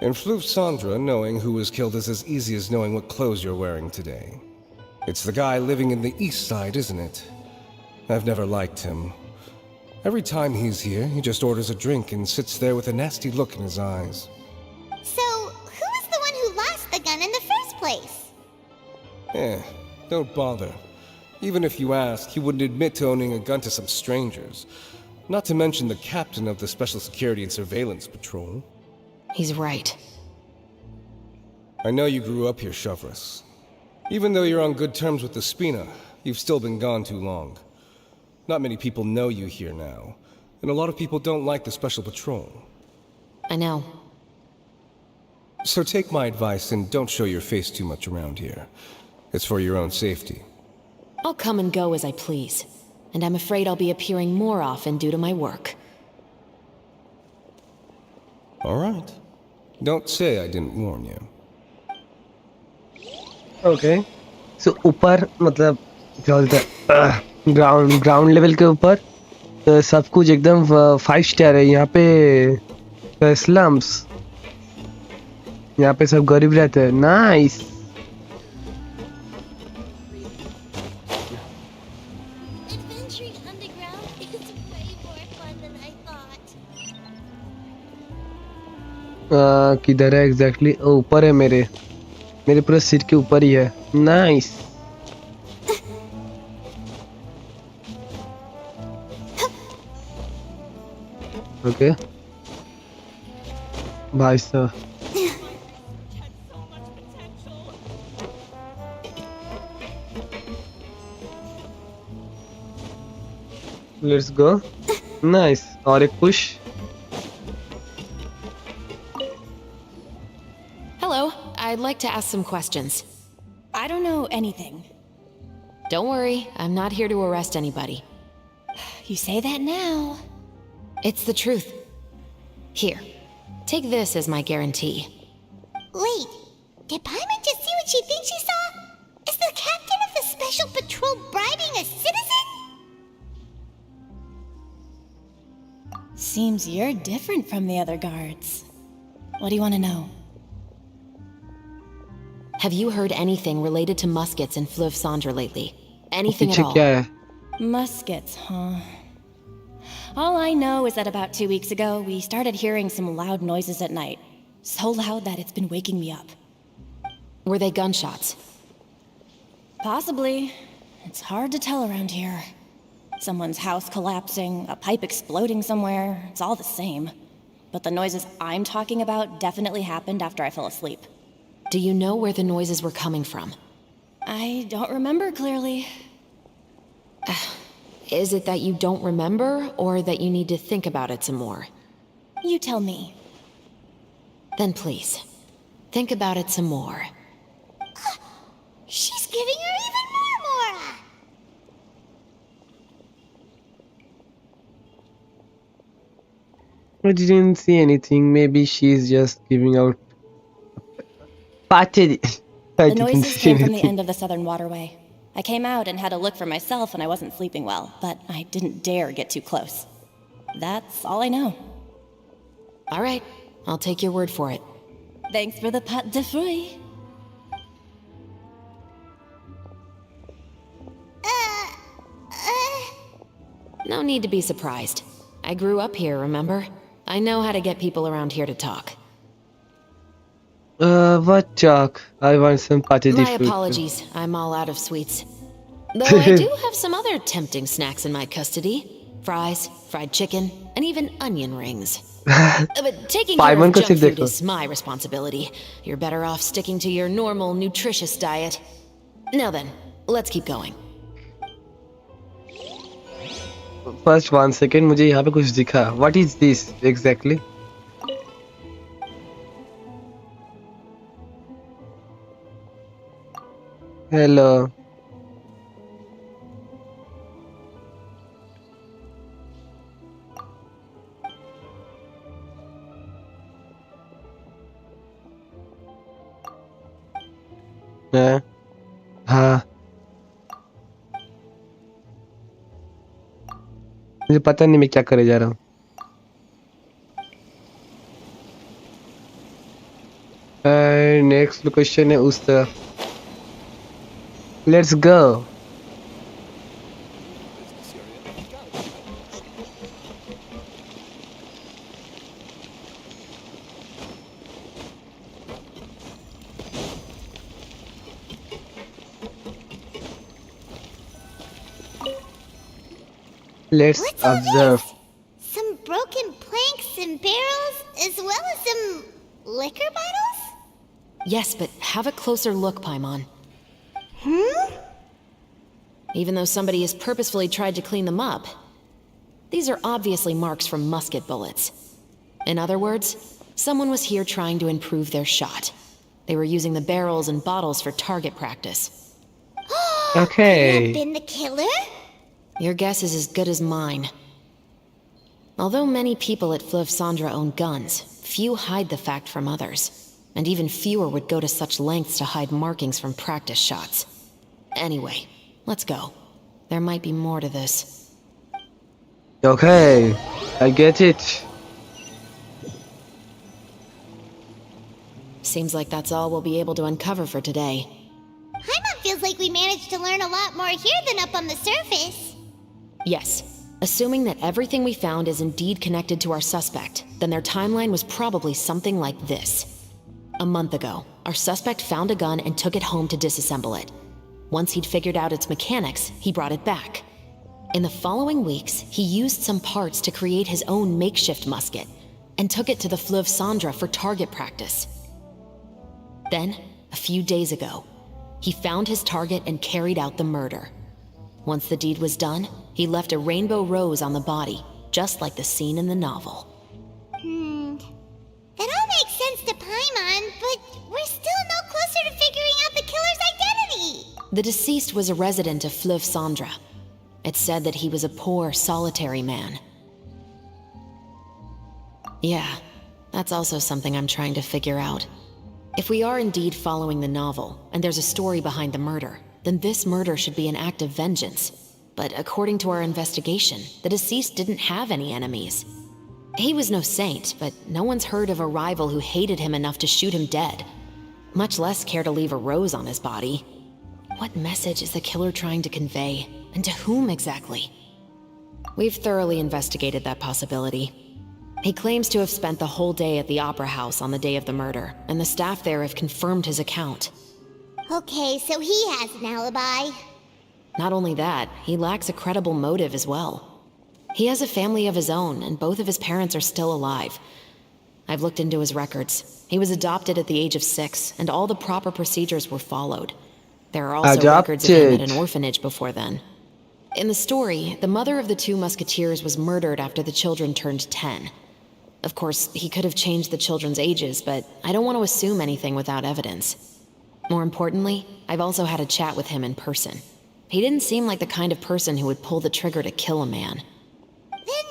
In Floof Sandra, knowing who was killed is as easy as knowing what clothes you're wearing today. It's the guy living in the East Side, isn't it? I've never liked him. Every time he's here, he just orders a drink and sits there with a nasty look in his eyes.
So, who was the one who lost the gun in the first place?
Don't bother. Even if you ask, he wouldn't admit to owning a gun to some strangers. Not to mention the captain of the Special Security and Surveillance Patrol.
He's right.
I know you grew up here, Shovris. Even though you're on good terms with the Spina, you've still been gone too long. Not many people know you here now, and a lot of people don't like the Special Patrol.
I know.
So take my advice and don't show your face too much around here. It's for your own safety.
I'll come and go as I please, and I'm afraid I'll be appearing more often due to my work.
All right. Don't say I didn't warn you.
Okay so ऊपर मतलब क्या बोलते हैं ground level के ऊपर सब कुछ एकदम 5 स्टार है। यहाँ पे स्लम्स, यहाँ पे सब गरीब रहते हैं। Nice.
Adventuring underground is way more fun than I thought.
किधर है एग्जैक्टली? ऊपर है, मेरे पूरे सिर के ऊपर ही है। नाइस। ओके भाई साहब, लेट्स गो। नाइस। और एक push.
Hello, I'd like to ask some questions.
I don't know anything.
Don't worry, I'm not here to arrest anybody.
You say that now.
It's the truth. Here, take this as my guarantee.
Wait, did Paimon just see what she thinks she saw? Is the captain of the Special Patrol bribing a citizen?
Seems you're different from the other guards. What do you want to know?
Have you heard anything related to Muskets and Fleuve Cendre lately? Anything at
पीछे
all?
क्या है?
Muskets, huh? All I know is that about 2 weeks ago, we started hearing some loud noises at night. So loud that it's been waking me up.
Were they gunshots?
Possibly. It's hard to tell around here. Someone's house collapsing, a pipe exploding somewhere, it's all the same. But the noises I'm talking about definitely happened after I fell asleep.
Do you know where the noises were coming from?
I don't remember clearly.
Is it that you don't remember, or that you need to think about it some more?
You tell me.
Then please, think about it some more.
She's giving her even more Mora!
I didn't see anything. Maybe she's just giving out. Party.
The noises came from the end of the southern waterway. I came out and had a look for myself when I wasn't sleeping well, but I didn't dare get too close. That's all I know.
All right, I'll take your word for it.
Thanks for the pâte de fruits.
No need to be surprised. I grew up here, remember? I know how to get people around here to talk.
What talk? I want some party.
My apologies, I'm all out of sweets. Though I do have some other tempting snacks in my custody. Fries, fried chicken, and even onion rings. But taking care of junk food is my responsibility. You're better off sticking to your normal, nutritious diet. Now then, let's keep going.
First 1 second, मुझे यहाँ पे कुछ दिखा. What is this exactly? Hello. हाँ. मुझे पता नहीं मैं क्या करे जा रहा हूँ। नेक्स्ट लोकेशन है उस तरफ। Let's go. Let's
What's all
observe.
this? Some broken planks and barrels, as well as some liquor bottles?
Yes, but have a closer look, Paimon. Even though somebody has purposefully tried to clean them up, these are obviously marks from musket bullets. In other words, someone was here trying to improve their shot. They were using the barrels and bottles for target practice.
Could he
Okay.
have been the killer?
Your guess is as good as mine. Although many people at Fleuve Sandra own guns, few hide the fact from others. And even fewer would go to such lengths to hide markings from practice shots. Anyway, let's go. There might be more to this.
Okay, I get it.
Seems like that's all we'll be able to uncover for today.
Paimon feels like we managed to learn a lot more here than up on the surface.
Yes. Assuming that everything we found is indeed connected to our suspect, then their timeline was probably something like this. A month ago, our suspect found a gun and took it home to disassemble it. Once he'd figured out its mechanics, he brought it back. In the following weeks, he used some parts to create his own makeshift musket and took it to the Fleuve Sandra for target practice. Then, a few days ago, he found his target and carried out the murder. Once the deed was done, he left a rainbow rose on the body, just like the scene in the novel.
That all makes sense to Paimon, but we're still no closer to figuring out the killer's identity.
The deceased was a resident of Fleuve Sandra. It's said that he was a poor, solitary man. Yeah, that's also something I'm trying to figure out. If we are indeed following the novel, and there's a story behind the murder, then this murder should be an act of vengeance. But according to our investigation, the deceased didn't have any enemies. He was no saint, but no one's heard of a rival who hated him enough to shoot him dead, much less care to leave a rose on his body. What message is the killer trying to convey, and to whom exactly? We've thoroughly investigated that possibility. He claims to have spent the whole day at the Opera House on the day of the murder, and the staff there have confirmed his account.
Okay, so he has an alibi.
Not only that, he lacks a credible motive as well. He has a family of his own, and both of his parents are still alive. I've looked into his records. He was adopted at the age of 6, and all the proper procedures were followed. There are also records of him at an orphanage before then. In the story, the mother of the 2 musketeers was murdered after the children turned 10. Of course, he could have changed the children's ages, but I don't want to assume anything without evidence. More importantly, I've also had a chat with him in person. He didn't seem like the kind of person who would pull the trigger to kill a man.
Then,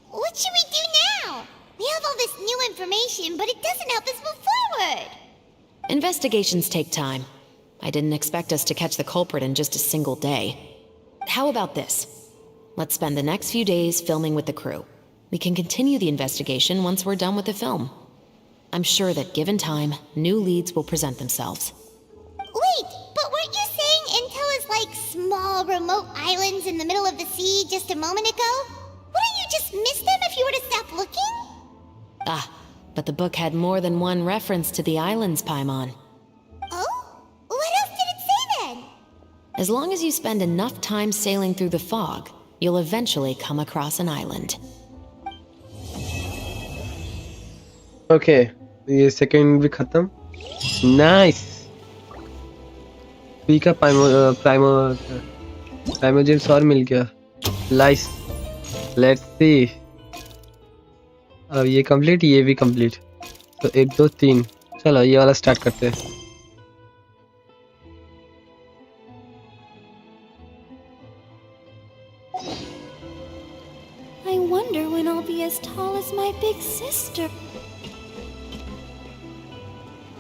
what should we do now? We have all this new information, but it doesn't help us move forward.
Investigations take time. I didn't expect us to catch the culprit in just a single day. How about this? Let's spend the next few days filming with the crew. We can continue the investigation once we're done with the film. I'm sure that given time, new leads will present themselves.
Wait, but weren't you saying Intel is like small, remote islands in the middle of the sea just a moment ago? Wouldn't you just miss them if you were to stop looking?
Ah, but the book had more than one reference to the islands, Paimon.
Oh? What else did it say then?
As long as you spend enough time sailing through the fog, you'll eventually come across an island.
Okay, ये second भी खत्म. Nice. P का प्राइमोजेंस और मिल गया. Nice. Let's see. अब ये complete, ये भी complete. तो 1 2 3. चलो ये वाला start करते हैं.
I wonder when I'll be as tall as my big sister.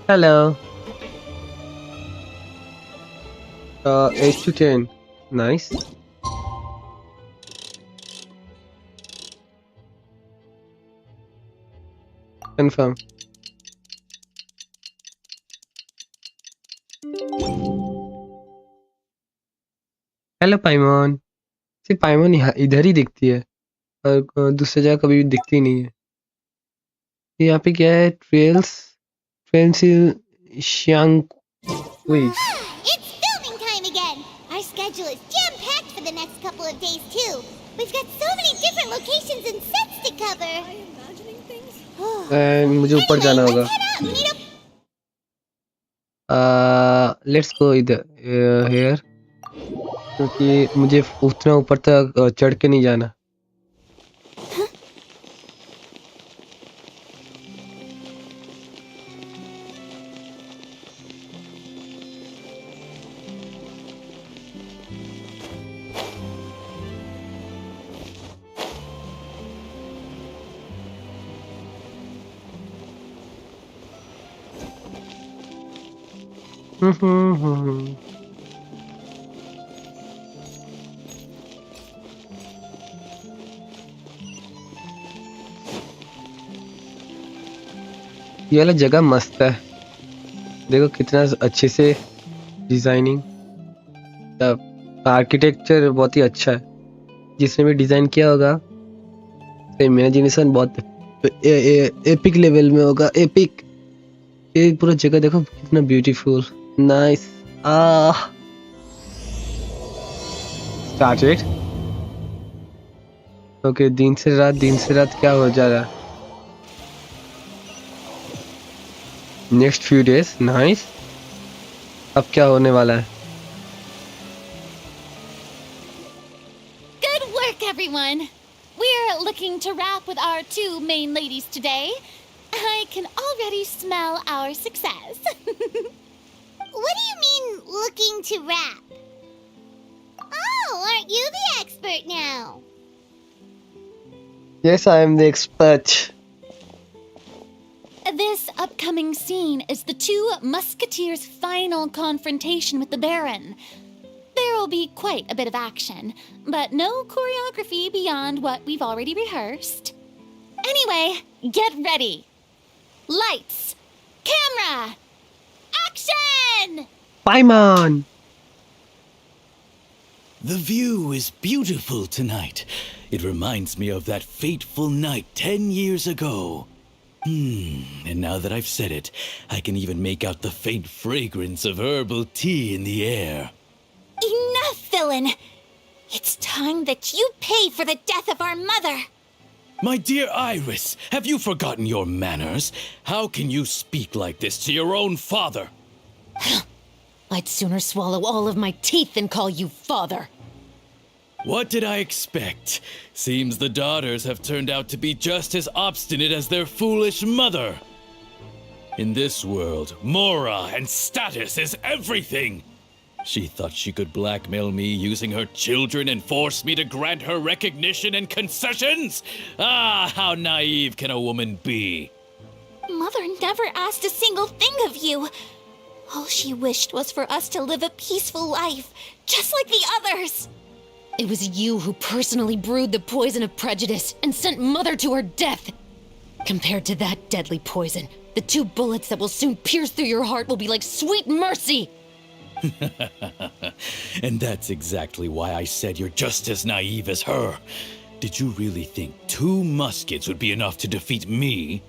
Hello. 8 to 10. Nice. Confirm. Hello पाइमोन। सिर्फ पाइमोन यहाँ इधर ही दिखती है और दूसरी जगह कभी भी दिखती नहीं है। यहाँ पे क्या है? ट्रेल्स श्यांग हुई।
It's filming time again! Our schedule is jam-packed for the next couple of days, too. We've got so many different locations and sets to cover. Am I imagining things?
मुझे ऊपर जाना
Anyway,
होगा।
let's head out and meet up.
Let's go इधर hair, क्योंकि मुझे उतना ऊपर तक चढ़ के नहीं जाना। ये वाला जगह मस्त है, देखो कितना अच्छे से डिजाइनिंग, आर्किटेक्चर बहुत ही अच्छा है। जिसने भी डिजाइन किया होगा इमेजिनेशन बहुत एपिक लेवल में होगा, एपिक। ये पूरा जगह देखो कितना ब्यूटीफुल, नाइस। स्टार्टेड। ओके, दिन से रात क्या हो जा रहा है? Next few days, nice. अब क्या होने वाला है?
Good work, everyone! We're looking to wrap with our two main ladies today. I can already smell our success.
What do you mean, looking to rap? Oh, aren't you the expert now?
Yes, I am the expert.
This upcoming scene is the two musketeers' final confrontation with the Baron. There will be quite a bit of action, but no choreography beyond what we've already rehearsed. Anyway, get ready. Lights, camera, action!
Paimon!
The view is beautiful tonight. It reminds me of that fateful night 10 years ago. And now that I've said it, I can even make out the faint fragrance of herbal tea in the air.
Enough, villain! It's time that you pay for the death of our mother!
My dear Iris, have you forgotten your manners? How can you speak like this to your own father?
I'd sooner swallow all of my teeth than call you father.
What did I expect? Seems the daughters have turned out to be just as obstinate as their foolish mother. In this world, mora and status is everything. She thought she could blackmail me using her children and force me to grant her recognition and concessions? Ah, how naive can a woman be?
Mother never asked a single thing of you. All she wished was for us to live a peaceful life, just like the others.
It was you who personally brewed the poison of prejudice and sent Mother to her death. Compared to that deadly poison, the 2 bullets that will soon pierce through your heart will be like sweet mercy.
And that's exactly why I said you're just as naive as her. Did you really think 2 muskets would be enough to defeat me?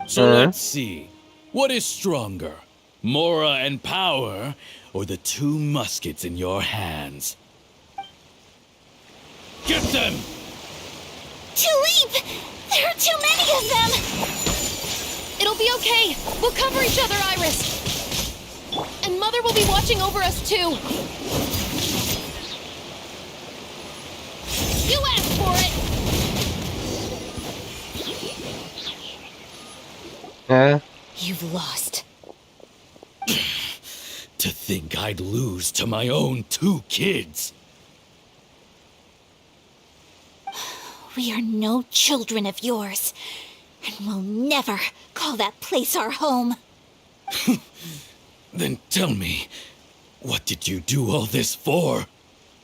So let's see. What is stronger, mora and power, or the 2 muskets in your hands? Get them!
Too late! There are too many of them!
It'll be okay. We'll cover each other, Iris. And Mother will be watching over us too. You asked for it!
You've lost. To think I'd lose to my own 2 kids.
We are no children of yours, and we'll never call that place our home.
Then tell me, what did you do all this for?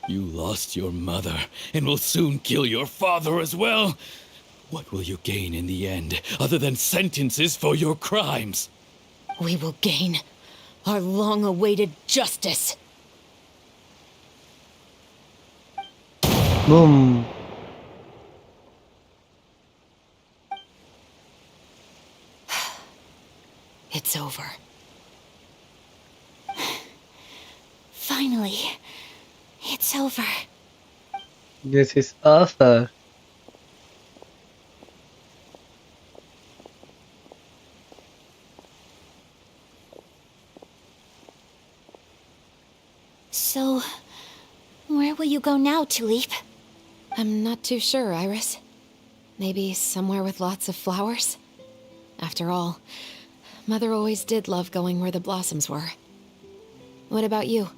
You lost your mother, and will soon kill your father as well. What will you gain in the end, other than sentences for your crimes?
We will gain our long-awaited justice.
Boom.
It's over.
Finally, it's over.
This is over.
So, where will you go now, Tulip?
I'm not too sure, Iris. Maybe somewhere with lots of flowers? After all, Mother always did love going where the blossoms were. What about you?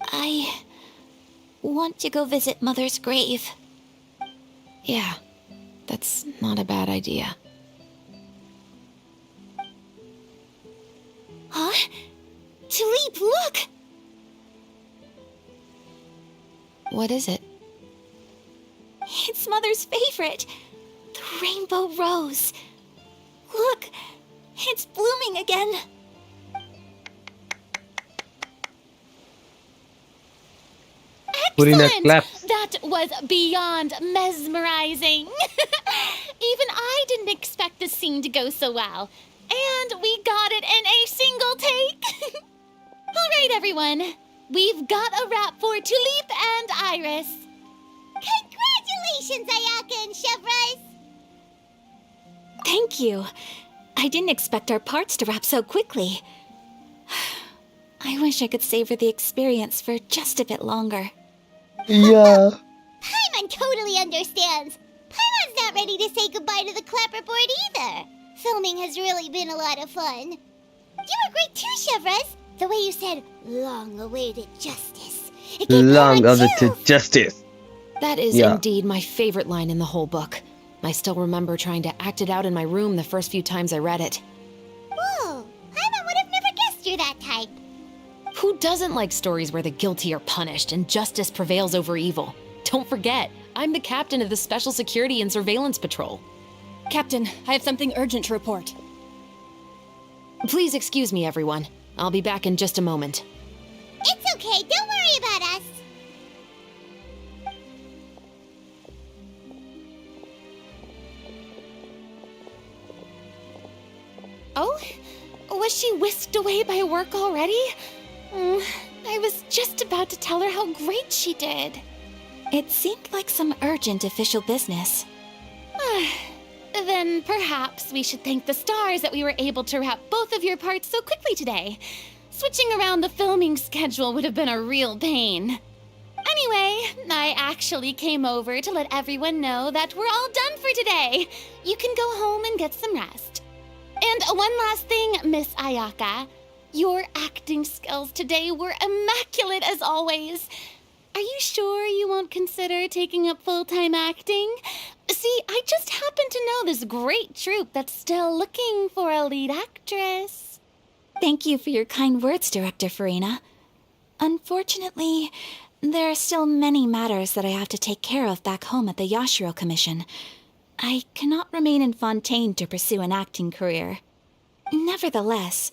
I want to go visit Mother's grave.
Yeah, that's not a bad idea.
Huh? Tulip, look!
What is it?
It's Mother's favorite, the rainbow rose. Look, it's blooming again.
Purina
Excellent!
claps.
That was beyond mesmerizing. Even I didn't expect the scene to go so well. And we got it in a single take. All right, everyone. We've got a wrap for Tulip and Iris.
Congratulations, Ayaka and Chevrolet!
Thank you. I didn't expect our parts to wrap so quickly. I wish I could savor the experience for just a bit longer.
Yeah.
Paimon totally understands. Paimon's not ready to say goodbye to the clapperboard either. Filming has really been a lot of fun. You were great too, Chevrolet. The way you said, long-awaited justice. It gave
Long-awaited justice.
That is indeed my favorite line in the whole book. I still remember trying to act it out in my room the first few times I read it.
Whoa, Paimon would have never guessed you're that type.
Who doesn't like stories where the guilty are punished and justice prevails over evil? Don't forget, I'm the captain of the Special Security and Surveillance Patrol.
Captain, I have something urgent to report.
Please excuse me, everyone. I'll be back in just a moment.
It's okay, don't worry about us.
Oh? Was she whisked away by work already? I was just about to tell her how great she did.
It seemed like some urgent official business.
Then perhaps we should thank the stars that we were able to wrap both of your parts so quickly today. Switching around the filming schedule would have been a real pain. Anyway, I actually came over to let everyone know that we're all done for today. You can go home and get some rest. And one last thing, Miss Ayaka. Your acting skills today were immaculate as always. Are you sure you won't consider taking up full-time acting? See, I just happen to know this great troupe that's still looking for a lead actress.
Thank you for your kind words, Director Farina. Unfortunately, there are still many matters that I have to take care of back home at the Yashiro Commission. I cannot remain in Fontaine to pursue an acting career. Nevertheless,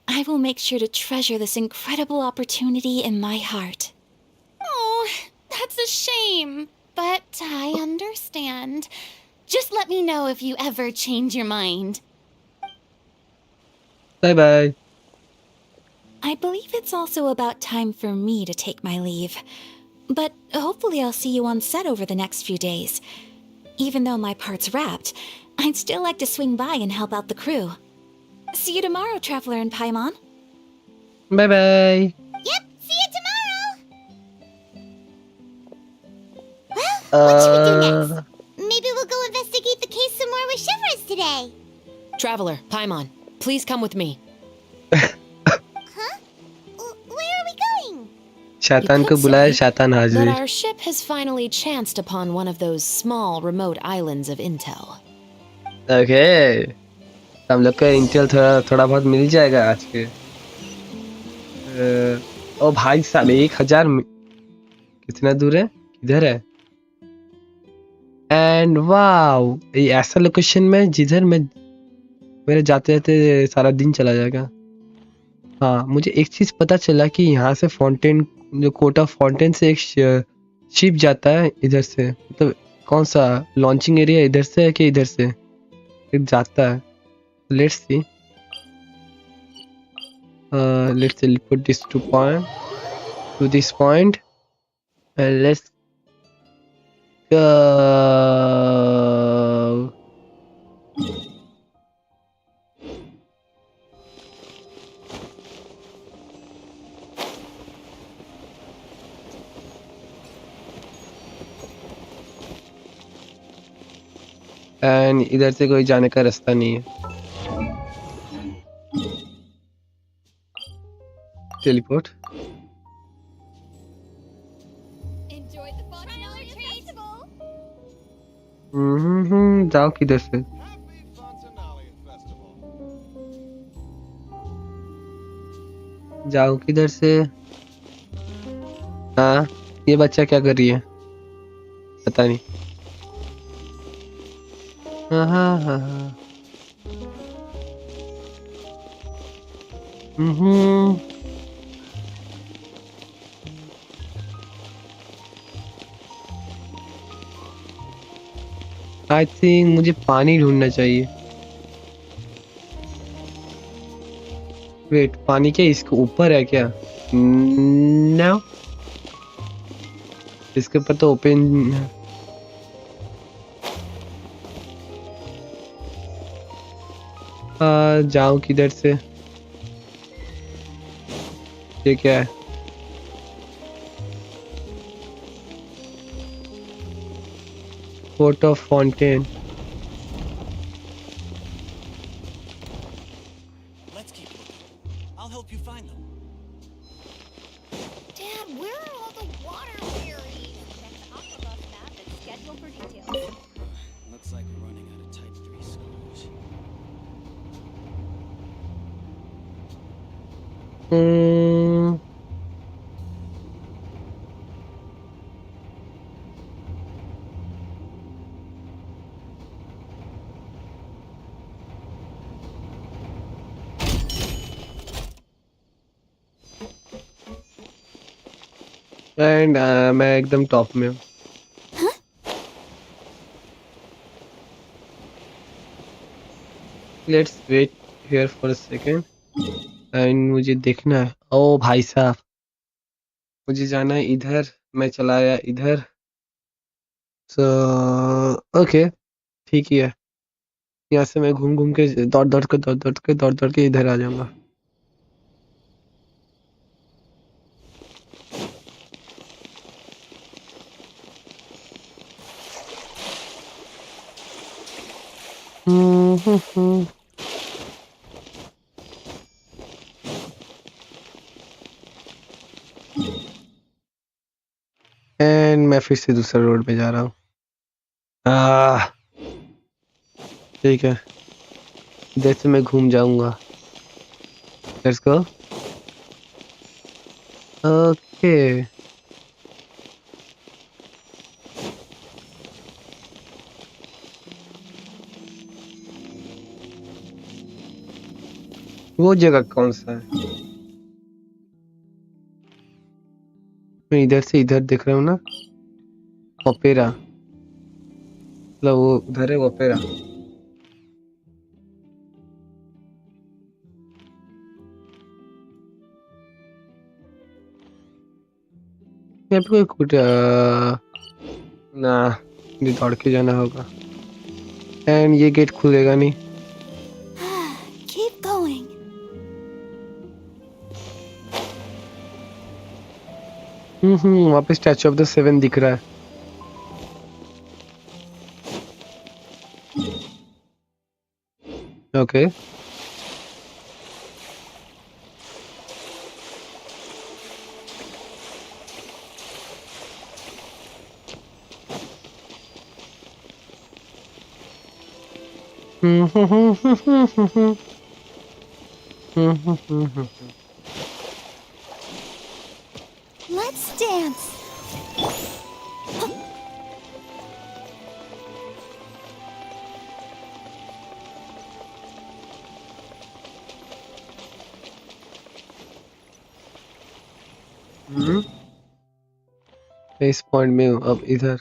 I will make sure to treasure this incredible opportunity in my heart.
Oh, that's a shame. But I understand. Just let me know if you ever change your mind.
Bye-bye.
I believe it's also about time for me to take my leave. But hopefully I'll see you on set over the next few days. Even though my part's wrapped, I'd still like to swing by and help out the crew. See you tomorrow, Traveler and Paimon.
Bye-bye.
Yep, see you tomorrow! Well, what should we do next? Maybe we'll go investigate the case some more with Shivers today.
Traveler, Paimon, please come with me.
Huh? Where are we going?
शैतान को बुलाया शैतान
But
हाजिर.
our ship has finally chanced upon one of those small, remote islands of intel.
Okay. हम लोग का Intel थोड़ा बहुत मिल जाएगा आज के. ओ भाई साहब 1000 कितना दूर है? किधर है? एंड वाओ, ये ऐसा लोकेशन में जिधर मैं मेरे जाते जाते सारा दिन चला जाएगा। हाँ, मुझे एक चीज पता चला कि यहाँ से फाउंटेन, जो कोर्ट ऑफ फाउंटेन से एक शिप जाता है इधर से, मतलब कौन सा लॉन्चिंग एरिया इधर से है कि इधर से एक जाता है। Let's C, let's put this to this point and let's go. And इधर से कोई जाने का रास्ता नहीं है। टेलीपोर्ट। जाओ किधर से। जाओ किधर से। हाँ, ये बच्चा क्या कर रही है पता नहीं। हाँ हाँ हाँ हाँ। आई थिंक मुझे पानी ढूंढना चाहिए। वेट, पानी क्या इसके ऊपर है क्या? नो, इसके ऊपर तो ओपन है। जाऊं किधर से? ये क्या है? Court of fountain.
Dad, where are all the water fairies? Check the Octobus map and schedule for details.
Looks like we're running out of Type 3 scores.
And मैं एकदम टॉप में हूँ। Let's wait here for a second. And मुझे देखना है। ओ भाई साहब, मुझे जाना है इधर, मैं चला आया इधर। सो ओके, ठीक ही है। यहाँ से मैं घूम घूम के दौड़ दौड़ के इधर आ जाऊंगा। एंड मैं फिर से दूसरा रोड पे जा रहा हूँ। ठीक है, इधर से मैं घूम जाऊंगा। Let's go. ओके, वो जगह कौन सा है? मैं इधर से इधर देख रहा हूँ ना, ओपेरा, मतलब वो उधर है ओपेरा। यहाँ पे कोई कुछ ना, मुझे दौड़ के जाना होगा। एंड ये गेट खुलेगा नहीं।
Keep going.
वहाँ पे स्टैचू ऑफ द सेवन दिख रहा है। Okay,
Let's dance.
इस पॉइंट में हूँ अब इधर।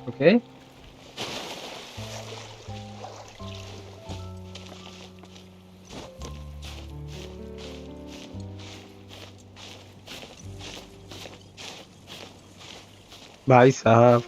ओके भाई साहब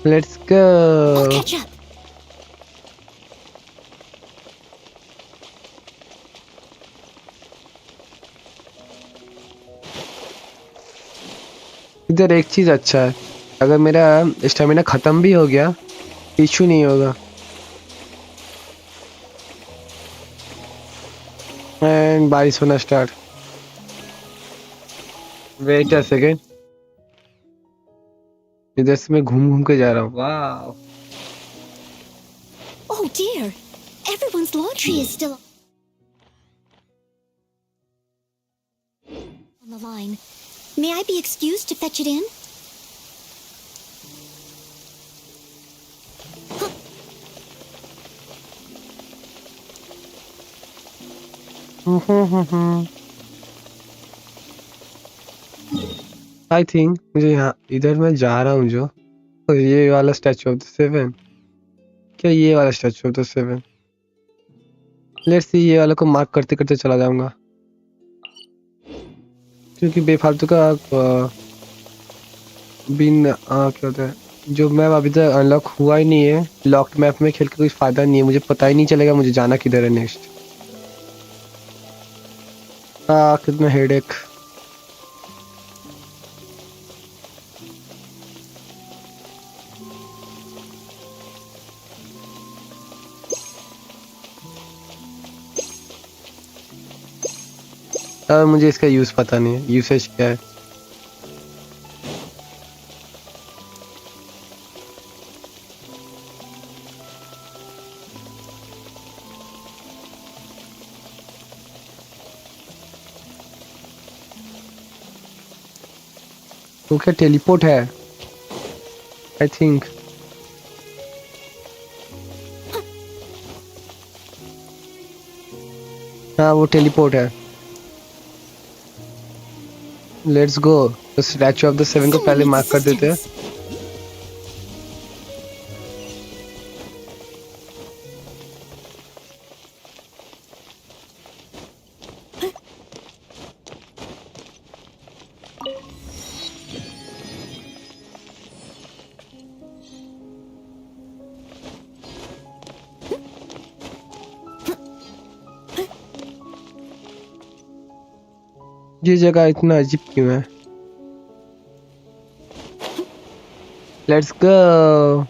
let's
I'll
go.
catch up.
इधर एक चीज अच्छा है, अगर मेरा स्टेमिना खत्म भी हो गया इशू नहीं होगा। एंड बारिश होना स्टार्ट। वेट अ सेकेंड, इधर से मैं घूम घूम के जा रहा हूँ। वाह
Oh dear, everyone's laundry is still on the line. May I be excused to fetch it in?
I think मुझे यहाँ इधर मैं जा रहा हूँ जो, तो ये वाला स्टैचू ऑफ द सेवन, क्या ये वाला statue of the seven? Let's see, ये वाला को मार्क करते करते चला जाऊंगा क्योंकि बेफालतू का क्या होता है, जो मैप अभी तक अनलॉक हुआ ही नहीं है, लॉक्ड मैप में खेल के कोई फायदा नहीं है, मुझे पता ही नहीं चलेगा मुझे जाना किधर है नेक्स्ट। कितना हेडेक। मुझे इसका यूज पता नहीं है, यूसेज क्या है। वो क्या टेलीपोर्ट है आई थिंक। हाँ वो टेलीपोर्ट है। लेट्स गो, तो स्टैचू ऑफ द सेवन को पहले मार्क कर देते हैं। ये जगह इतना अजीब क्यों है? Let's go.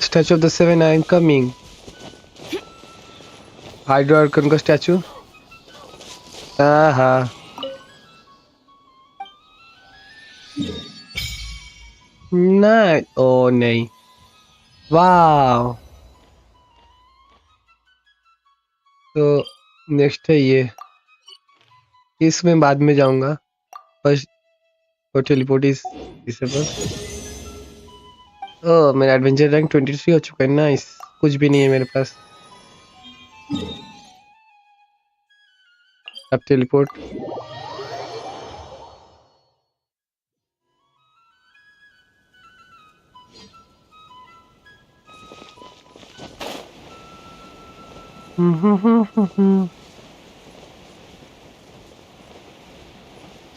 Statue of the Seven, I am coming. Hydro archon का स्टैचू। हाँ नहीं, ओ नहीं, वाह तो नेक्स्ट है ये, इसमें बाद में जाऊंगा। फर्स्ट वो टेलीपोर्ट इज डिसेबल। ओह मेरा एडवेंचर रैंक 23 हो चुका है। नाइस, कुछ भी नहीं है मेरे पास। अब teleport.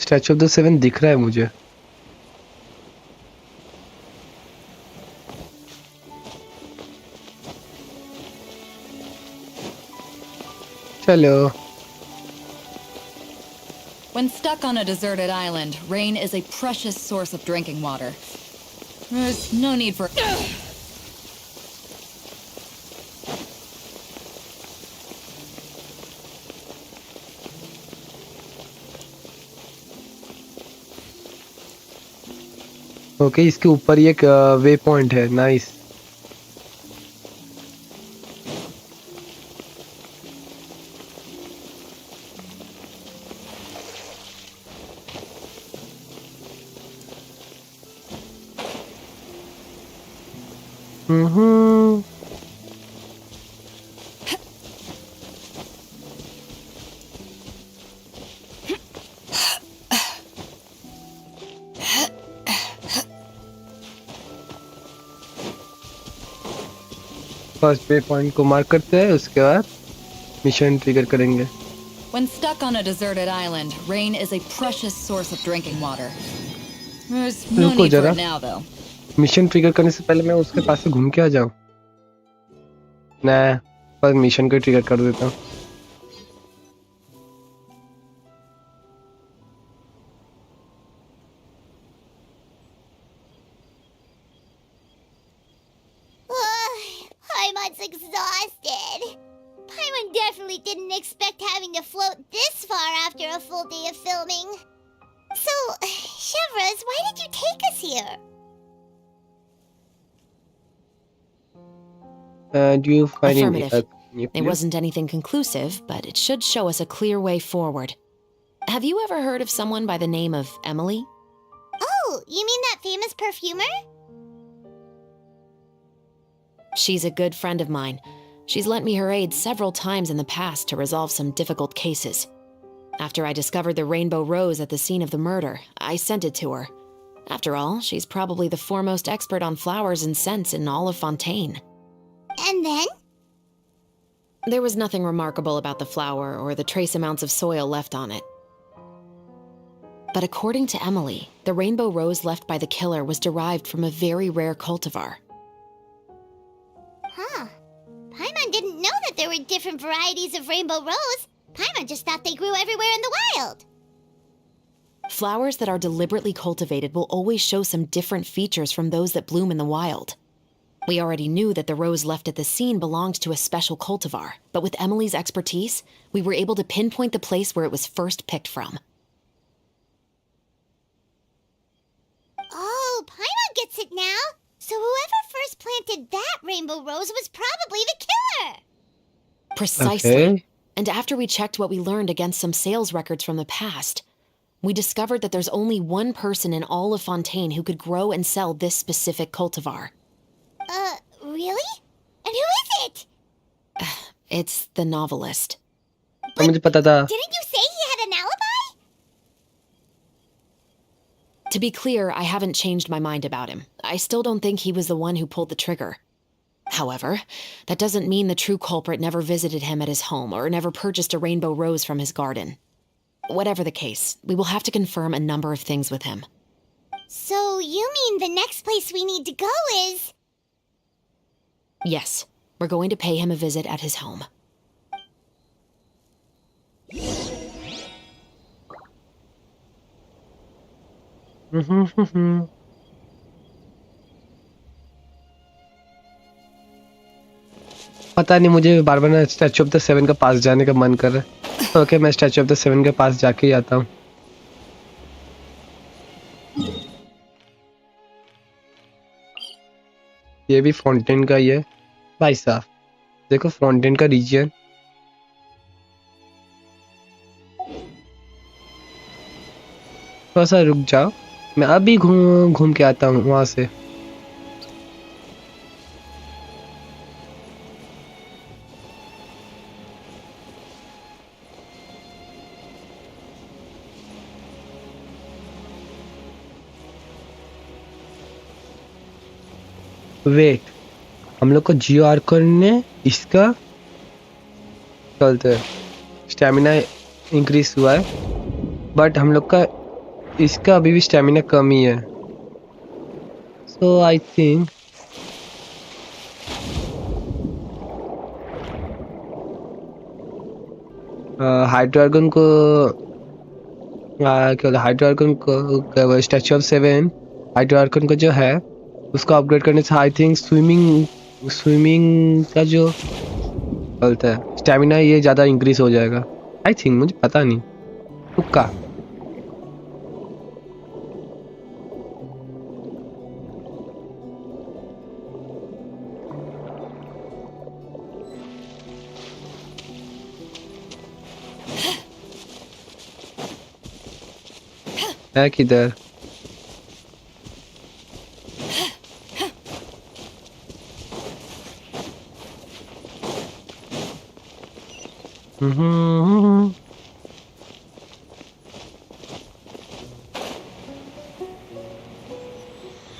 Statue of the seven दिख रहा है मुझे। चलो।
When stuck on a deserted island, rain is a precious source of drinking water. There's no need for...
okay इसके ऊपर ही एक वे पॉइंट है। नाइस। फर्स्ट वे पॉइंट को मार्क करते हैं, उसके बाद मिशन ट्रिगर करेंगे।
When stuck on a deserted island, rain is a precious source of drinking water. There's no
रुको
need for
जरा,
it now, though.
Mission trigger करने से पहले मैं उसके पास से घूम के आ जाऊं। मैं बस मिशन को ट्रिगर कर देता हूँ।
Paimon's exhausted. Paimon definitely didn't expect having to float this far after a full day of filming. So, Chevrolet, why did you take us here?
Do you find
Affirmative. It wasn't anything conclusive, but it should show us a clear way forward. Have you ever heard of someone by the name of Emily?
Oh, you mean that famous perfumer?
She's a good friend of mine. She's lent me her aid several times in the past to resolve some difficult cases. After I discovered the rainbow rose at the scene of the murder, I sent it to her. After all, she's probably the foremost expert on flowers and scents in all of Fontaine.
And then?
There was nothing remarkable about the flower or the trace amounts of soil left on it. But according to Emily, the rainbow rose left by the killer was derived from a very rare cultivar.
Huh. Paimon didn't know that there were different varieties of rainbow rose. Paimon just thought they grew everywhere in the wild.
Flowers that are deliberately cultivated will always show some different features from those that bloom in the wild. We already knew that the rose left at the scene belonged to a special cultivar, but with Emily's expertise, we were able to pinpoint the place where it was first picked from.
Oh, Paimon gets it now. So whoever first planted that rainbow rose was probably the killer.
Precisely.
Okay.
And after we checked what we learned against some sales records from the past, we discovered that there's only one person in all of Fontaine who could grow and sell this specific cultivar.
Really? And who is it?
It's the novelist.
मुझे पता था।
Didn't you say he had an alibi?
To be clear, I haven't changed my mind about him. I still don't think he was the one who pulled the trigger. However, that doesn't mean the true culprit never visited him at his home or never purchased a rainbow rose from his garden. Whatever the case, we will have to confirm a number of things with him.
So you mean the next place we need to go is...
Yes, we're going to pay him a visit at his home.
पता नहीं, मुझे बार बार statue of the seven का पास जाने का मन कर रहा है। ओके, मैं स्टैचू ऑफ द सेवन के पास जाके ही आता हूँ। ये भी फाउंटेन का ही है भाई साहब। देखो फाउंटेन का रीजन थोड़ा सा रुक जाओ, मैं अभी घूम घूम के आता हूँ वहां से। वेट, हम लोग को जियो आर्कन ने इसका चलते स्टेमिना इंक्रीज हुआ है, बट हम लोग का इसका अभी भी स्टेमिना कम ही है। सो आई थिंक हाइड्रो को क्या बोलते हाइड्रो को स्टैचू ऑफ 7 हाइड्रो को जो है उसको अपग्रेड करने से आई थिंक स्विमिंग का जो बोलते है स्टेमिना ये ज़्यादा इंक्रीज हो जाएगा। आई थिंक, मुझे पता नहीं, तुक्का। है किधर?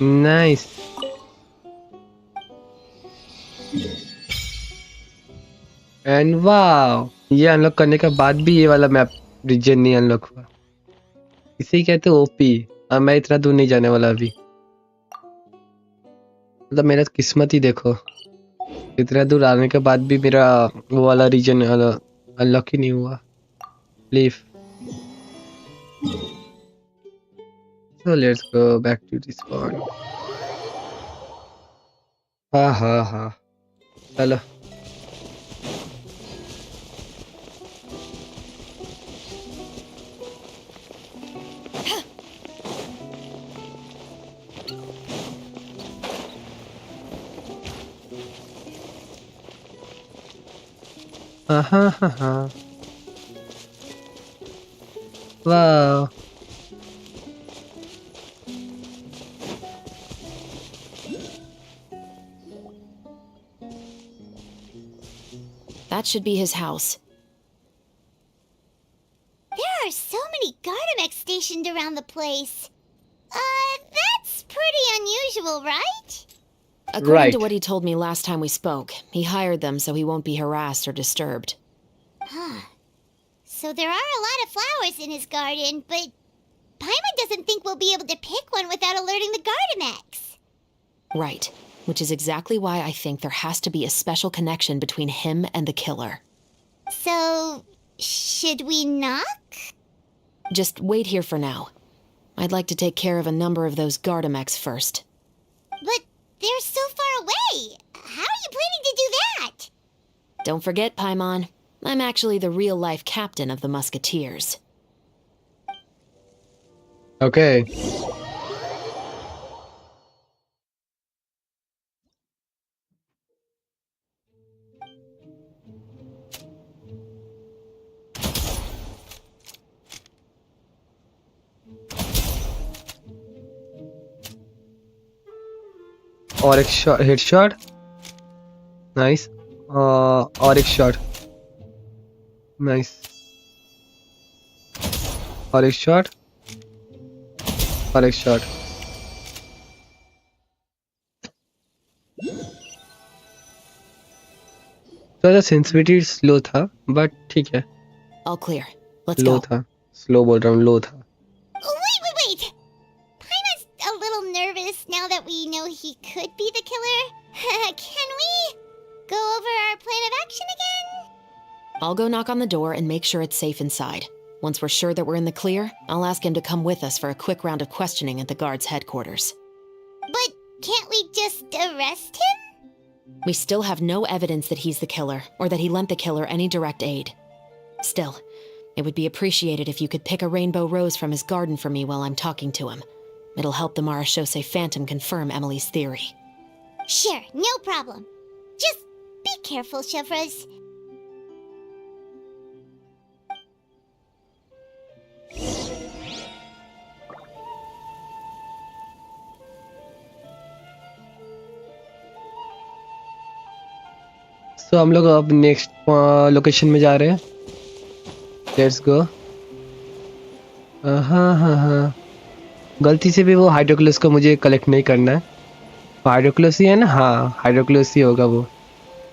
नाइस। एंड वाव, ये अनलॉक करने के बाद भी ये वाला मैप रीजन नहीं अनलॉक हुआ। इसे ही कहते ओपी। अब मैं इतना दूर नहीं जाने वाला अभी, मतलब मेरा किस्मत ही देखो, इतना दूर आने के बाद भी मेरा वो वाला रीजन अनलॉक ही नहीं हुआ। Leave. So let's go back to this one. हाँ, चलो। हाँ। वाह।
That should be his house.
There are so many Gardamex stationed around the place. That's pretty unusual, right?
According to what he told me last time we spoke, he hired them so he won't be harassed or disturbed.
Huh. So there are a lot of flowers in his garden, but Paimon doesn't think we'll be able to pick one without alerting the Gardamex.
Right. Which is exactly why I think there has to be a special connection between him and the killer.
So, should we knock?
Just wait here for now. I'd like to take care of a number of those Gardamex first.
But they're so far away. How are you planning to do that?
Don't forget, Paimon. I'm actually the real-life captain of the Musketeers.
Okay. और एक shot, headshot, nice. और एक shot, nice. और एक shot, और एक shot. थोड़ा sensitivity slow था, बट ठीक है।
All clear. Let's
low
go.
था, स्लो बोल रहा हूँ, लो था।
Wait! Paimon's a little nervous now that we know he could be the killer. Can we go over our plan of action again?
I'll go knock on the door and make sure it's safe inside. Once we're sure that we're in the clear, I'll ask him to come with us for a quick round of questioning at the guard's headquarters.
But can't we just arrest him?
We still have no evidence that he's the killer, or that he lent the killer any direct aid. Still, it would be appreciated if you could pick a rainbow rose from his garden for me while I'm talking to him. It'll help the Marashose Phantom confirm Emily's theory.
Sure, no problem. Just be careful, Chevroz.
तो हम लोग अब next location में जा रहे हैं. Let's go. हाँ हाँ हाँ, गलती से भी वो हाइड्रोक्लोस को मुझे कलेक्ट नहीं करना है. हाइड्रोक्लोस ही है ना? हाँ, हाइड्रोक्लोस ही होगा वो.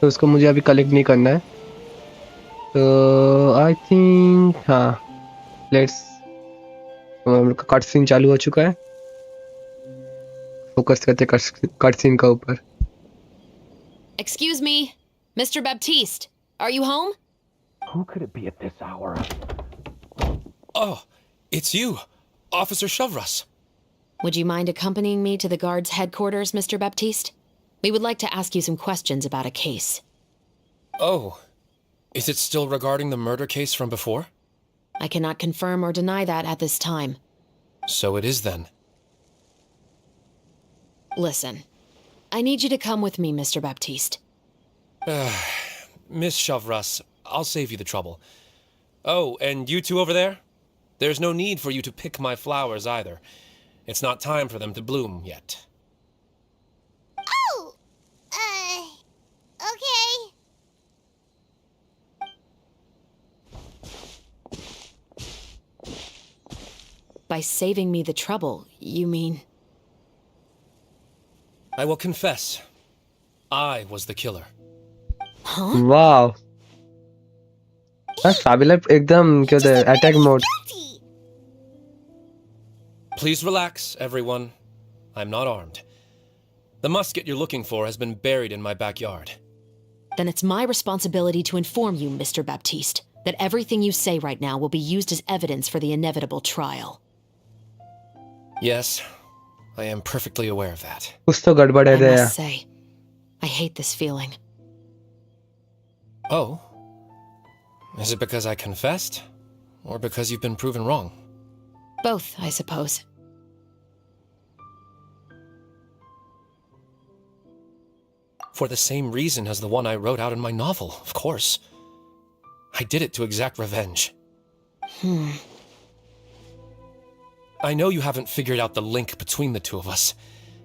तो उसको मुझे अभी कलेक्ट नहीं करना है. तो आई थिंक हाँ, लेट्स. हम लोग का कट सीन चालू हो चुका है. फोकस करते कट सीन का ऊपर.
Excuse me, Mr. Baptiste, are you home?
Who could it be at this hour?
Oh, it's you, Officer Shavras.
Would you mind accompanying me to the guard's headquarters, Mr. Baptiste? We would like to ask you some questions about a case.
Oh, is it still regarding the murder case from before?
I cannot confirm or deny that at this time.
So it is then.
Listen, I need you to come with me, Mr. Baptiste.
Miss Shavras, I'll save you the trouble. Oh, and you two over there? There's no need for you to pick my flowers either. It's not time for them to bloom yet.
Oh! Okay.
By saving me the trouble, you mean...
I will confess. I was the killer.
Huh?
वाव. साबिला एकदम क्या होता है, attack mode.
Please relax, everyone. I'm not armed. The musket you're looking for has been buried in my backyard.
Then it's my responsibility to inform you, Mr. Baptiste, that everything you say right now will be used as evidence for the inevitable trial.
Yes, I am perfectly aware of that.
कुछ तो गड़बड़ है
I
Daya.
must say, I hate this feeling.
Oh? Is it because I confessed? Or because you've been proven wrong?
Both, I suppose.
For the same reason as the one I wrote out in my novel, of course. I did it to exact revenge. I know you haven't figured out the link between the two of us.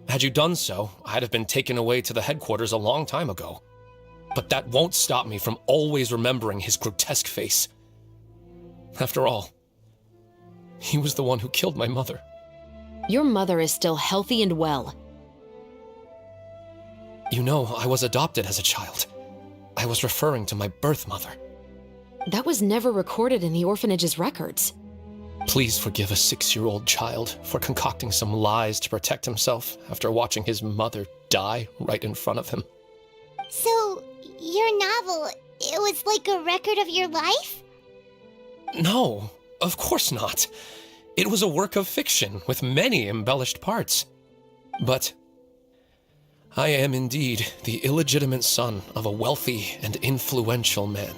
Had you done so, I'd have been taken away to the headquarters a long time ago. But that won't stop me from always remembering his grotesque face. After all, he was the one who killed my mother.
Your mother is still healthy and well.
You know, I was adopted as a child. I was referring to my birth mother.
That was never recorded in the orphanage's records.
Please forgive a 6-year-old child for concocting some lies to protect himself after watching his mother die right in front of him.
So, your novel, it was like a record of your life?
No, of course not. It was a work of fiction with many embellished parts. But I am indeed the illegitimate son of a wealthy and influential man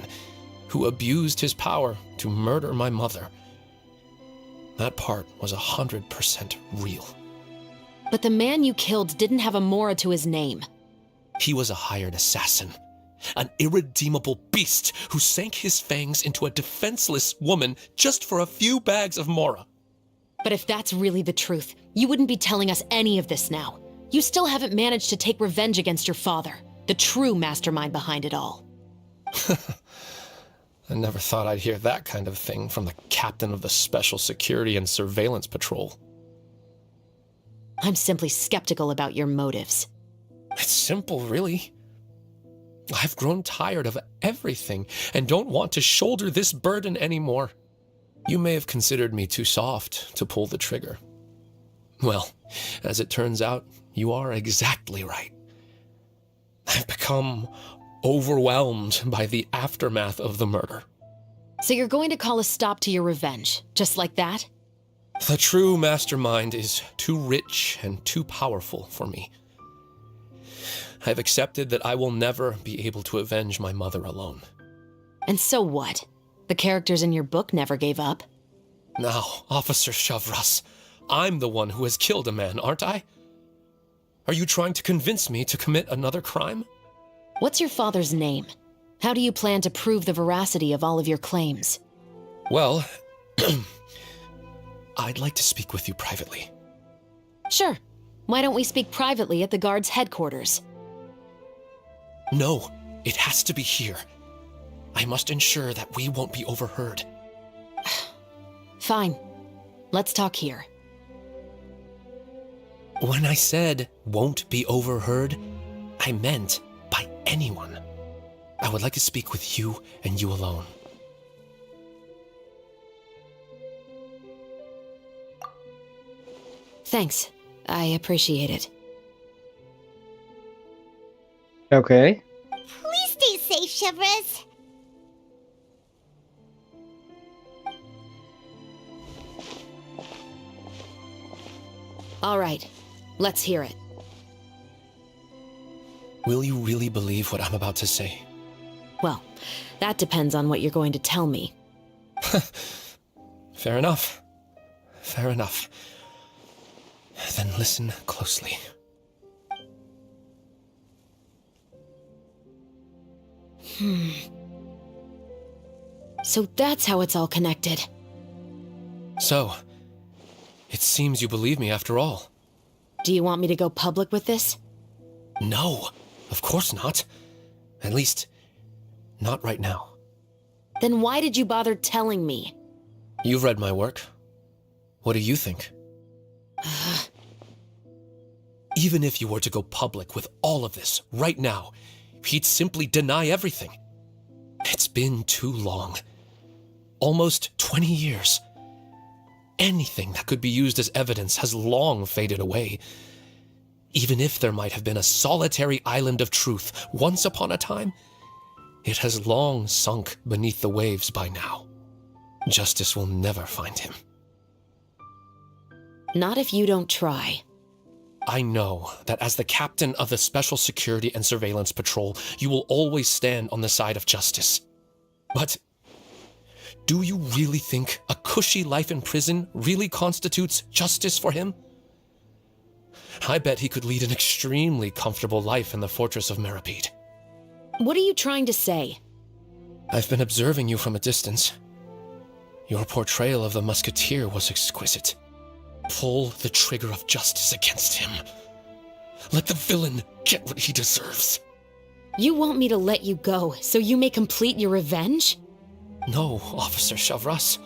who abused his power to murder my mother. That part was 100% real.
But the man you killed didn't have a Mora to his name.
He was a hired assassin, an irredeemable beast who sank his fangs into a defenseless woman just for a few bags of Mora.
But if that's really the truth, you wouldn't be telling us any of this now. You still haven't managed to take revenge against your father, the true mastermind behind it all.
I never thought I'd hear that kind of thing from the captain of the Special Security and Surveillance Patrol.
I'm simply skeptical about your motives.
It's simple, really. I've grown tired of everything and don't want to shoulder this burden anymore. You may have considered me too soft to pull the trigger. Well, as it turns out, you are exactly right. I've become overwhelmed by the aftermath of the murder.
So you're going to call a stop to your revenge, just like that?
The true mastermind is too rich and too powerful for me. I've accepted that I will never be able to avenge my mother alone.
And so what? The characters in your book never gave up.
Now, Officer Shavras, I'm the one who has killed a man, aren't I? Are you trying to convince me to commit another crime?
What's your father's name? How do you plan to prove the veracity of all of your claims?
Well, I'd like to speak with you privately.
Sure. Why don't we speak privately at the guard's headquarters?
No, It has to be here. I must ensure that we won't be overheard.
Fine. Let's talk here.
When I said won't be overheard, I meant by anyone. I would like to speak with you and you alone.
Thanks. I appreciate it.
Okay.
Please stay safe, Chevres.
All right. Let's hear it.
Will you really believe what I'm about to say?
Well, that depends on what you're going to tell me.
Fair enough. Fair enough. Then listen closely.
So that's how it's all connected.
So, it seems you believe me after all.
Do you want me to go public with this?
No, of course not. At least, not right now.
Then why did you bother telling me?
You've read my work. What do you think? Even if you were to go public with all of this right now, he'd simply deny everything. It's been too long. Almost 20 years. Anything that could be used as evidence has long faded away. Even if there might have been a solitary island of truth once upon a time, it has long sunk beneath the waves by now. Justice will never find him.
Not if you don't try.
I know that as the captain of the Special Security and Surveillance Patrol, you will always stand on the side of justice. But do you really think a cushy life in prison really constitutes justice for him? I bet he could lead an extremely comfortable life in the fortress of Meripede.
What are you trying to say?
I've been observing you from a distance. Your portrayal of the musketeer was exquisite. Pull the trigger of justice against him. Let the villain get what he deserves.
You want me to let you go so you may complete your revenge?
No, Officer Chavras.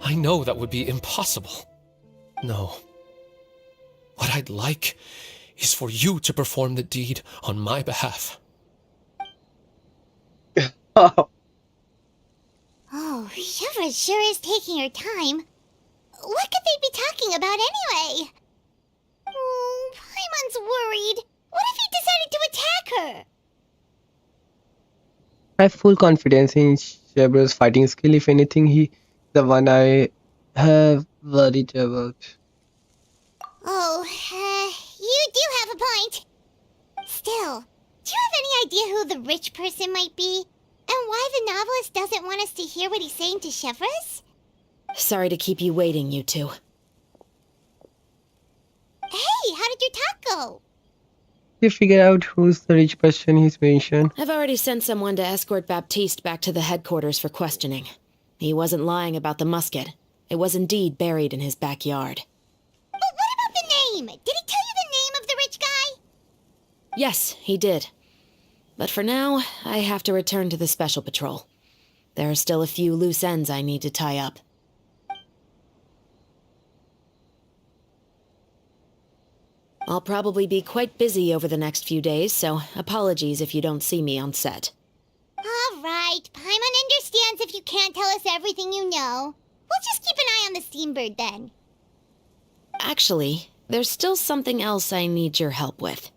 I know that would be impossible. No. What I'd like is for you to perform the deed on my behalf.
Oh, Chevres sure is taking her time. What could they be talking about anyway? Oh, Paimon's worried. What if he decided to attack her?
I have full confidence in Chevro's fighting skill. If anything, he the one I have worried about.
Oh, you do have a point. Still, do you have any idea who the rich person might be? And why the novelist doesn't want us to hear what he's saying to Chevres?
Sorry to keep you waiting, you two.
Hey, how did your talk go?
You figure out who's the rich person he's mentioned.
I've already sent someone to escort Baptiste back to the headquarters for questioning. He wasn't lying about the musket. It was indeed buried in his backyard.
But what about the name? Did he tell you the name of the rich guy?
Yes, he did. But for now, I have to return to the Special Patrol. There are still a few loose ends I need to tie up. I'll probably be quite busy over the next few days, so apologies if you don't see me on set.
All right, Paimon understands if you can't tell us everything you know. We'll just keep an eye on the Steambird then.
Actually, there's still something else I need your help with.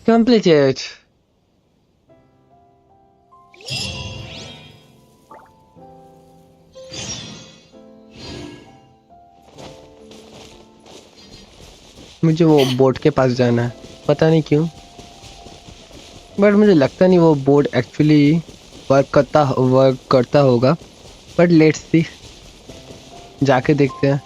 Completed. मुझे वो board के पास जाना है, पता नहीं क्यों, but मुझे लगता नहीं वो बोर्ड एक्चुअली वर्क करता होगा, बट लेट्स सी, जाके देखते हैं.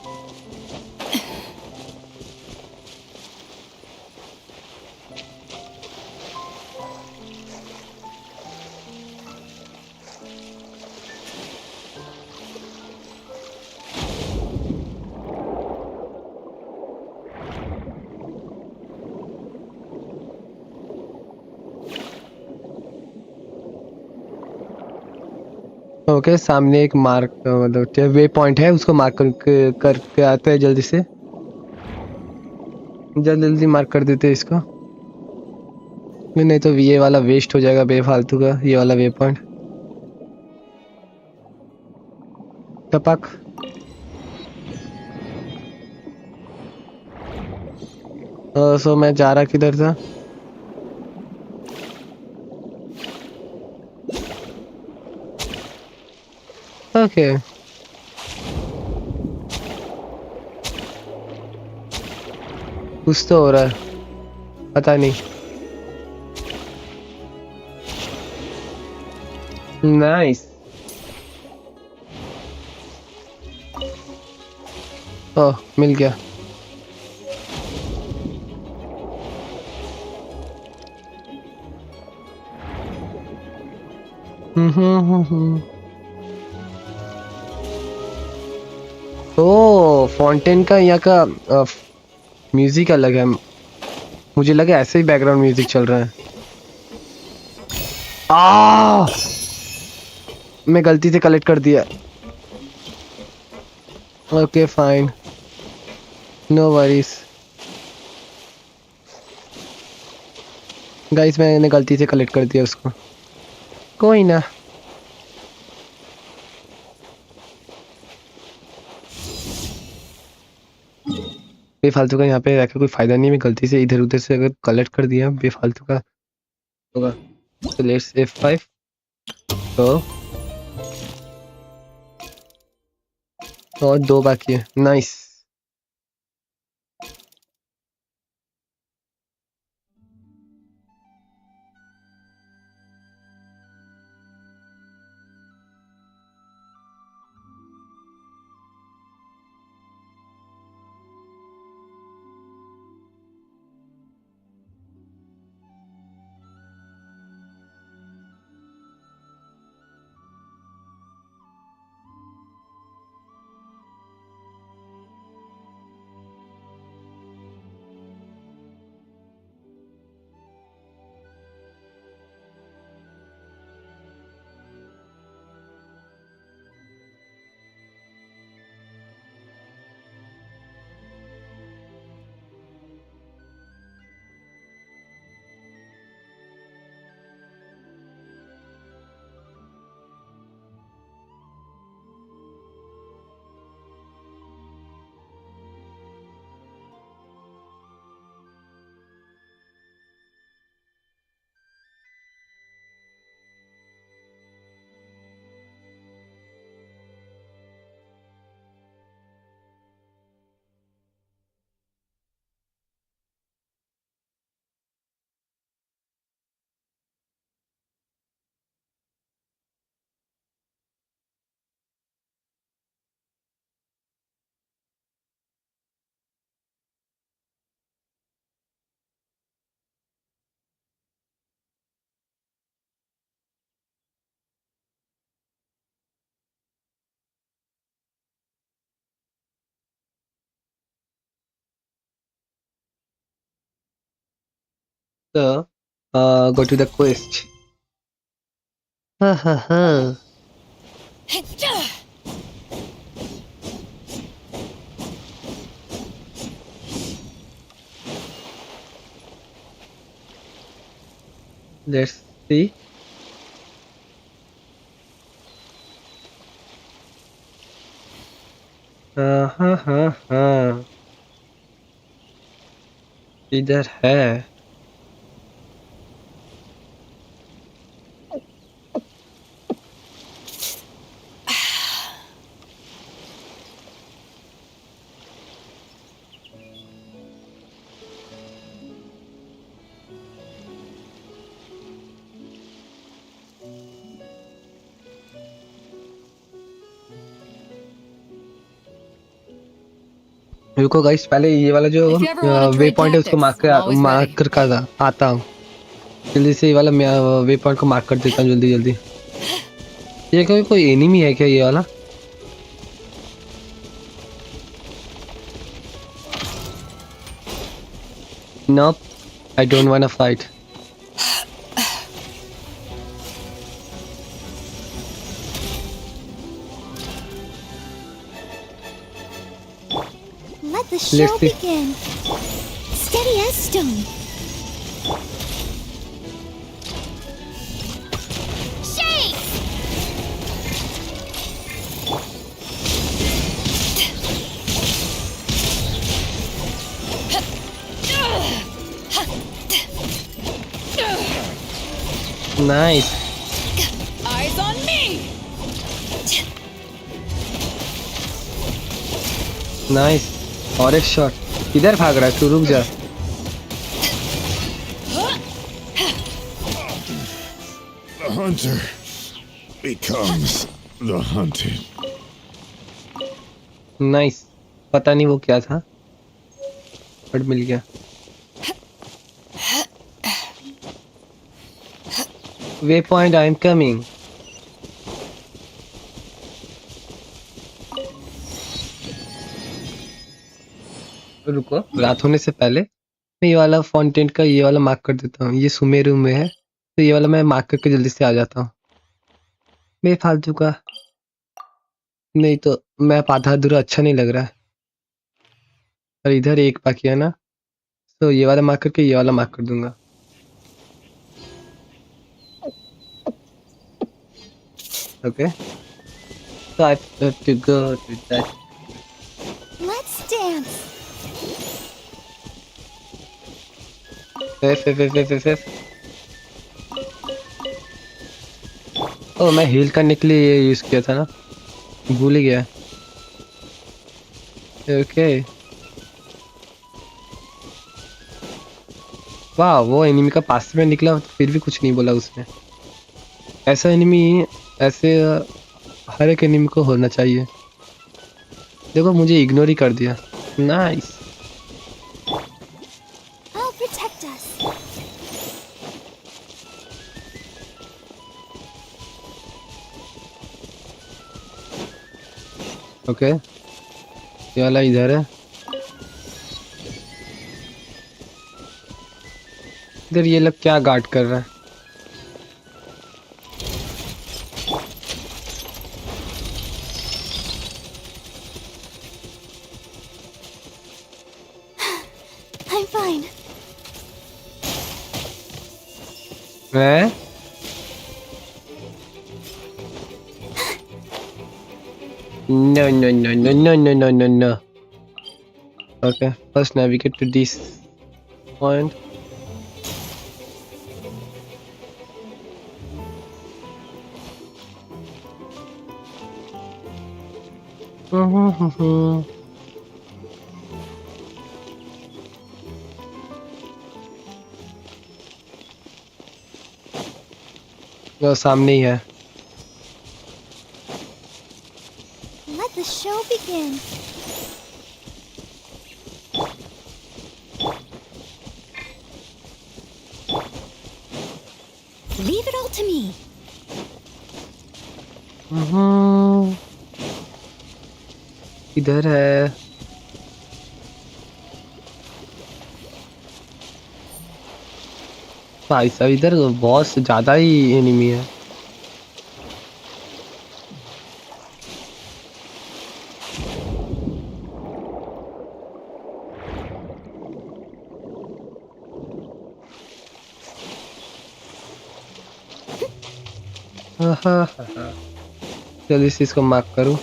ओके सामने एक मार्क मतलब वे पॉइंट है, उसको मार्क करके आते हैं जल्दी से, जल्दी मार्क कर देते हैं इसको, नहीं तो ये वाला वेस्ट हो जाएगा बेफालतू का, ये वाला वे पॉइंट। टपक। सो मैं जा रहा किधर था? ओके कुछ तो हो रहा है, पता नहीं। नाइस। ओह मिल गया। ओ फॉन्टेन का यहाँ का म्यूजिक अलग है, मुझे लगा ऐसे ही बैकग्राउंड म्यूजिक चल रहा है। मैं गलती से कलेक्ट कर दिया। Okay fine, no worries guys, मैंने गलती से कलेक्ट कर दिया उसको, कोई ना। बेफालतू का यहाँ पे रखकर कोई फायदा नहीं, मैं गलती से इधर उधर से अगर कलेक्ट कर दिया बेफालतू का होगा। तो लेट्स F5 तो और 2 बाकी है। Nice. So, go to the quest. Ha ha ha. Let's see. Ha ha ha. इधर है। रुको गाइस, पहले ये वाला जो वे पॉइंट है उसको मार्क कर आता हूँ। जल्दी से ये वाला वे पॉइंट को मार्क कर देता हूँ जल्दी जल्दी। ये कोई एनिमी है क्या ये वाला? Nope, I don't wanna fight.
Let the show
Let's see.
begin. Steady as stone. Shake!
Nice.
Eyes on me!
Nice और एक शॉट. किधर भाग रहा है तू? रुक जा.
The hunter becomes the hunted.
Nice. पता नहीं वो क्या था बट मिल गया. Way point I am coming. रुको, रात होने से पहले मैं ये वाला फॉन्टेन का ये वाला मार्क कर देता हूँ. ये सुमेरु में है तो ये वाला मैं मार्क करके जल्दी से आ जाता हूँ. बेफालतू का नहीं तो मैप आधा अधूरा अच्छा नहीं लग रहा है. और इधर एक बाकी है ना, तो ये वाला मार्क करके ये वाला मार्क कर दूंगा. Okay, so I have to go to that.
Let's dance.
F. ओ मैं हील करने के लिए ये यूज किया था ना, भूल ही गया. ओके. वाह, वो एनिमी का पास में निकला फिर भी कुछ नहीं बोला उसने. ऐसा एनिमी ऐसे हर एक एनिमी को होना चाहिए. देखो मुझे इग्नोर ही कर दिया. Nice.
I'll protect us.
Okay, ये वाला इधर है. इधर ये लोग क्या गार्ड कर रहा है?
I'm fine.
हैं? No. Okay, first navigate to this point. वो सामने ही है.
Let the show begin. Leave it all to me.
इधर है. भाई साहब इधर बहुत ज्यादा ही एनिमी है. जल्दी से इसको मार्क करूं.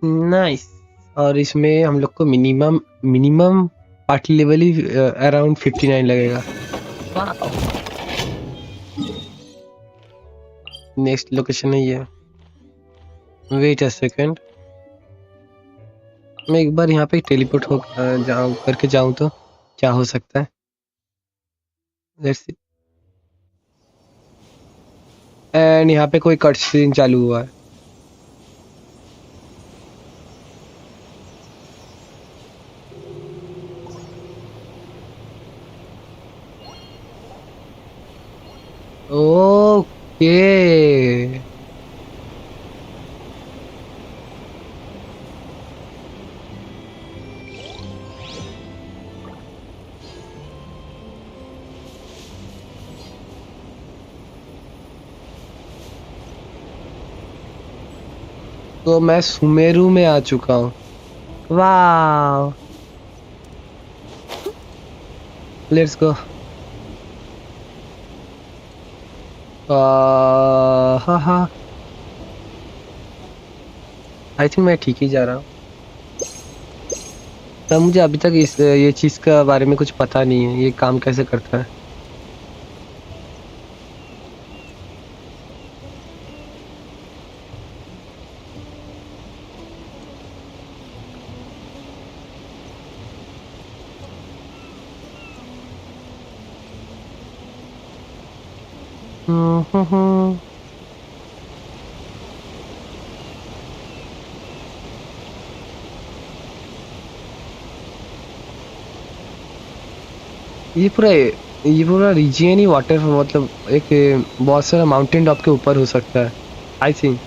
नाइस. और इसमें हम लोग को मिनिमम पार्टी लेवल ही अराउंड 59 लगेगा. नेक्स्ट लोकेशन है ये. वेट अ सेकंड, मैं एक बार यहाँ पे टेलीपोर्ट हो करके जाऊं तो क्या हो सकता है. Let's C. एंड यहाँ पे कोई कट सीन चालू हुआ है. ओके. तो मैं सुमेरु में आ चुका हूँ। वाह, लेट्स गो। हाँ हाँ, आई थिंक मैं ठीक ही जा रहा हूँ। तब मुझे अभी तक ये चीज़ का बारे में कुछ पता नहीं है, ये काम कैसे करता है। हम्म। ये पूरा रीजियन ही वाटर, मतलब एक बहुत सारा माउंटेन टॉप के ऊपर हो सकता है आई थिंक।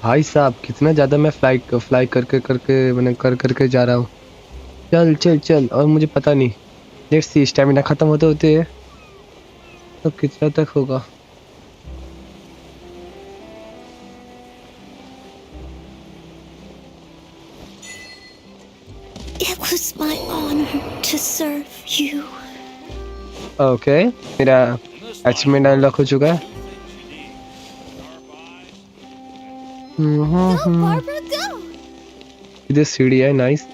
भाई साहब कितना ज्यादा मैं फ्लाई करके करके मैंने कर करके जा रहा हूँ। चल चल चल, और मुझे पता नहीं, लेट्स सी, स्टेमिना खत्म होते होते तो कितना तक होगा।
It was my honor to serve you.
Okay, मेरा अचीवमेंट अनलॉक हो चुका है। इधर सीढ़ी है, नाइस।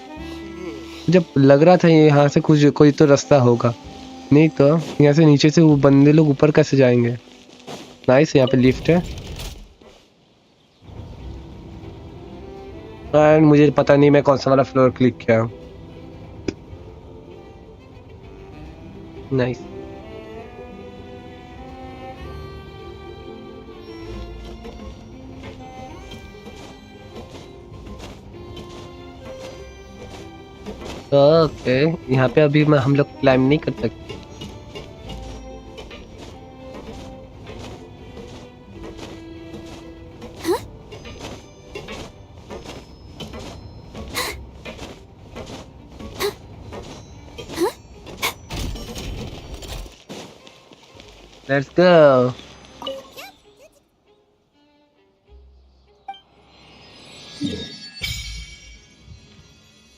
जब लग रहा था यहाँ से कुछ कोई तो रास्ता होगा, नहीं तो यहाँ से नीचे से वो बंदे लोग ऊपर कैसे जाएंगे। नाइस, यहाँ पे लिफ्ट है। एंड मुझे पता नहीं मैं कौन सा वाला फ्लोर क्लिक किया। नाइस। ओके, यहाँ पे अभी हम लोग क्लाइम नहीं कर सकते। Let's go.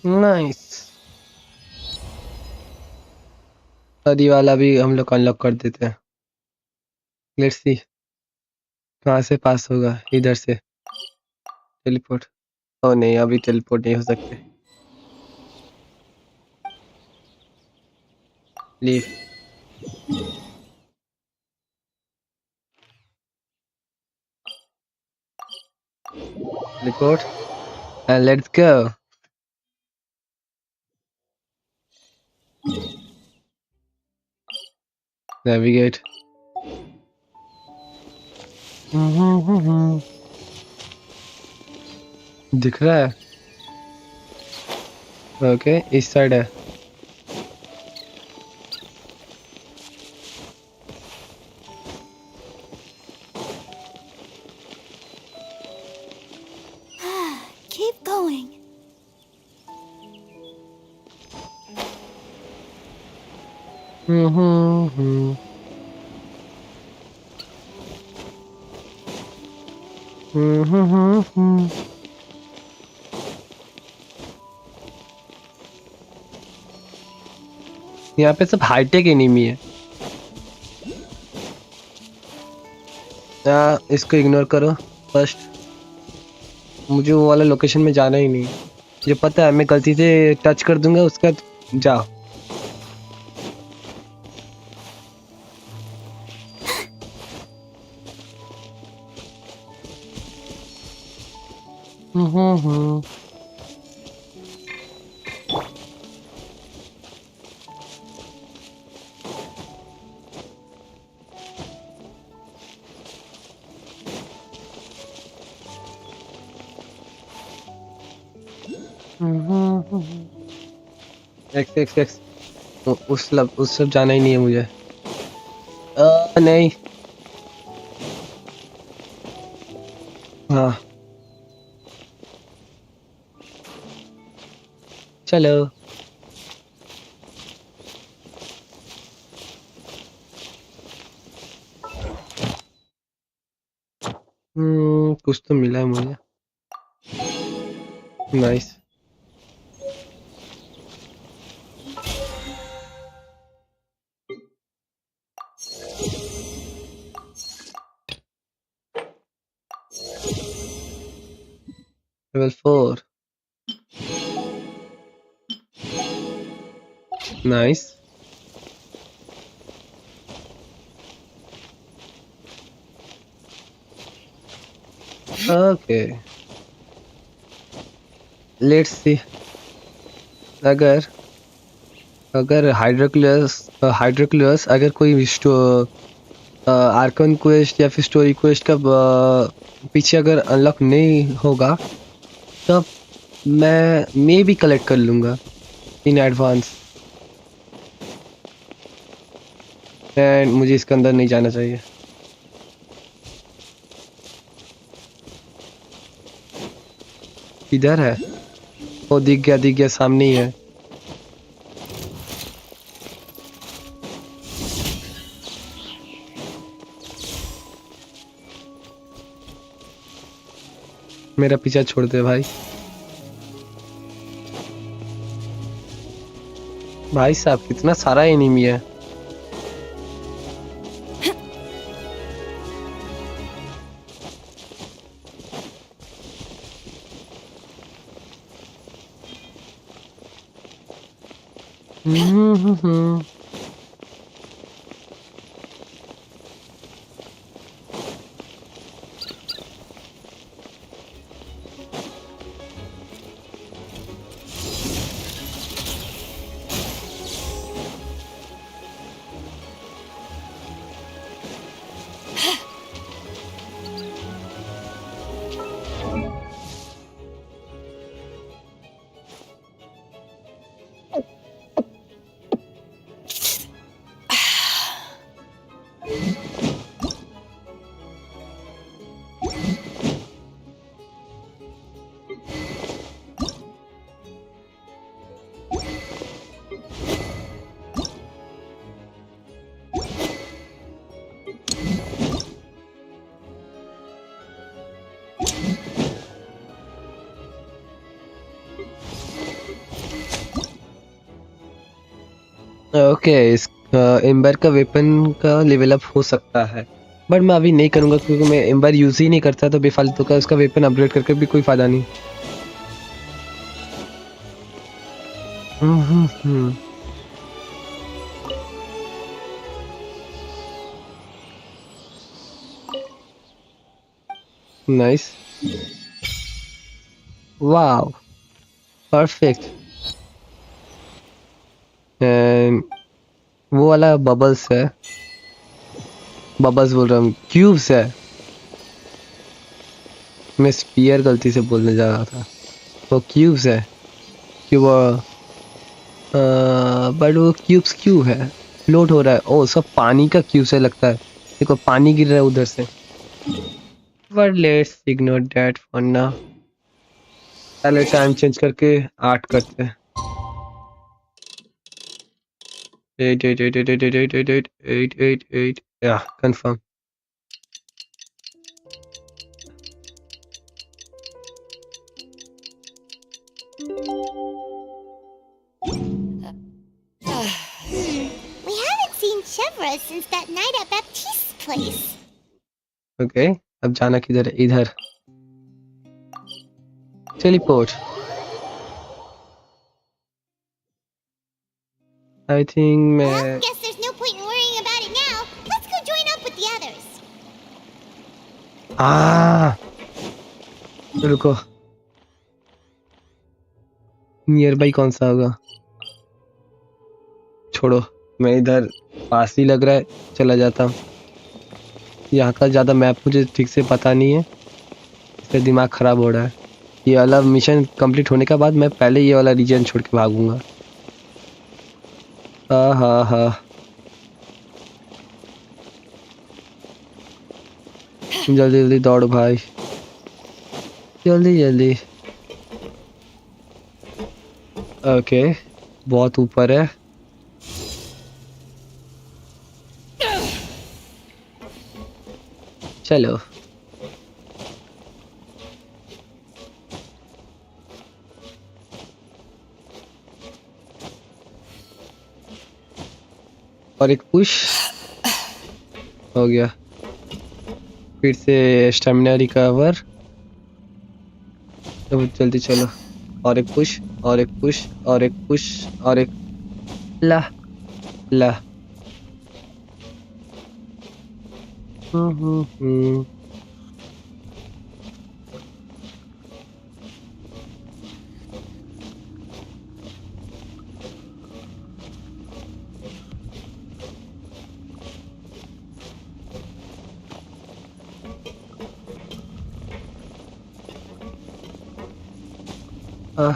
Nice. शादी वाला भी हम लोग अनलॉक कर देते हैं। लेट्स सी कहाँ से पास होगा। इधर से टेलीपोर्ट। ओ नहीं, अभी टेलीपोर्ट नहीं हो सकते। Leave. Teleport and let's go. Navigate. दिख रहा है। ओके, इस साइड है।
Keep going.
यहाँ पे सब हाईटेक एनिमी है। इसको इग्नोर करो फर्स्ट। मुझे वो वाला लोकेशन में जाना ही नहीं। मुझे पता है मैं गलती से टच कर दूंगा उसका। जाओ। एक्स उस सब जाना ही नहीं है मुझे। नहीं। हाँ चलो। कुछ तो मिला है मुझे। Nice. Level 4। Nice. Okay, let's see. अगर अगर हाइड्रोक्लियस अगर कोई आर्कन क्वेस्ट या फिर स्टोरी क्वेस्ट का पीछे अगर अनलॉक नहीं होगा तब मैं मे भी कलेक्ट कर लूँगा इन एडवांस। एंड मुझे इसके अंदर नहीं जाना चाहिए। इधर है, वो दिख गया सामने ही है। मेरा पीछा छोड़ दे भाई। भाई साहब कितना सारा एनिमी है। ओके, इस एम्बर का वेपन का लेवल अप हो सकता है, बट मैं अभी नहीं करूंगा क्योंकि मैं एम्बर यूज ही नहीं करता, तो बेफालतू का उसका वेपन अपग्रेड करके भी कोई फायदा नहीं। Nice, wow, perfect. एंड वो वाला बबल्स है, बबल्स बोल रहा हूँ, क्यूब्स है। मैं स्पीयर गलती से बोलने जा रहा था, वो क्यूब्स है। क्यूब, बट वो क्यूब्स क्यों है, फ्लोट हो रहा है। ओ सब पानी का क्यूब से लगता है, देखो पानी गिर रहा है उधर से। But let's ignore that for now. पहले टाइम चेंज करके 8 करते हैं। 8 8 8 8 8 8 8 8 8 8 8 या confirm.
We haven't seen Chevra since that night at Baptiste's place.
Okay, अब जाना किधर है? इधर टेलीपोर्ट। आई थिंक मैं
Guess there's no point in worrying about it now. Let's go join up with the others.
रुको, near by कौन सा होगा? छोड़ो, मैं इधर पास ही लग रहा है, चला जाता हूँ। यहाँ का ज़्यादा मैप मुझे ठीक से पता नहीं है, इससे दिमाग खराब हो रहा है। ये वाला मिशन कंप्लीट होने के बाद मैं पहले ये वाला रीजन छोड़ के भागूंगा। हाँ, जल्दी जल्दी दौड़ भाई, जल्दी जल्दी। ओके, बहुत ऊपर है। चलो और एक पुश हो गया। फिर से स्टेमिना रिकवर। अब जल्दी चलो। और एक पुश और एक पुश और एक पुश और एक ला ला। हम्म।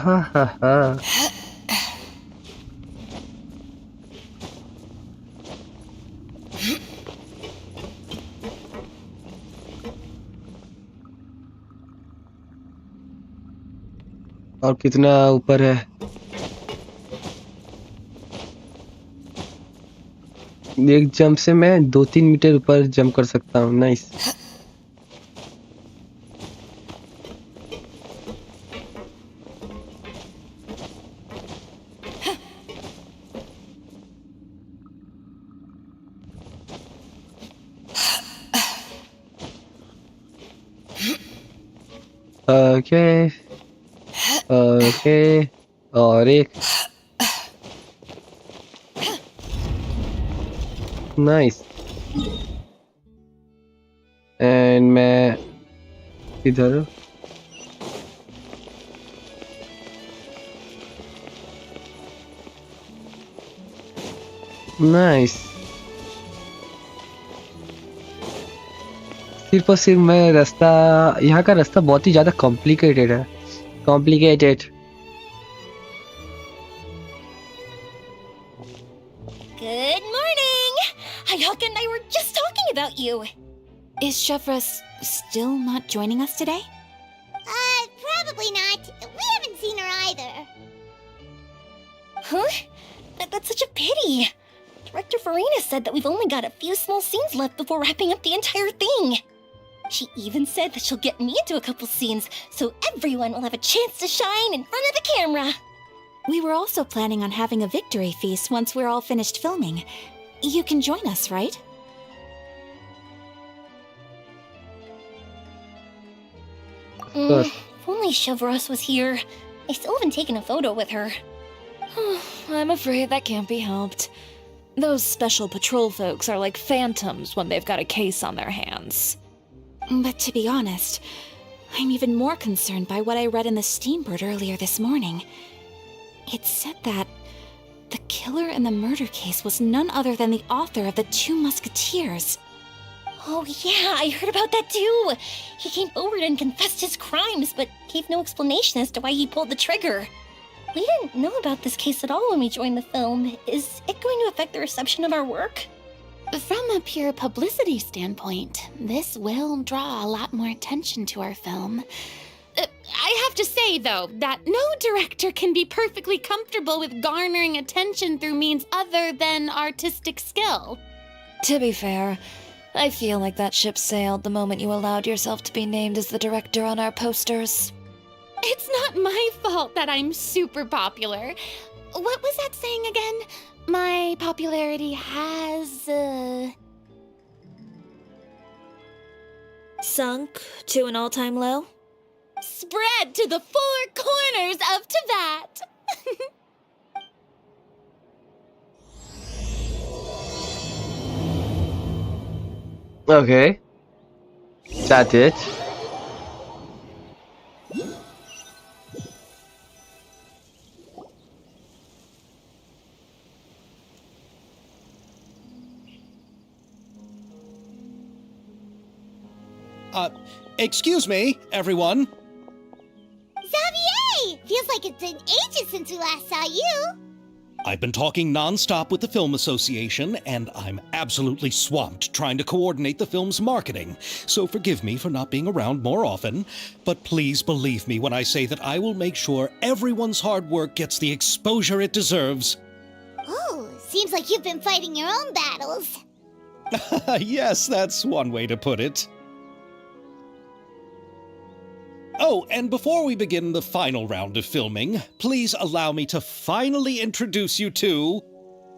हा हा हा। और कितना ऊपर है? एक जंप से मैं 2-3 मीटर ऊपर जंप कर सकता हूँ। नाइस। Okay okay. और एक नाइस। एंड मैं इधर नाइस। सिर्फ और सिर्फ मैं रास्ता, यहाँ का रास्ता बहुत ही ज्यादा कॉम्प्लिकेटेड है। Complicated.
Good morning! Hayaka and I were just talking about you.
Is Chevra still not joining us today?
Probably not. We haven't seen her either.
Huh? That's such a pity. Director Farina said that we've only got a few small scenes left before wrapping up the entire thing. She even said that she'll get me into a couple scenes, so everyone will have a chance to shine in front of the camera.
We were also planning on having a victory feast once we're all finished filming. You can join us, right?
If only Chevros was here. I still haven't taken a photo with her.
I'm afraid that can't be helped. Those special patrol folks are like phantoms when they've got a case on their hands.
But to be honest, I'm even more concerned by what I read in the Steambird earlier this morning. It said that the killer in the murder case was none other than the author of the 2 Musketeers.
Oh yeah, I heard about that too. He came forward and confessed his crimes, but gave no explanation as to why he pulled the trigger. We didn't know about this case at all when we joined the film. Is it going to affect the reception of our work?
From a pure publicity standpoint, this will draw a lot more attention to our film.
I have to say, though, that no director can be perfectly comfortable with garnering attention through means other than artistic skill.
To be fair, I feel like that ship sailed the moment you allowed yourself to be named as the director on our posters.
It's not my fault that I'm super popular. What was that saying again? My popularity has,
Sunk to an all-time low?
spread to the 4 corners of Teyvat.
Okay. That's it.
Excuse me, everyone.
Xavier! Feels like it's been ages since we last saw you.
I've been talking non-stop with the Film Association, and I'm absolutely swamped trying to coordinate the film's marketing. So forgive me for not being around more often, but please believe me when I say that I will make sure everyone's hard work gets the exposure it deserves.
Oh, seems like you've been fighting your own battles.
Yes, that's one way to put it. Oh, and before we begin the final round of filming, please allow me to finally introduce you to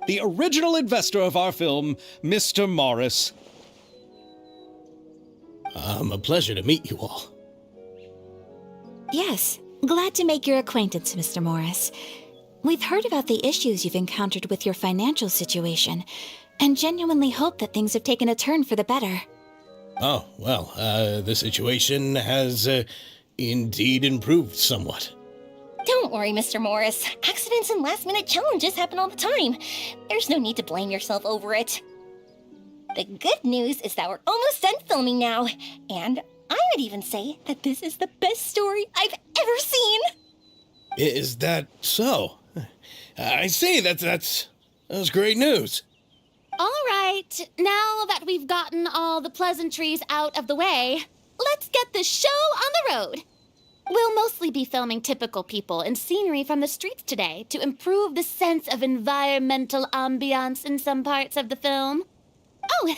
the original investor of our film, Mr. Morris.
A pleasure to meet you all.
Yes, glad to make your acquaintance, Mr. Morris. We've heard about the issues you've encountered with your financial situation, and genuinely hope that things have taken a turn for the better.
Oh, well, the situation has indeed improved somewhat.
Don't worry, Mr. Morris. Accidents and last-minute challenges happen all the time. There's no need to blame yourself over it. The good news is that we're almost done filming now, and I would even say that this is the best story I've ever seen.
Is that so? I see, that's great news.
All right, now that we've gotten all the pleasantries out of the way, let's get the show on the road. We'll mostly be filming typical people and scenery from the streets today to improve the sense of environmental ambiance in some parts of the film. Oh,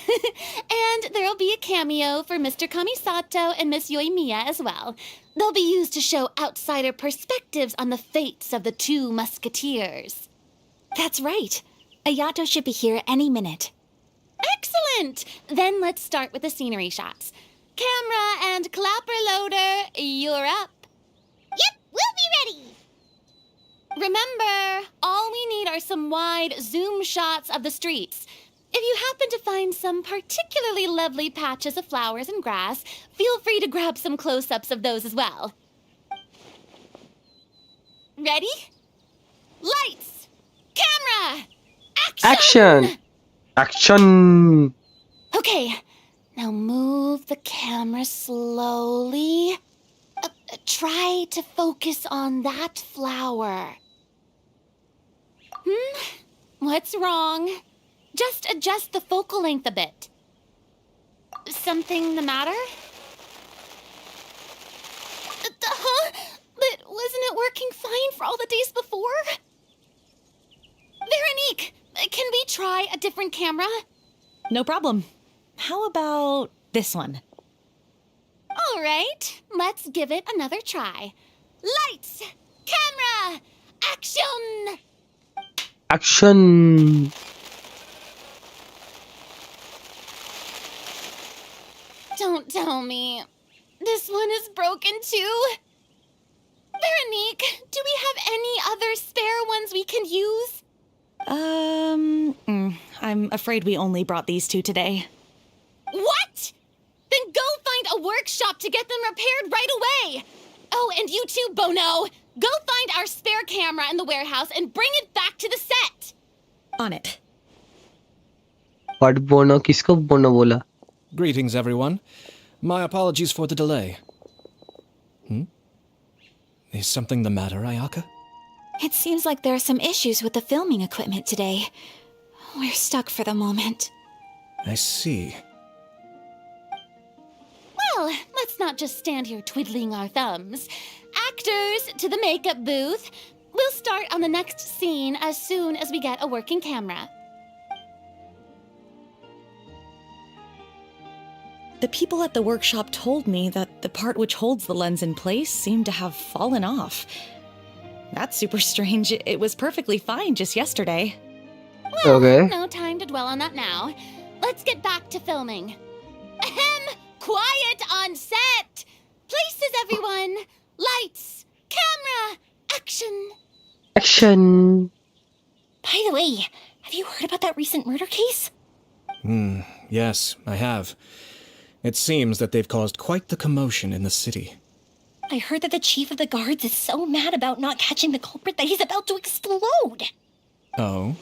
and there'll be a cameo for Mr. Kamisato and Miss Yoimiya as well. They'll be used to show outsider perspectives on the fates of the two musketeers. That's right. Ayato should be here any minute. Excellent! Then let's start with the scenery shots. Camera and clapper loader, you're up.
Yep, we'll be ready.
Remember, all we need are some wide zoom shots of the streets. If you happen to find some particularly lovely patches of flowers and grass, feel free to grab some close-ups of those as well. Ready? Lights! Camera! Action!
Action!
Okay, now move the camera slowly. Try to focus on that flower. What's wrong? Just adjust the focal length a bit. Something the matter? But wasn't it working fine for all the days before? Veronique, can we try a different camera?
No problem. How about this one?
All right, let's give it another try. Lights! Camera! Action!
Action!
Don't tell me. This one is broken too? Veronique, do we have any other spare ones we can use?
I'm afraid we only brought these two today.
What? Then go find a workshop to get them repaired right away. Oh, and you too, Bono. Go find our spare camera in the warehouse and bring it back to the set.
On it.
What Bono? Kisko Bono bola?
Greetings, everyone. My apologies for the delay. Is something the matter, Ayaka?
It seems like there are some issues with the filming equipment today. We're stuck for the moment.
I see.
Well, let's not just stand here twiddling our thumbs. Actors, to the makeup booth. We'll start on the next scene as soon as we get a working camera.
The people at the workshop told me that the part which holds the lens in place seemed to have fallen off. That's super strange. It was perfectly fine just yesterday.
Well,
okay.
No time to dwell on that now. Let's get back to filming. Ahem! Quiet on set! Places, everyone! Lights! Camera! Action!
Action!
By the way, have you heard about that recent murder case?
Yes, I have. It seems that they've caused quite the commotion in the city.
I heard that the chief of the guards is so mad about not catching the culprit that he's about to explode.
Oh?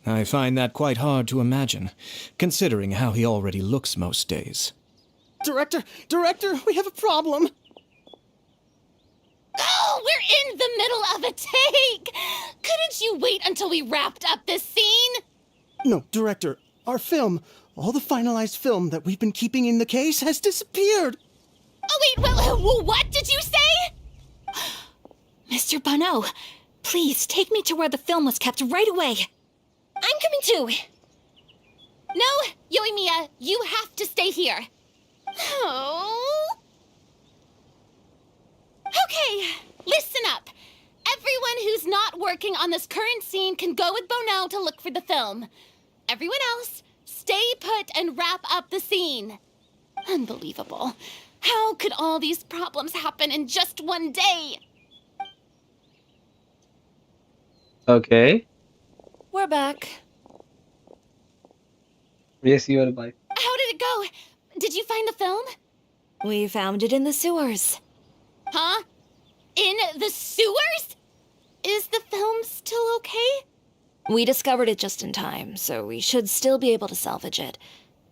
I find that quite hard to imagine, considering how he already looks most days.
Director, we have a problem.
Oh, we're in the middle of a take! Couldn't you wait until we wrapped up this scene?
No, Director, our film, all the finalized film that we've been keeping in the case has disappeared.
Oh, wait, what did you say? Mr. Bono, please take me to where the film was kept right away.
I'm coming too.
No, Yoimiya, you have to stay here. Oh. Okay, listen up. Everyone who's not
working on this current scene can go with Bonell to look for the film. Everyone else, stay put and wrap up the scene. Unbelievable. How could all these problems happen in just one day?
Okay.
We're back.
Yes, you are back.
How did it go? Did you find the film?
We found it in the sewers.
Huh? In the sewers? Is the film still okay?
We discovered it just in time, so we should still be able to salvage it.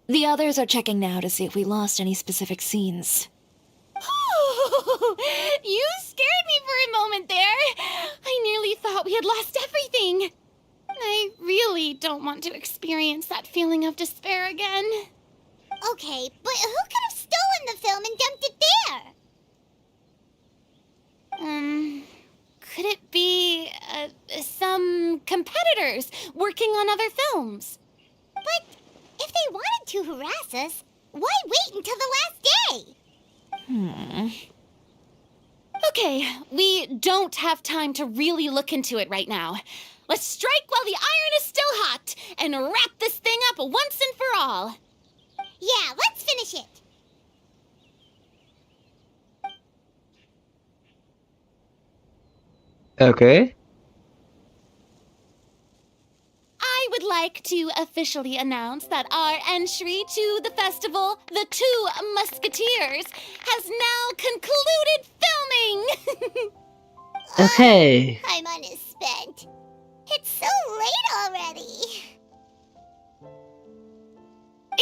The others are checking now to see if we lost any specific scenes.
You scared me for a moment there. I nearly thought we had lost everything. I really don't want to experience that feeling of despair again.
Okay, but who could have stolen the film and dumped it there?
Could it be some competitors working on other films?
But if they wanted to harass us, why wait until the last day?
Okay, we don't have time to really look into it right now. Let's strike while the iron is still hot and wrap this thing up once and for all.
Yeah, let's finish it.
Okay.
I would like to officially announce that our entry to the festival, The Two Musketeers, has now concluded filming!
Okay.
Paimon is spent. It's so late already.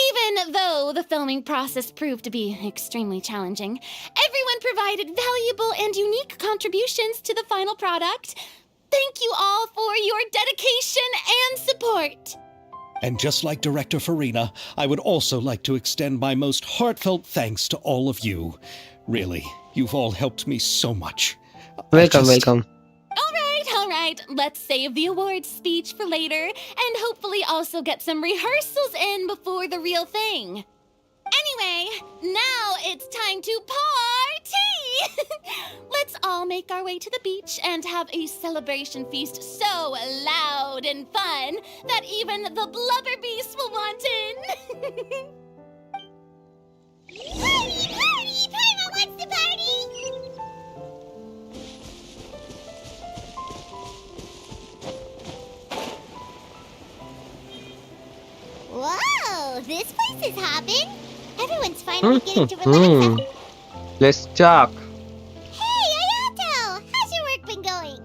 Even though the filming process proved to be extremely challenging, everyone provided valuable and unique contributions to the final product. Thank you all for your dedication and support.
And just like Director Farina, I would also like to extend my most heartfelt thanks to all of you. Really, you've all helped me so much.
Welcome.
All right. Let's save the awards speech for later and hopefully also get some rehearsals in before the real thing. Anyway, now it's time to party! Let's all make our way to the beach and have a celebration feast so loud and fun that even the blubber beast will want in.
Party! Paimon wants to party! Whoa, this place is hopping. Everyone's finally getting to relax.
Let's talk.
Hey, Ayato! How's your work been going?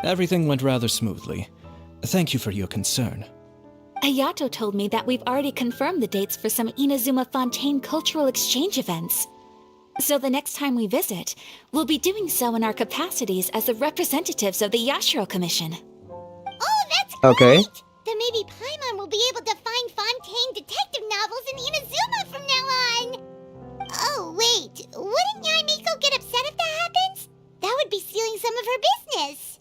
Everything went rather smoothly. Thank you for your concern.
Ayato told me that we've already confirmed the dates for some Inazuma Fontaine cultural exchange events. So the next time we visit, we'll be doing so in our capacities as the representatives of the Yashiro Commission.
Oh, that's great!
Okay.
Then maybe Paimon will be able to find Fontaine detective novels in Inazuma from now on! Oh, wait. Wouldn't Yaimiko get upset if that happens? That would be stealing some of her business.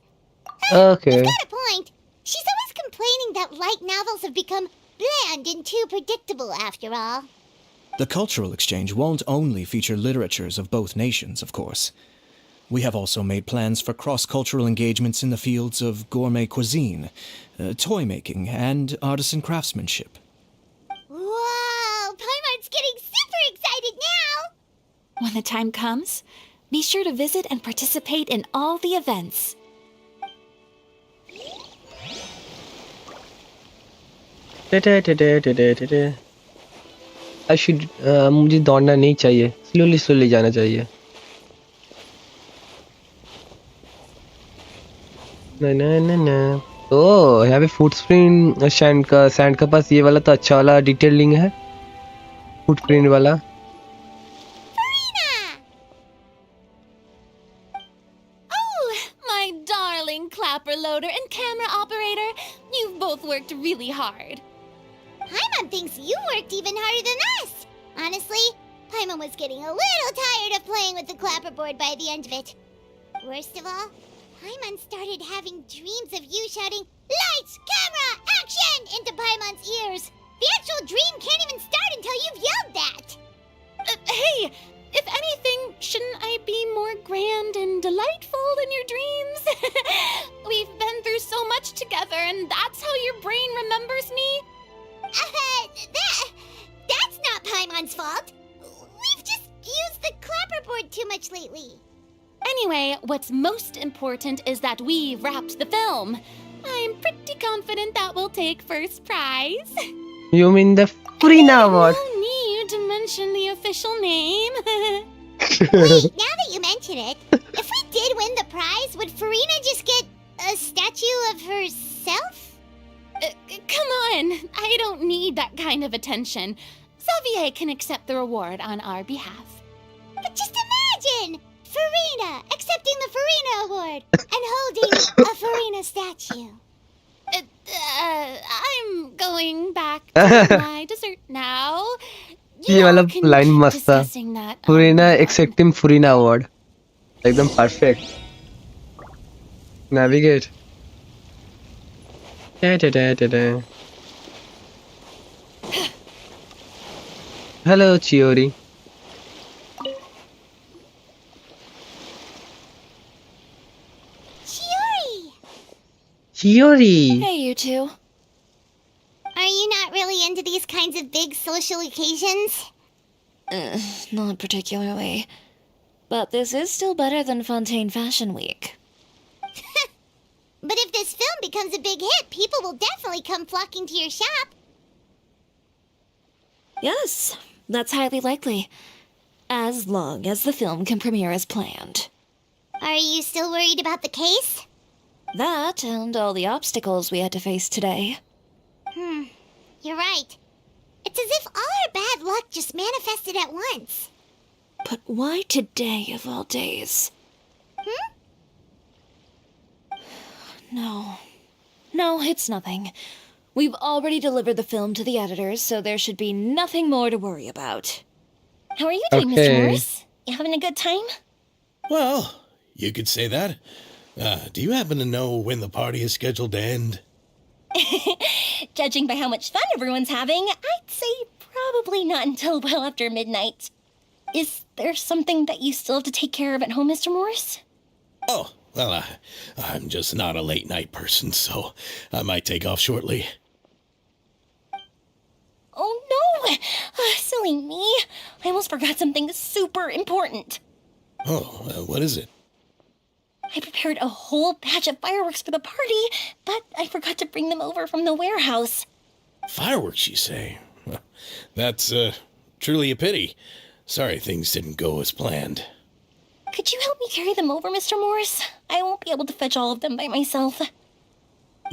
Okay.
You've got a point. She's always complaining that light novels have become bland and too predictable, after all.
The cultural exchange won't only feature literatures of both nations, of course. We have also made plans for cross-cultural engagements in the fields of gourmet cuisine, toy making, and artisan craftsmanship.
Whoa! Paimon's getting super excited now!
When the time comes, be sure to visit and participate in all the events.
I should मुझे दौड़ना नहीं चाहिए. Slowly जाना चाहिए. ना. ओह, यहाँ पे footprint sand का पास ये वाला तो अच्छा वाला डिटेलिंग है. फुटप्रिंट वाला.
Oh, my darling clapper loader and camera operator. You've both worked really hard.
Paimon thinks you worked even harder than us. Honestly, Paimon was getting a little tired of playing with the clapperboard by the end of it. Worst of all, Paimon started having dreams of you shouting, "Lights, camera, action!" into Paimon's ears. The actual dream can't even start until you've yelled that.
Hey, if anything, shouldn't I be more grand and delightful in your dreams? We've and that's how your brain remembers me?
That's not Paimon's fault. We've just used the clapperboard too much lately.
Anyway, what's most important is that we wrapped the film. I'm pretty confident that we'll take first prize.
You mean the Furina Award?
No need to mention the official name.
Wait, now that you mention it, if we did win the prize, would Farina just get a statue of herself?
Come on, I don't need that kind of attention. Xavier can accept the reward on our behalf.
But just imagine! Farina accepting the Farina Award and holding a Farina statue.
I'm going back to my dessert now.
ये वाला line मस्त था. Furina accepting Furina Award. एकदम perfect. Navigate. Da-da-da-da-da. Hello, Chiori. Chiori!
Hey, you two.
Are you not really into these kinds of big social occasions?
Not particularly. But this is still better than Fontaine Fashion Week.
But if this film becomes a big hit, people will definitely come flocking to your shop.
Yes, that's highly likely. As long as the film can premiere as planned.
Are you still worried about the case?
That and all the obstacles we had to face today.
You're right. It's as if all our bad luck just manifested at once.
But why today of all days? No, it's nothing. We've already delivered the film to the editors, so there should be nothing more to worry about.
How are you doing, Mr. Morris? You having a good time?
Well, you could say that. Do you happen to know when the party is scheduled to end?
Judging by how much fun everyone's having, I'd say probably not until well after midnight. Is there something that you still have to take care of at home, Mr. Morris?
Oh, well, I'm just not a late night person, so I might take off shortly.
Oh no! Silly me. I almost forgot something super important.
Oh, what is it?
I prepared a whole batch of fireworks for the party, but I forgot to bring them over from the warehouse.
Fireworks, you say? That's, truly a pity. Sorry things didn't go as planned.
Could you help me carry them over, Mr. Morris? I won't be able to fetch all of them by myself.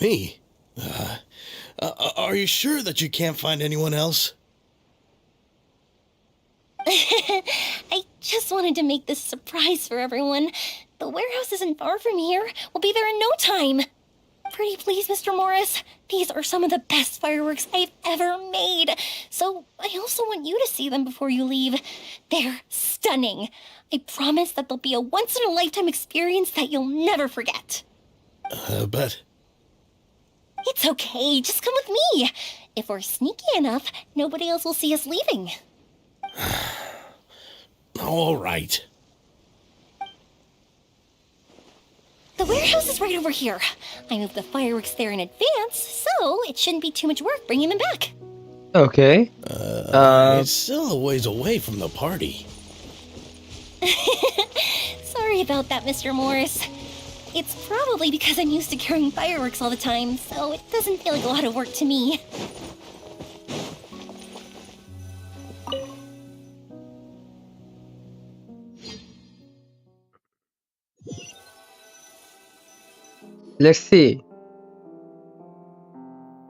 Me? Are you sure that you can't find anyone else?
I just wanted to make this surprise for everyone. The warehouse isn't far from here. We'll be there in no time. Pretty please, Mr. Morris. These are some of the best fireworks I've ever made. So I also want you to see them before you leave. They're stunning. I promise that they'll be a once-in-a-lifetime experience that you'll never forget.
But...
It's okay. Just come with me. If we're sneaky enough, nobody else will see us leaving.
All right.
The warehouse is right over here. I moved the fireworks there in advance, so it shouldn't be too much work bringing them back.
Okay.
It's still a ways away from the party.
Sorry about that, Mr. Morris. It's probably because I'm used to carrying fireworks all the time, so it doesn't feel like a lot of work to me.
Let's see.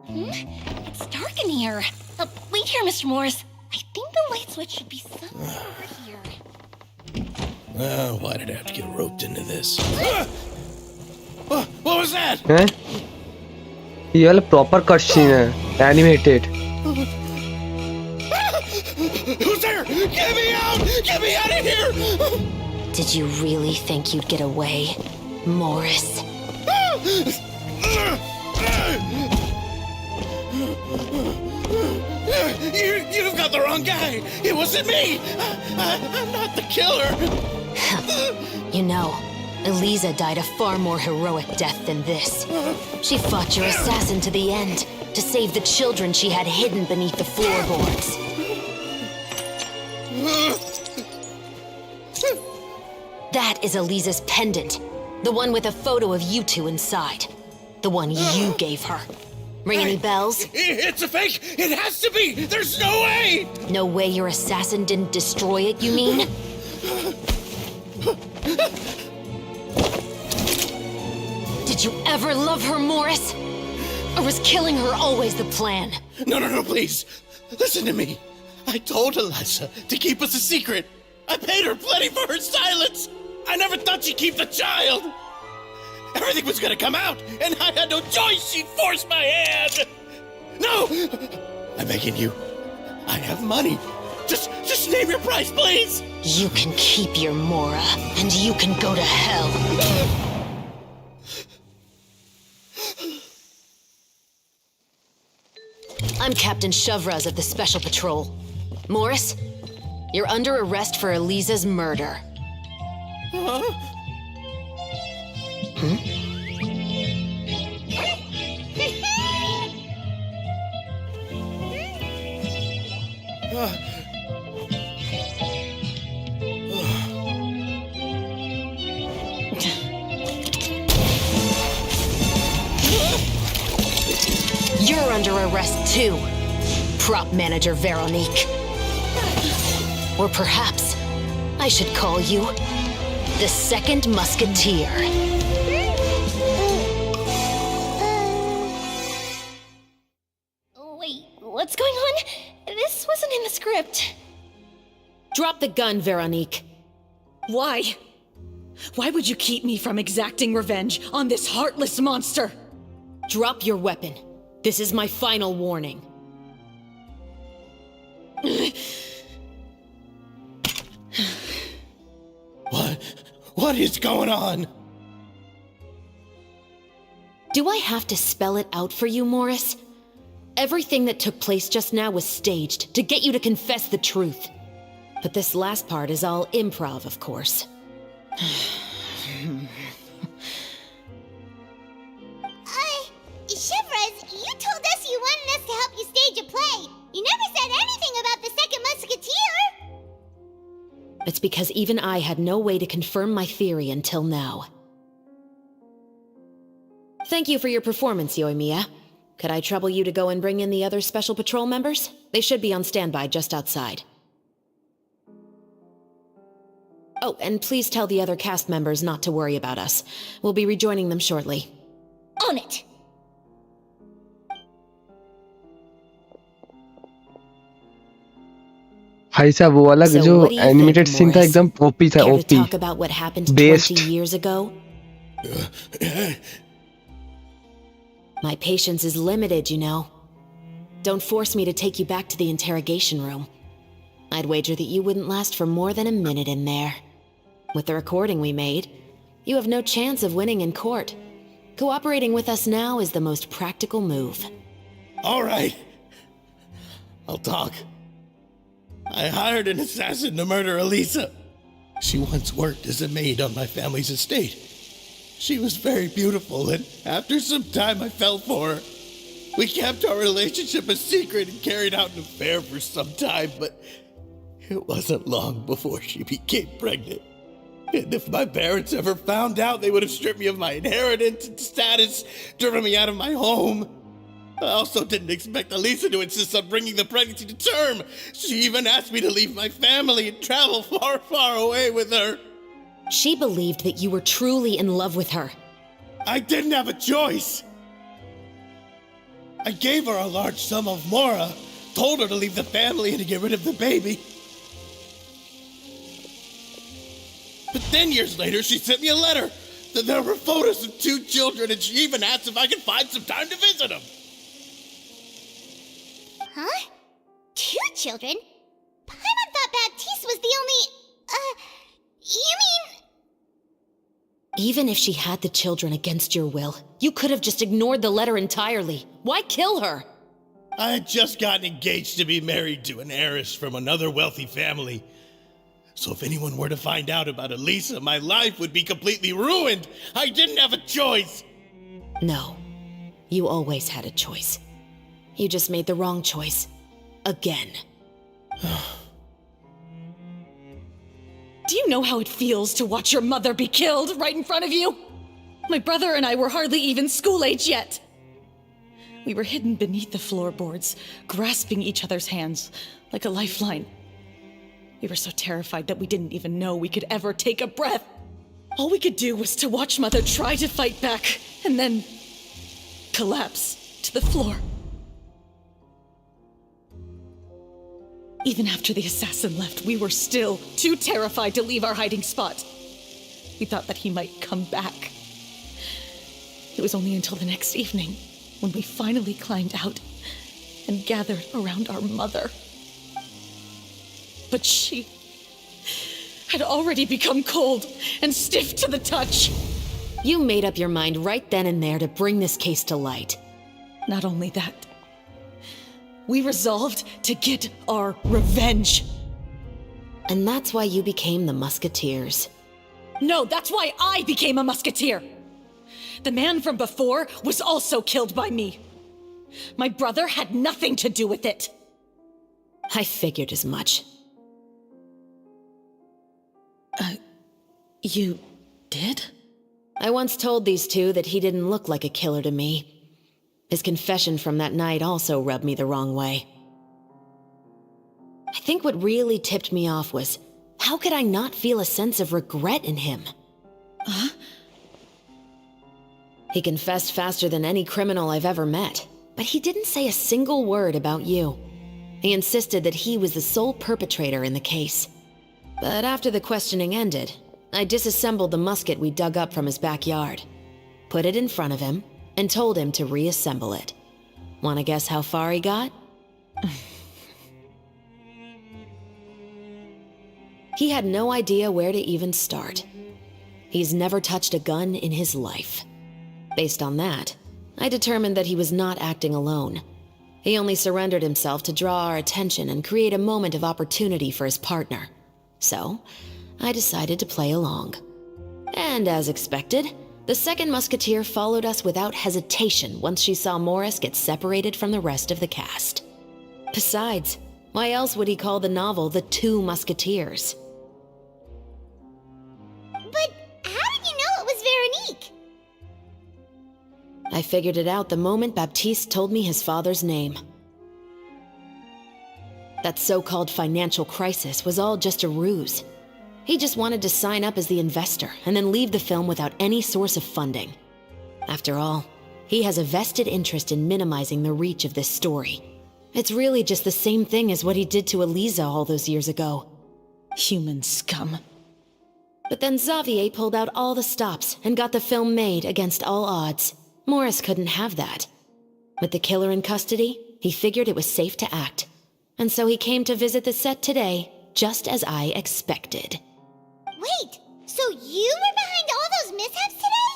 It's dark in here. Wait here, Mr. Morris. I think the light switch should be somewhere over here.
Why did I have to get roped into this? What was that?
हैं? ये वाला proper cutscene है, animated.
Who's there? Get me out! Get me out of here!
Did you really think you'd get away, Morris?
You've got the wrong guy. It wasn't me. I'm not the killer.
You know, Eliza died a far more heroic death than this. She fought your assassin to the end, to save the children she had hidden beneath the floorboards. That is Eliza's pendant. The one with a photo of you two inside. The one you gave her. Ring any bells?
It's a fake! It has to be! There's no way!
No way your assassin didn't destroy it, you mean? Did you ever love her, Morris? Or was killing her always the plan?
No, please. Listen to me. I told Eliza to keep us a secret. I paid her plenty for her silence. I never thought she'd keep the child. Everything was gonna come out, and I had no choice. She forced my hand. No! I'm begging you. I have money. Just name your price, please.
You can keep your Mora, and you can go to hell. I'm Captain Shovraz of the Special Patrol. Morris, you're under arrest for Eliza's murder.
Huh?
You're under arrest too, Prop Manager Veronique. Or perhaps I should call you the Second Musketeer.
Wait, what's going on? This wasn't in the script.
Drop the gun, Veronique.
Why? Why would you keep me from exacting revenge on this heartless monster?
Drop your weapon. This is my final warning.
What is going on?
Do I have to spell it out for you, Morris? Everything that took place just now was staged to get you to confess the truth. But this last part is all improv, of course.
Shivers, you told us you wanted us to help you stage a play. You never said anything about the Second Musketeer.
It's because even I had no way to confirm my theory until now. Thank you for your performance, Yoimiya. Could I trouble you to go and bring in the other Special Patrol members? They should be on standby just outside. Oh, and please tell the other cast members not to worry about us. We'll be rejoining them shortly.
On it!
भाई साहब वो वाला
So
जो
what do you
animated
think,
scene था
Morris?
एकदम OP था
Care to
OP
talk about what happened
Based.
20 years ago? My patience is limited, you know. Don't force me to take you back to the interrogation room. I'd wager that you wouldn't last for more than a minute in there. With the recording we made, you have no chance of winning in court. Cooperating with us now is the most practical move.
All right. I'll talk. I hired an assassin to murder Eliza. She once worked as a maid on my family's estate. She was very beautiful, and after some time I fell for her. We kept our relationship a secret and carried out an affair for some time, but it wasn't long before she became pregnant. And if my parents ever found out, they would have stripped me of my inheritance and status, driven me out of my home. I also didn't expect Eliza to insist on bringing the pregnancy to term. She even asked me to leave my family and travel far, far away with her.
She believed that you were truly in love with her.
I didn't have a choice. I gave her a large sum of Mora, told her to leave the family and to get rid of the baby. But then years later, she sent me a letter. There were photos of 2 children, and she even asked if I could find some time to visit them.
Huh? 2 children? Paimon thought Baptiste was the only... you mean...
Even if she had the children against your will, you could have just ignored the letter entirely. Why kill her?
I had just gotten engaged to be married to an heiress from another wealthy family. So if anyone were to find out about Elisa, my life would be completely ruined. I didn't have a choice.
No. You always had a choice. You just made the wrong choice. Again.
Do you know how it feels to watch your mother be killed right in front of you? My brother and I were hardly even school age yet. We were hidden beneath the floorboards, grasping each other's hands like a lifeline. We were so terrified that we didn't even know we could ever take a breath. All we could do was to watch Mother try to fight back, and then collapse to the floor. Even after the assassin left, we were still too terrified to leave our hiding spot. We thought that he might come back. It was only until the next evening when we finally climbed out and gathered around our mother. But she had already become cold and stiff to the touch.
You made up your mind right then and there to bring this case to light.
Not only that, we resolved to get our revenge.
And that's why you became the Musketeers.
No, that's why I became a Musketeer. The man from before was also killed by me. My brother had nothing to do with it.
I figured as much.
You did?
I once told these two that he didn't look like a killer to me. His confession from that night also rubbed me the wrong way. I think what really tipped me off was, how could I not feel a sense of regret in him?
Huh?
He confessed faster than any criminal I've ever met, but he didn't say a single word about you. He insisted that he was the sole perpetrator in the case. But after the questioning ended, I disassembled the musket we dug up from his backyard, put it in front of him, and told him to reassemble it. Wanna guess how far he got? He had no idea where to even start. He's never touched a gun in his life. Based on that, I determined that he was not acting alone. He only surrendered himself to draw our attention and create a moment of opportunity for his partner. So, I decided to play along. And as expected, the second musketeer followed us without hesitation once she saw Morris get separated from the rest of the cast. Besides, why else would he call the novel The Two Musketeers?
But how did you know it was Veronique?
I figured it out the moment Baptiste told me his father's name. That so-called financial crisis was all just a ruse. He just wanted to sign up as the investor and then leave the film without any source of funding. After all, he has a vested interest in minimizing the reach of this story. It's really just the same thing as what he did to Elisa all those years ago.
Human scum.
But then Xavier pulled out all the stops and got the film made against all odds. Morris couldn't have that. With the killer in custody, he figured it was safe to act. And so he came to visit the set today, just as I expected.
Wait, so you were behind all those mishaps today?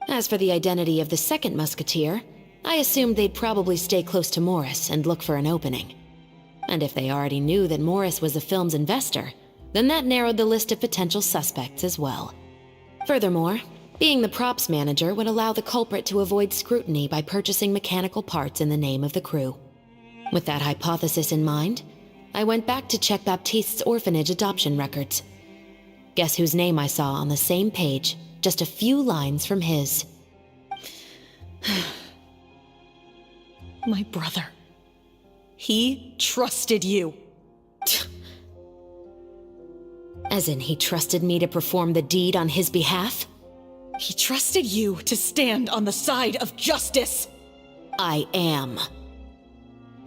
As for the identity of the second musketeer, I assumed they'd probably stay close to Morris and look for an opening. And if they already knew that Morris was the film's investor, then that narrowed the list of potential suspects as well. Furthermore, being the props manager would allow the culprit to avoid scrutiny by purchasing mechanical parts in the name of the crew. With that hypothesis in mind, I went back to check Baptiste's orphanage adoption records. Guess whose name I saw on the same page, just a few lines from his.
My brother. He trusted you.
As in, he trusted me to perform the deed on his behalf?
He trusted you to stand on the side of justice.
I am.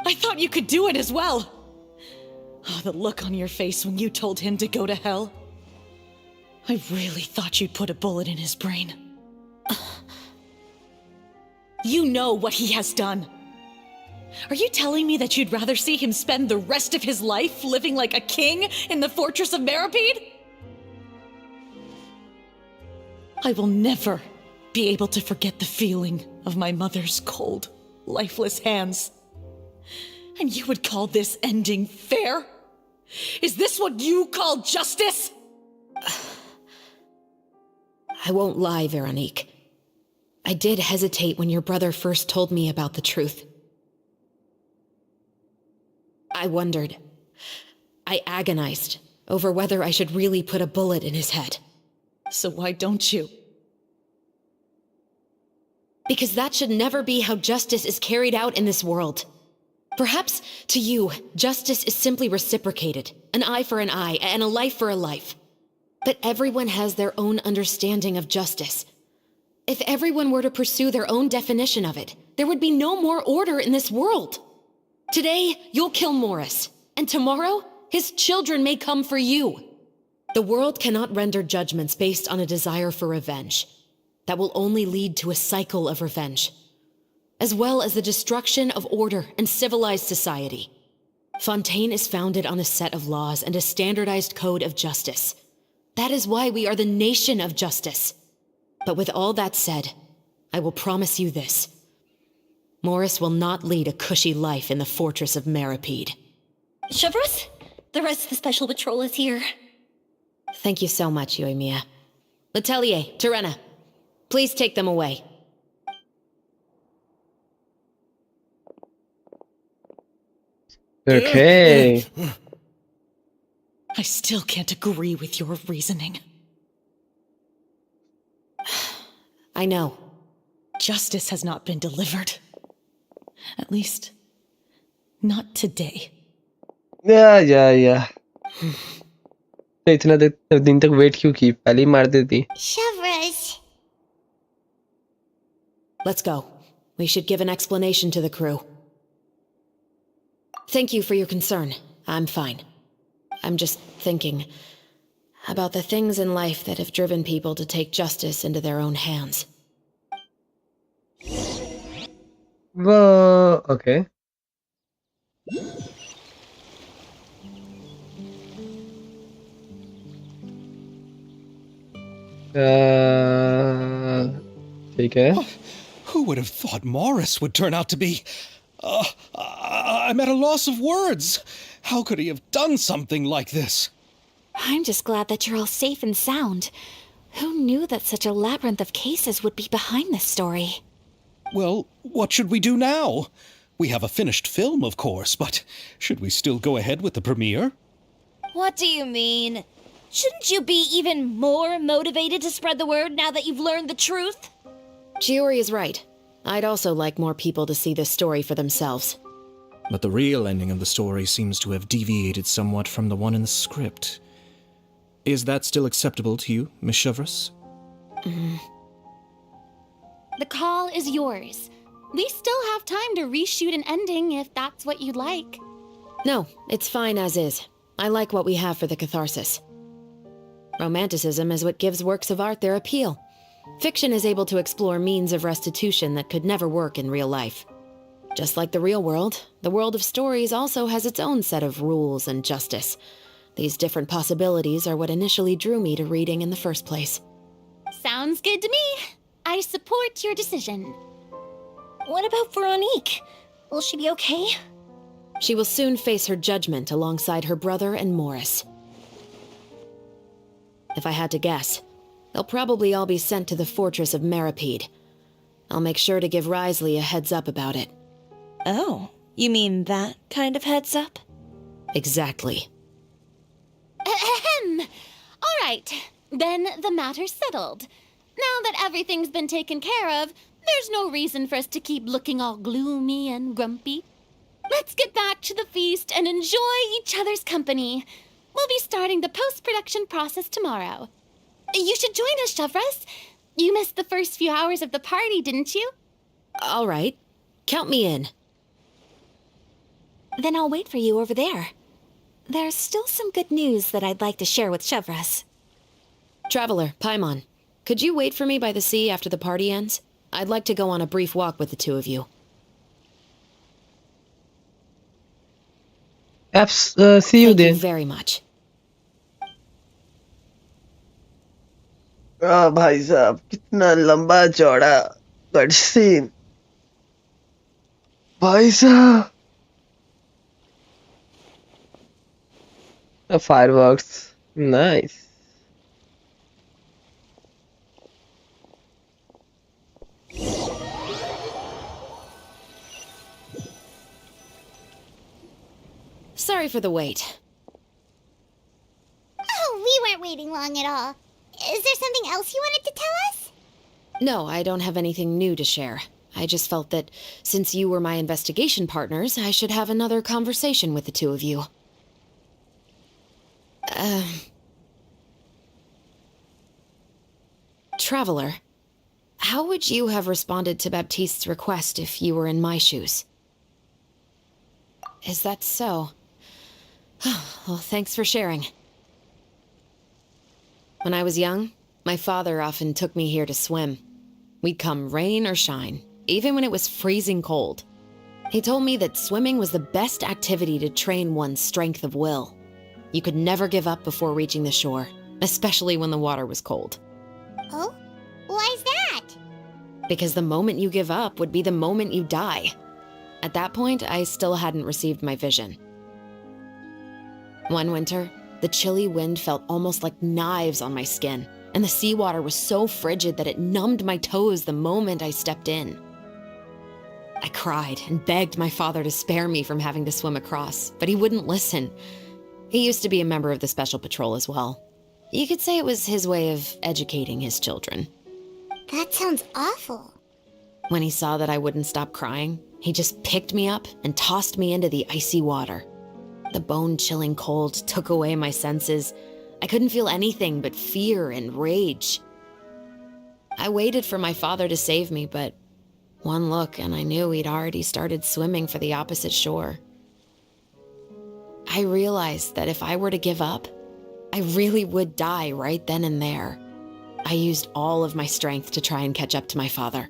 I thought you could do it as well. Oh, the look on your face when you told him to go to hell. I really thought you'd put a bullet in his brain. You know what he has done. Are you telling me that you'd rather see him spend the rest of his life living like a king in the fortress of Meripede? I will never be able to forget the feeling of my mother's cold, lifeless hands. And you would call this ending fair? Is this what you call justice?
I won't lie, Veronique. I did hesitate when your brother first told me about the truth. I wondered. I agonized over whether I should really put a bullet in his head.
So why don't you?
Because that should never be how justice is carried out in this world. Perhaps, to you, justice is simply reciprocated. An eye for an eye, and a life for a life. But everyone has their own understanding of justice. If everyone were to pursue their own definition of it, there would be no more order in this world. Today, you'll kill Morris, and tomorrow, his children may come for you. The world cannot render judgments based on a desire for revenge. That will only lead to a cycle of revenge, as well as the destruction of order and civilized society. Fontaine is founded on a set of laws and a standardized code of justice. That is why we are the nation of justice. But with all that said, I will promise you this. Morris will not lead a cushy life in the fortress of Meripede.
Chevreuse, the rest of the special patrol is here.
Thank you so much, Euemia. Letelier, Terena, please take them away.
Okay.
I still can't agree with your reasoning.
I know.
Justice has not been delivered. At least, not today.
या तो इतना दिन तक wait क्यों की? पहले ही मार देती.
Chevreuse.
Let's go. We should give an explanation to the crew. Thank you for your concern. I'm fine. I'm just thinking about the things in life that have driven people to take justice into their own hands.
Well, okay. ठीक है.
Who would have thought Morris would turn out to be... I'm at a loss of words. How could he have done something like this?
I'm just glad that you're all safe and sound. Who knew that such a labyrinth of cases would be behind this story?
Well, what should we do now? We have a finished film, of course, but should we still go ahead with the premiere?
What do you mean? Shouldn't you be even more motivated to spread the word now that you've learned the truth?
Chiori is right. I'd also like more people to see this story for themselves.
But the real ending of the story seems to have deviated somewhat from the one in the script. Is that still acceptable to you, Miss Chevreuse?
The call is yours. We still have time to reshoot an ending if that's what you'd like.
No, it's fine as is. I like what we have for the catharsis. Romanticism is what gives works of art their appeal. Fiction is able to explore means of restitution that could never work in real life. Just like the real world, the world of stories also has its own set of rules and justice. These different possibilities are what initially drew me to reading in the first place.
Sounds good to me. I support your decision.
What about Veronique? Will she be okay?
She will soon face her judgment alongside her brother and Morris. If I had to guess, they'll probably all be sent to the fortress of Meripede. I'll make sure to give Risley a heads up about it.
Oh, you mean that kind of heads up?
Exactly.
Ahem. All right, then the matter's settled. Now that everything's been taken care of, there's no reason for us to keep looking all gloomy and grumpy. Let's get back to the feast and enjoy each other's company. We'll be starting the post-production process tomorrow. You should join us, Chevreuse. You missed the first few hours of the party, didn't you?
All right. Count me in.
Then I'll wait for you over there. There's still some good news that I'd like to share with Chevreuse.
Traveler, Paimon, could you wait for me by the sea after the party ends? I'd like to go on a brief walk with the two of you.
See you
Thank
then.
you very much.
भाई साहब कितना लंबा चौड़ा cut scene. भाई साहब fireworks. Nice.
Sorry for the wait.
Oh, we weren't waiting long at all. Is there something else you wanted to tell us?
No, I don't have anything new to share. I just felt that since you were my investigation partners, I should have another conversation with the two of you. Traveler, how would you have responded to Baptiste's request if you were in my shoes? Is that so? Well, thanks for sharing. When I was young, my father often took me here to swim. We'd come rain or shine, even when it was freezing cold. He told me that swimming was the best activity to train one's strength of will. You could never give up before reaching the shore, especially when the water was cold.
Oh? Why's that?
Because the moment you give up would be the moment you die. At that point, I still hadn't received my vision. One winter, the chilly wind felt almost like knives on my skin, and the seawater was so frigid that it numbed my toes the moment I stepped in. I cried and begged my father to spare me from having to swim across, but he wouldn't listen. He used to be a member of the Special Patrol as well. You could say it was his way of educating his children.
That sounds awful.
When he saw that I wouldn't stop crying, he just picked me up and tossed me into the icy water. The bone-chilling cold took away my senses. I couldn't feel anything but fear and rage. I waited for my father to save me, but one look and I knew he'd already started swimming for the opposite shore. I realized that if I were to give up, I really would die right then and there. I used all of my strength to try and catch up to my father.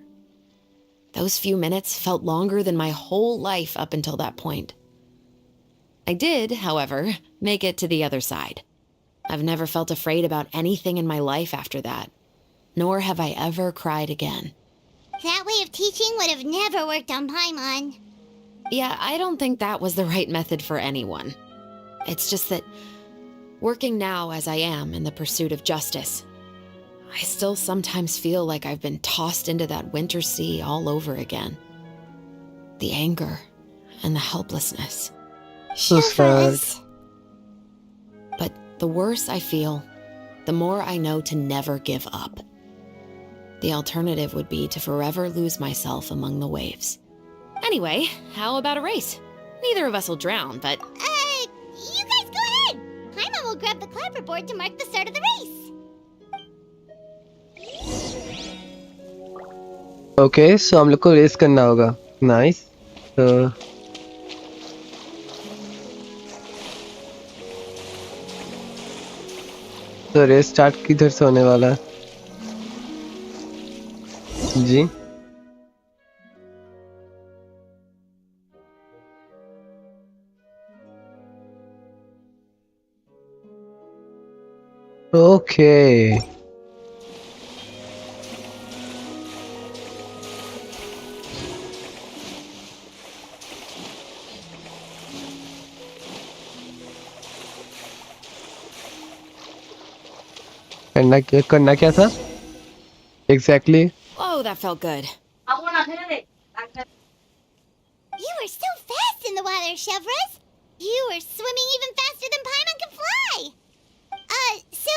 Those few minutes felt longer than my whole life up until that point. I did, however, make it to the other side. I've never felt afraid about anything in my life after that, nor have I ever cried again.
That way of teaching would have never worked on Paimon.
Yeah, I don't think that was the right method for anyone. It's just that, working now as I am in the pursuit of justice, I still sometimes feel like I've been tossed into that winter sea all over again. The anger and the helplessness.
So sad.
But the worse I feel, the more I know to never give up. The alternative would be to forever lose myself among the waves. Anyway, how about a race? Neither of us will drown, but...
You guys go ahead! Paimon will grab the clapperboard to mark the start of the race.
Okay, so हम लोग को race करना होगा. Nice. तो race start किधर से होने वाला है? जी. Okay. करना क्या था? Exactly.
Oh, that felt good.
You were so fast in the water, Chevres. You were swimming even faster than Paimon can fly. So,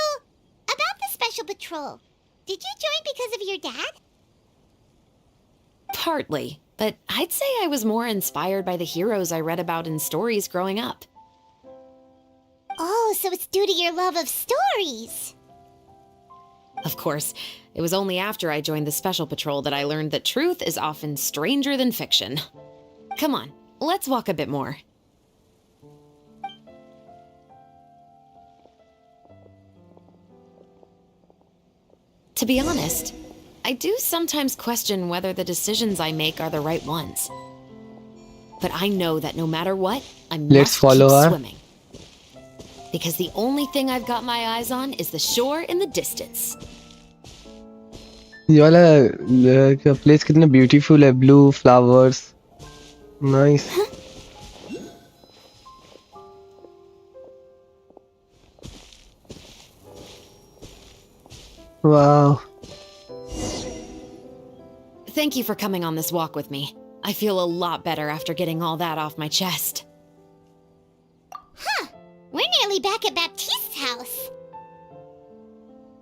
about the Special Patrol, did you join because of your dad?
Partly, but I'd say I was more inspired by the heroes I read about in stories growing up.
Oh, so it's due to your love of stories.
Of course, it was only after I joined the Special Patrol that I learned that truth is often stranger than fiction. Come on, let's walk a bit more. To be honest, I do sometimes question whether the decisions I make are the right ones. But I know that no matter what, I must keep swimming. Because the only thing I've got my eyes on is the shore in the distance.
ये वाला place कितना beautiful है, blue flowers, Nice. Wow.
Thank you for coming on this walk with me. I feel a lot better after getting all that off my chest.
Huh. We're nearly back at Baptiste's house.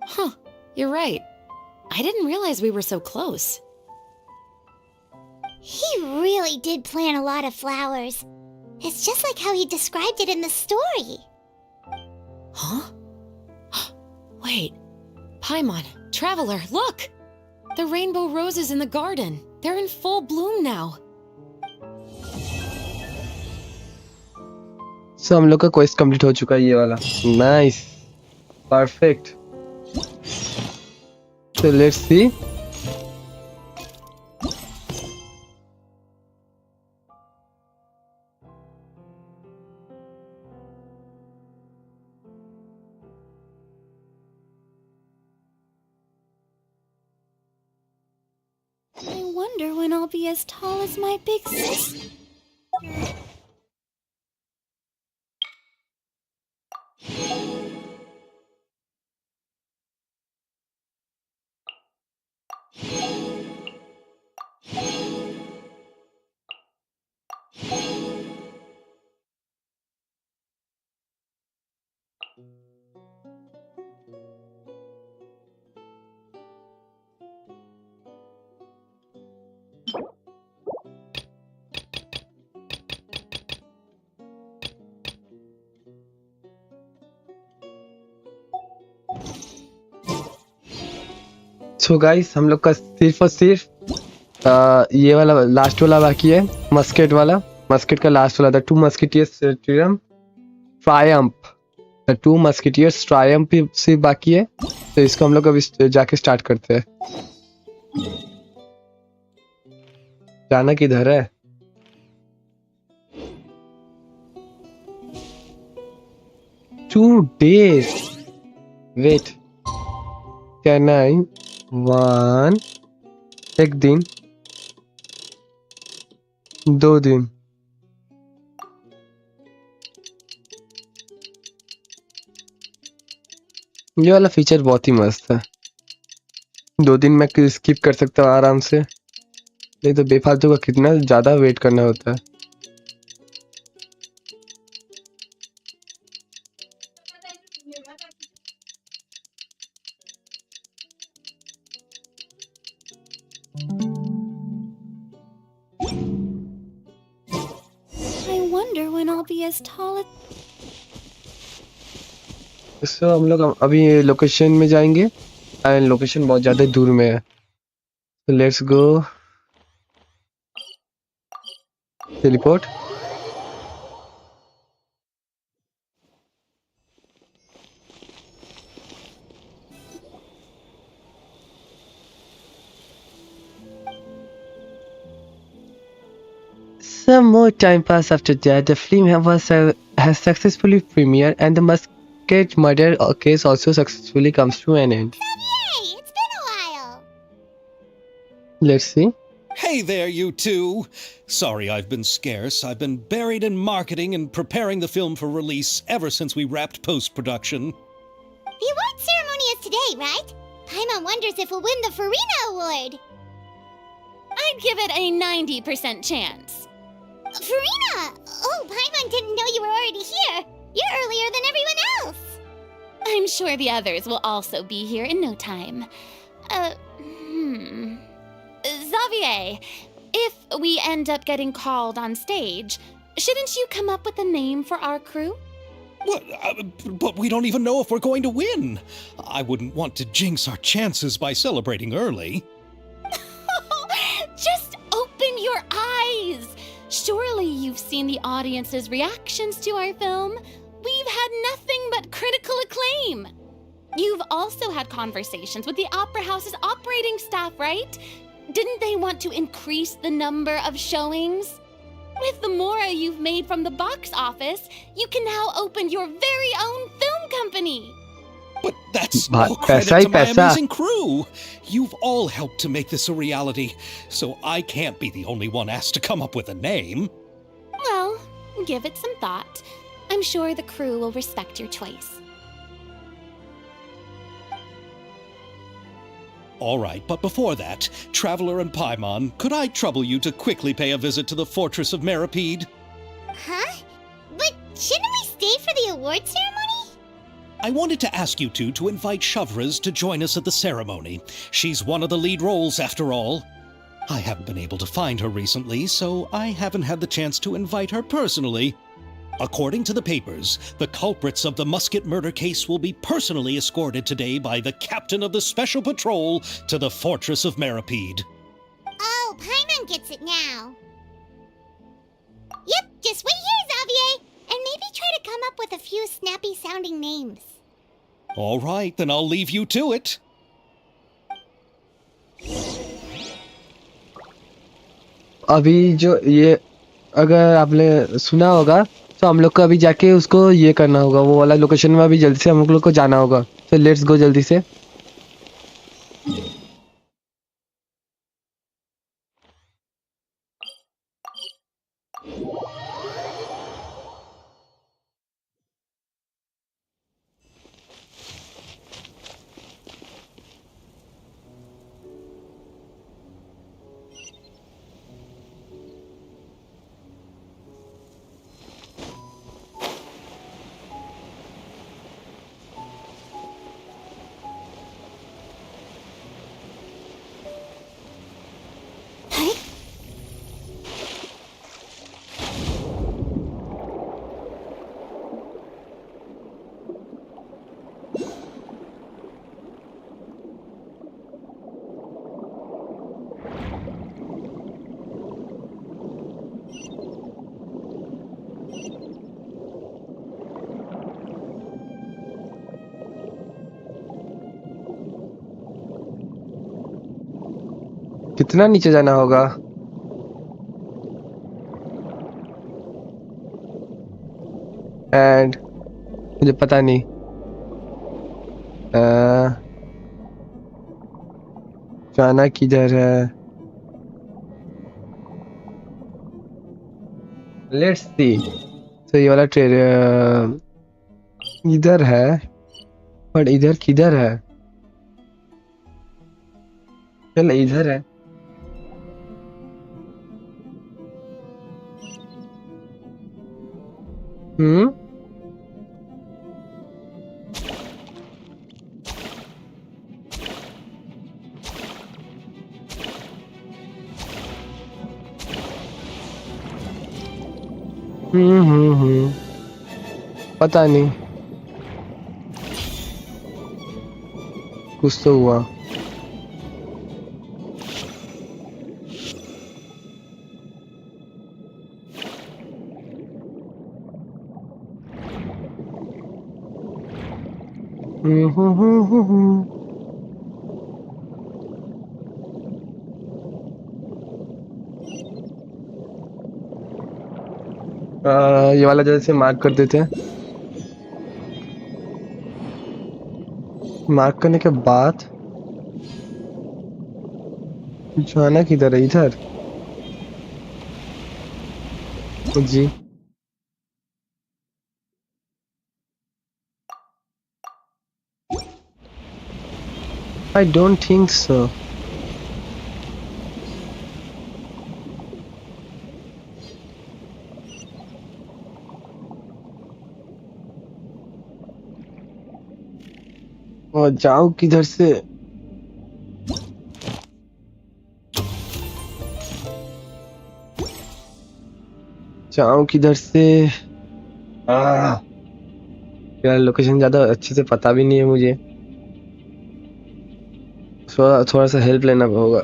Huh. You're right. I didn't realize we were so close.
He really did plant a lot of flowers. It's just like how he described it in the story.
Huh? Wait. Paimon, Traveler, look! The rainbow roses in the garden. They're in full bloom now.
So हम लोग का quest complete हो चुका है ये वाला. Nice. Perfect. So let's see.
I wonder when I'll be as tall as my big sister.
So guys, हम लोग का सिर्फ और सिर्फ ये वाला लास्ट वाला बाकी है, मस्केट वाला. मस्केट का लास्ट वाला था. 2 musketeers Triumph. The 2 musketeers Triumph सिर्फ बाकी है. तो इसको हम लोग अभी जाके स्टार्ट करते हैं. जाना किधर है? Two days. Wait. Can I? 1 एक दिन, 2 दिन. ये वाला फीचर बहुत ही मस्त है. 2 दिन में स्किप कर सकता हूँ आराम से. नहीं तो बेफालतू का कितना ज्यादा वेट करना होता है.
I wonder when I'll be as tall as...
इसको हम लोग अभी लोकेशन में जाएंगे. एंड लोकेशन बहुत ज्यादा दूर में है. तो let's go. Teleport. Some more time passed after that. The film has successfully premiered, and the Musket murder case also successfully comes to an end.
Yay! It's been a while.
Let's see.
Hey there, you two! Sorry I've been scarce. I've been buried in marketing and preparing the film for release ever since we wrapped post-production.
The award ceremony is today, right? Paimon wonders if we'll win the Farina Award.
I'd give it a 90% chance.
Farina! Oh, Paimon didn't know you were already here. You're earlier than everyone else.
I'm sure the others will also be here in no time. Xavier, if we end up getting called on stage, shouldn't you come up with a name for our crew?
What? But we don't even know if we're going to win. I wouldn't want to jinx our chances by celebrating early.
Just open your eyes! Surely you've seen the audience's reactions to our film. We've had nothing but critical acclaim. You've also had conversations with the Opera House's operating staff, right? Didn't they want to increase the number of showings? With the mora you've made from the box office, you can now open your very own film company.
But that's
भा-
all
पैसा
credit
he
to my
पैसा।
amazing crew. You've all helped to make this a reality, so I can't be the only one asked to come up with a name.
Well, give it some thought. I'm sure the crew will respect your choice.
All right, but before that, Traveler and Paimon, could I trouble you to quickly pay a visit to the Fortress of Meripede?
Huh? But shouldn't we stay for the award ceremony?
I wanted to ask you two to invite Shavraz to join us at the ceremony. She's one of the lead roles, after all. I haven't been able to find her recently, so I haven't had the chance to invite her personally. According to the papers, the culprits of the Musket murder case will be personally escorted today by the captain of the Special Patrol to the Fortress of Meripede.
Oh, Paimon gets it now. Yep, just wait here, Xavier, and maybe try to come up with a few snappy-sounding names.
All right, then I'll leave you to it.
अभी जो ये अगर आपने सुना होगा तो हम लोग को अभी जाके उसको ये करना होगा, वो वाला लोकेशन में अभी जल्दी से हम लोग को जाना होगा। तो लेट्स गो जल्दी से। कितना नीचे जाना होगा? एंड मुझे पता नहीं। जाना किधर है? लेट्स सी। तो ये वाला ट्रेन इधर है, पर इधर किधर है? चल इधर है। हम्म, पता नहीं, कुछ तो हुआ। ये वाला जैसे मार्क कर देते हैं। मार्क करने के बाद जाना किधर है? इधर जी। I don't think so. और जाऊं किधर से? जाऊं किधर से? यार लोकेशन ज्यादा अच्छे से पता भी नहीं है मुझे, थोड़ा सा हेल्प लेना होगा।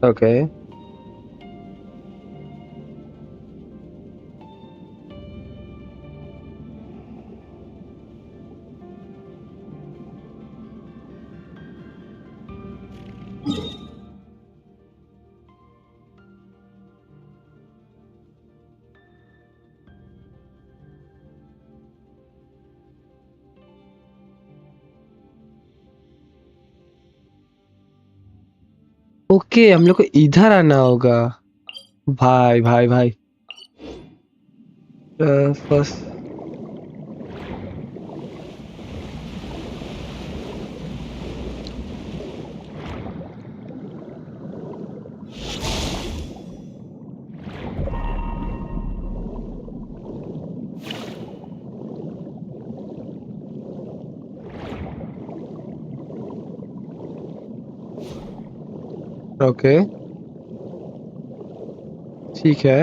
Okay. ओके, हम लोग को इधर आना होगा। भाई भाई भाई। फर्स्ट ओके, ठीक है।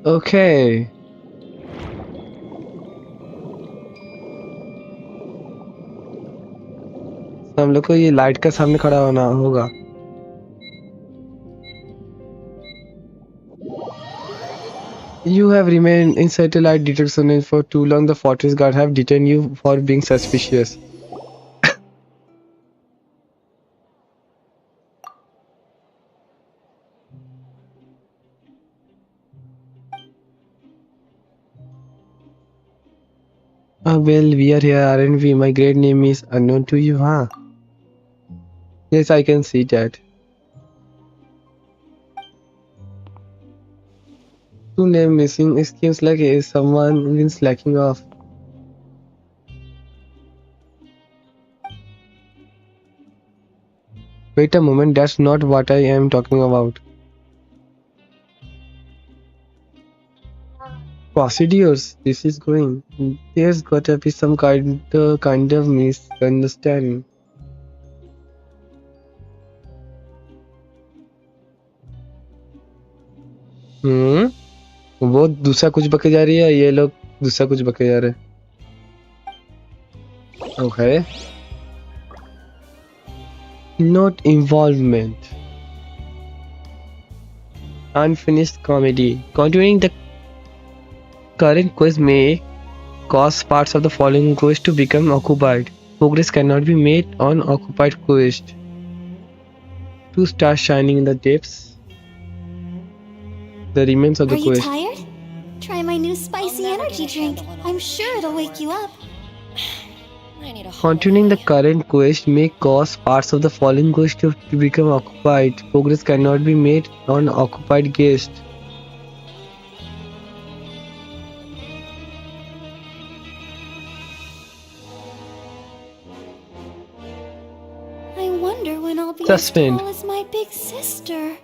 ओके, हम लोग को ये लाइट के सामने खड़ा होना होगा। You have remained in satellite detection for too long. The fortress guard have detained you for being suspicious. Well, we are here, aren't we? My great name is unknown to you, huh? Yes, I can see that. Two name missing. It seems like someone been slacking off. Wait a moment, that's not what I am talking about. Procedures. This is going. There's gotta be some kind of misunderstanding. वो दूसरा कुछ बके जा रही है, ये लोग दूसरा कुछ बके जा रहे हैं। Okay. Not involvement. Unfinished comedy. Continuing the current quest may cause parts of the following quest to become occupied. Progress cannot be made on occupied quest. 2 stars shining in the depths. The remains of the quest.
Are you tired? Try my new spicy energy drink. I'm sure it'll wake you up.
Continuing the current quest may cause parts of the following quest to become occupied. Progress cannot be made on occupied guest.
I wonder when I'll be
Suspend.
as tall as my big sister.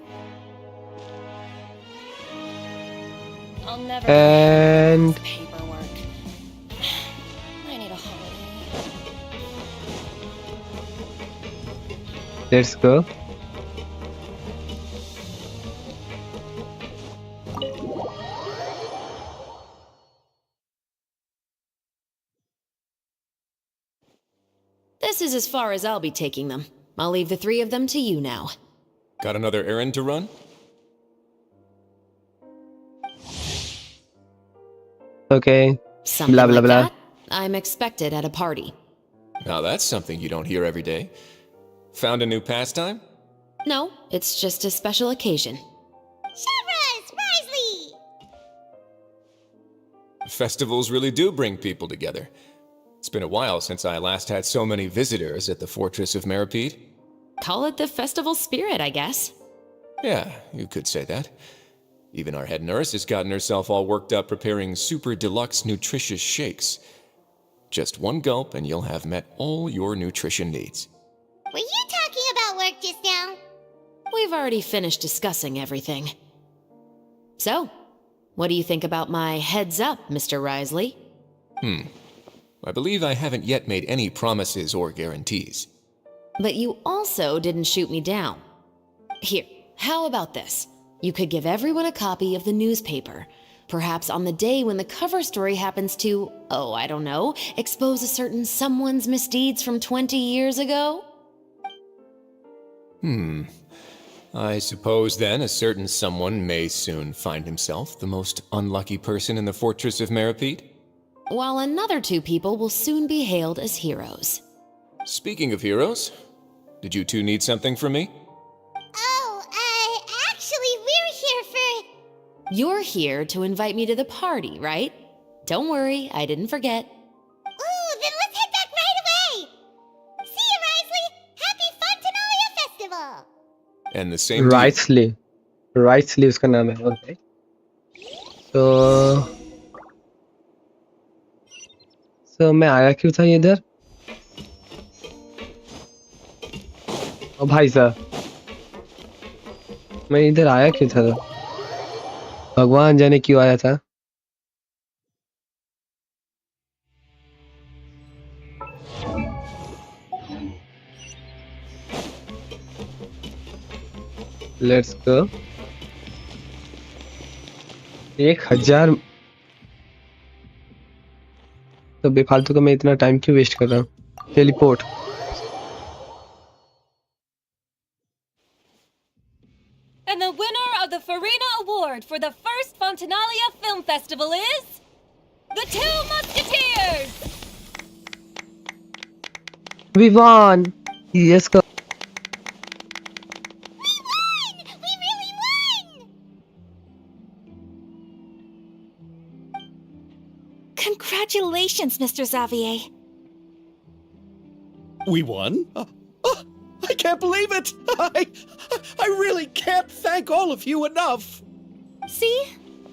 I'll never
And
paperwork. I need a holiday.
let's go.
This is as far as I'll be taking them. I'll leave the 3 of them to you now.
Got another errand to run?
Okay.
Something
Blah blah
like
blah.
that? I'm expected at a party.
Now that's something you don't hear every day. Found a new pastime?
No, it's just a special occasion.
Surprise! Risley!
Festivals really do bring people together. It's been a while since I last had so many visitors at the Fortress of Meripede.
Call it the festival spirit, I guess.
Yeah, you could say that. Even our head nurse has gotten herself all worked up preparing super deluxe nutritious shakes. Just one gulp and you'll have met all your nutrition needs.
Were you
we've already finished discussing everything. So, what do you think about my heads up, Mr. Risley?
I believe I haven't yet made any promises or guarantees.
But you also didn't shoot me down. Here, how about this? You could give everyone a copy of the newspaper. Perhaps on the day when the cover story happens to, oh, I don't know, expose a certain someone's misdeeds from 20 years ago?
I suppose then a certain someone may soon find himself the most unlucky person in the fortress of Meripede?
While another 2 people will soon be hailed as heroes.
Speaking of heroes, did you two need something from me?
Actually, we're here for...
You're here to invite me to the party, right? Don't worry, I didn't forget.
Ooh, then let's head back right away! See you, Risley! Happy Fontaine Festival!
And the same
Risley उसका नाम है, okay. So मैं आया क्यों था इधर? ओ भाई साहब, मैं इधर आया क्यों था? भगवान जाने क्यों आया था? Let's go. 1000 तो बेफालतू का मैं इतना टाइम क्यों वेस्ट कर रहा हूँ? Teleport.
And the winner of the Farina Award for the first Fontanalia Film Festival is... the Two Musketeers!
We won! Yes, go.
We really won!
Congratulations, Mr. Xavier.
We won? I can't believe it! I really can't thank all of you enough!
See?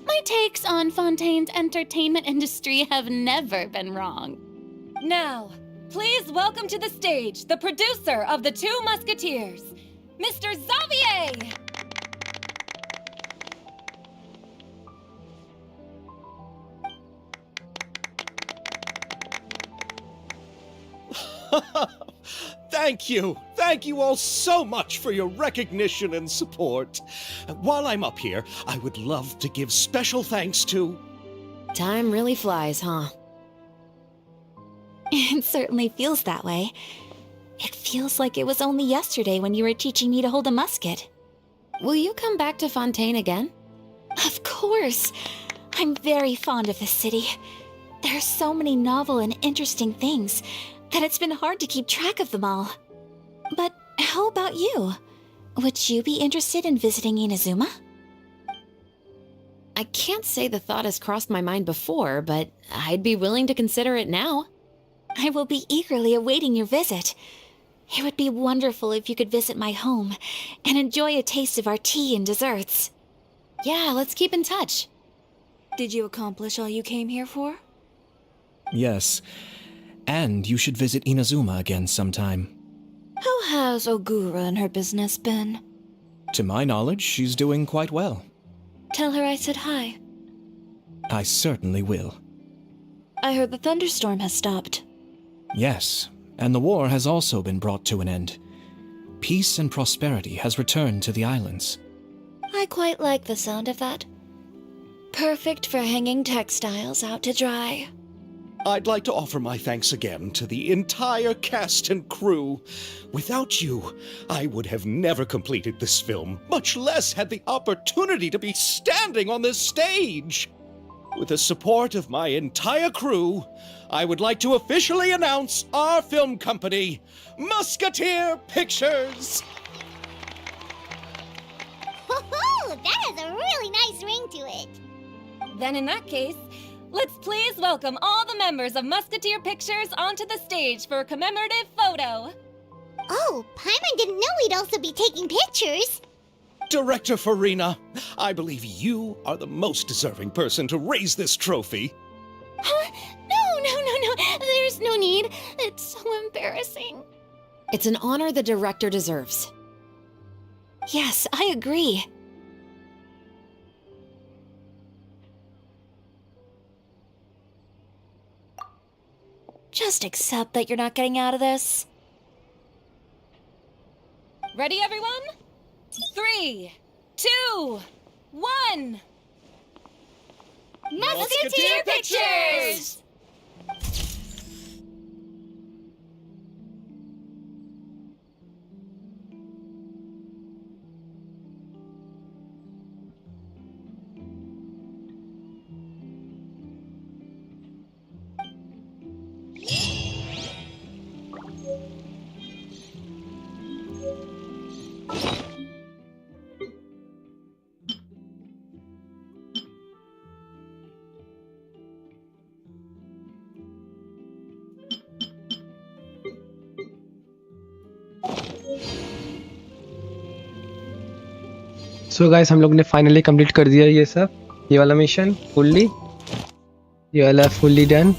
My takes on Fontaine's entertainment industry have never been wrong.
Now, please welcome to the stage the producer of the Two Musketeers, Mr. Xavier!
Thank you! Thank you all so much for your recognition and support. While I'm up here, I would love to give special thanks to...
Time really flies, huh?
It certainly feels that way. It feels like it was only yesterday when you were teaching me to hold a musket.
Will you come back to Fontaine again?
Of course! I'm very fond of this city. There are so many novel and interesting things that it's been hard to keep track of them all. But how about you? Would you be interested in visiting Inazuma?
I can't say the thought has crossed my mind before, but I'd be willing to consider it now.
I will be eagerly awaiting your visit. It would be wonderful if you could visit my home and enjoy a taste of our tea and desserts.
Yeah, let's keep in touch.
Did you accomplish all you came here for?
Yes. And you should visit Inazuma again sometime.
How has Ogura and her business been?
To my knowledge, she's doing quite well.
Tell her I said hi.
I certainly will.
I heard the thunderstorm has stopped.
Yes, and the war has also been brought to an end. Peace and prosperity has returned to the islands.
I quite like the sound of that. Perfect for hanging textiles out to dry.
I'd like to offer my thanks again to the entire cast and crew. Without you, I would have never completed this film, much less had the opportunity to be standing on this stage. With the support of my entire crew, I would like to officially announce our film company, Musketeer Pictures.
Woohoo! That has a really nice ring to it.
Then in that case, let's please welcome all the members of Musketeer Pictures onto the stage for a commemorative photo.
Oh, Paimon didn't know we'd also be taking pictures.
Director Farina, I believe you are the most deserving person to raise this trophy.
Huh? No. There's no need. It's so embarrassing.
It's an honor the director deserves.
Yes, I agree. Just accept that you're not getting out of this.
Ready, everyone? 3, 2, 1.
Musketeer Pictures!
So guys हम लोग ने finally complete कर दिया ये सब, ये वाला mission fully, ये वाला फुल्ली डन,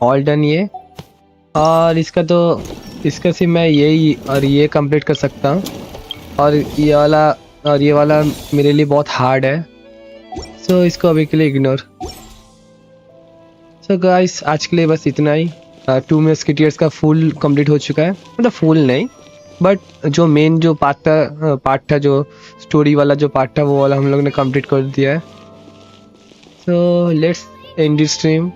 ऑल डन ये। और इसका सिर्फ मैं यही और ये कंप्लीट कर सकता हूँ, और ये वाला मेरे लिए बहुत हार्ड है, सो इसको अभी के लिए इग्नोर। सो गाइस आज के लिए बस इतना ही। 2 मस्केटियर्स का फुल कंप्लीट हो चुका है, मतलब फुल नहीं बट जो मेन जो पार्ट था जो स्टोरी वाला जो पार्ट था वो वाला हम लोग ने कंप्लीट कर दिया है। So let's end this stream.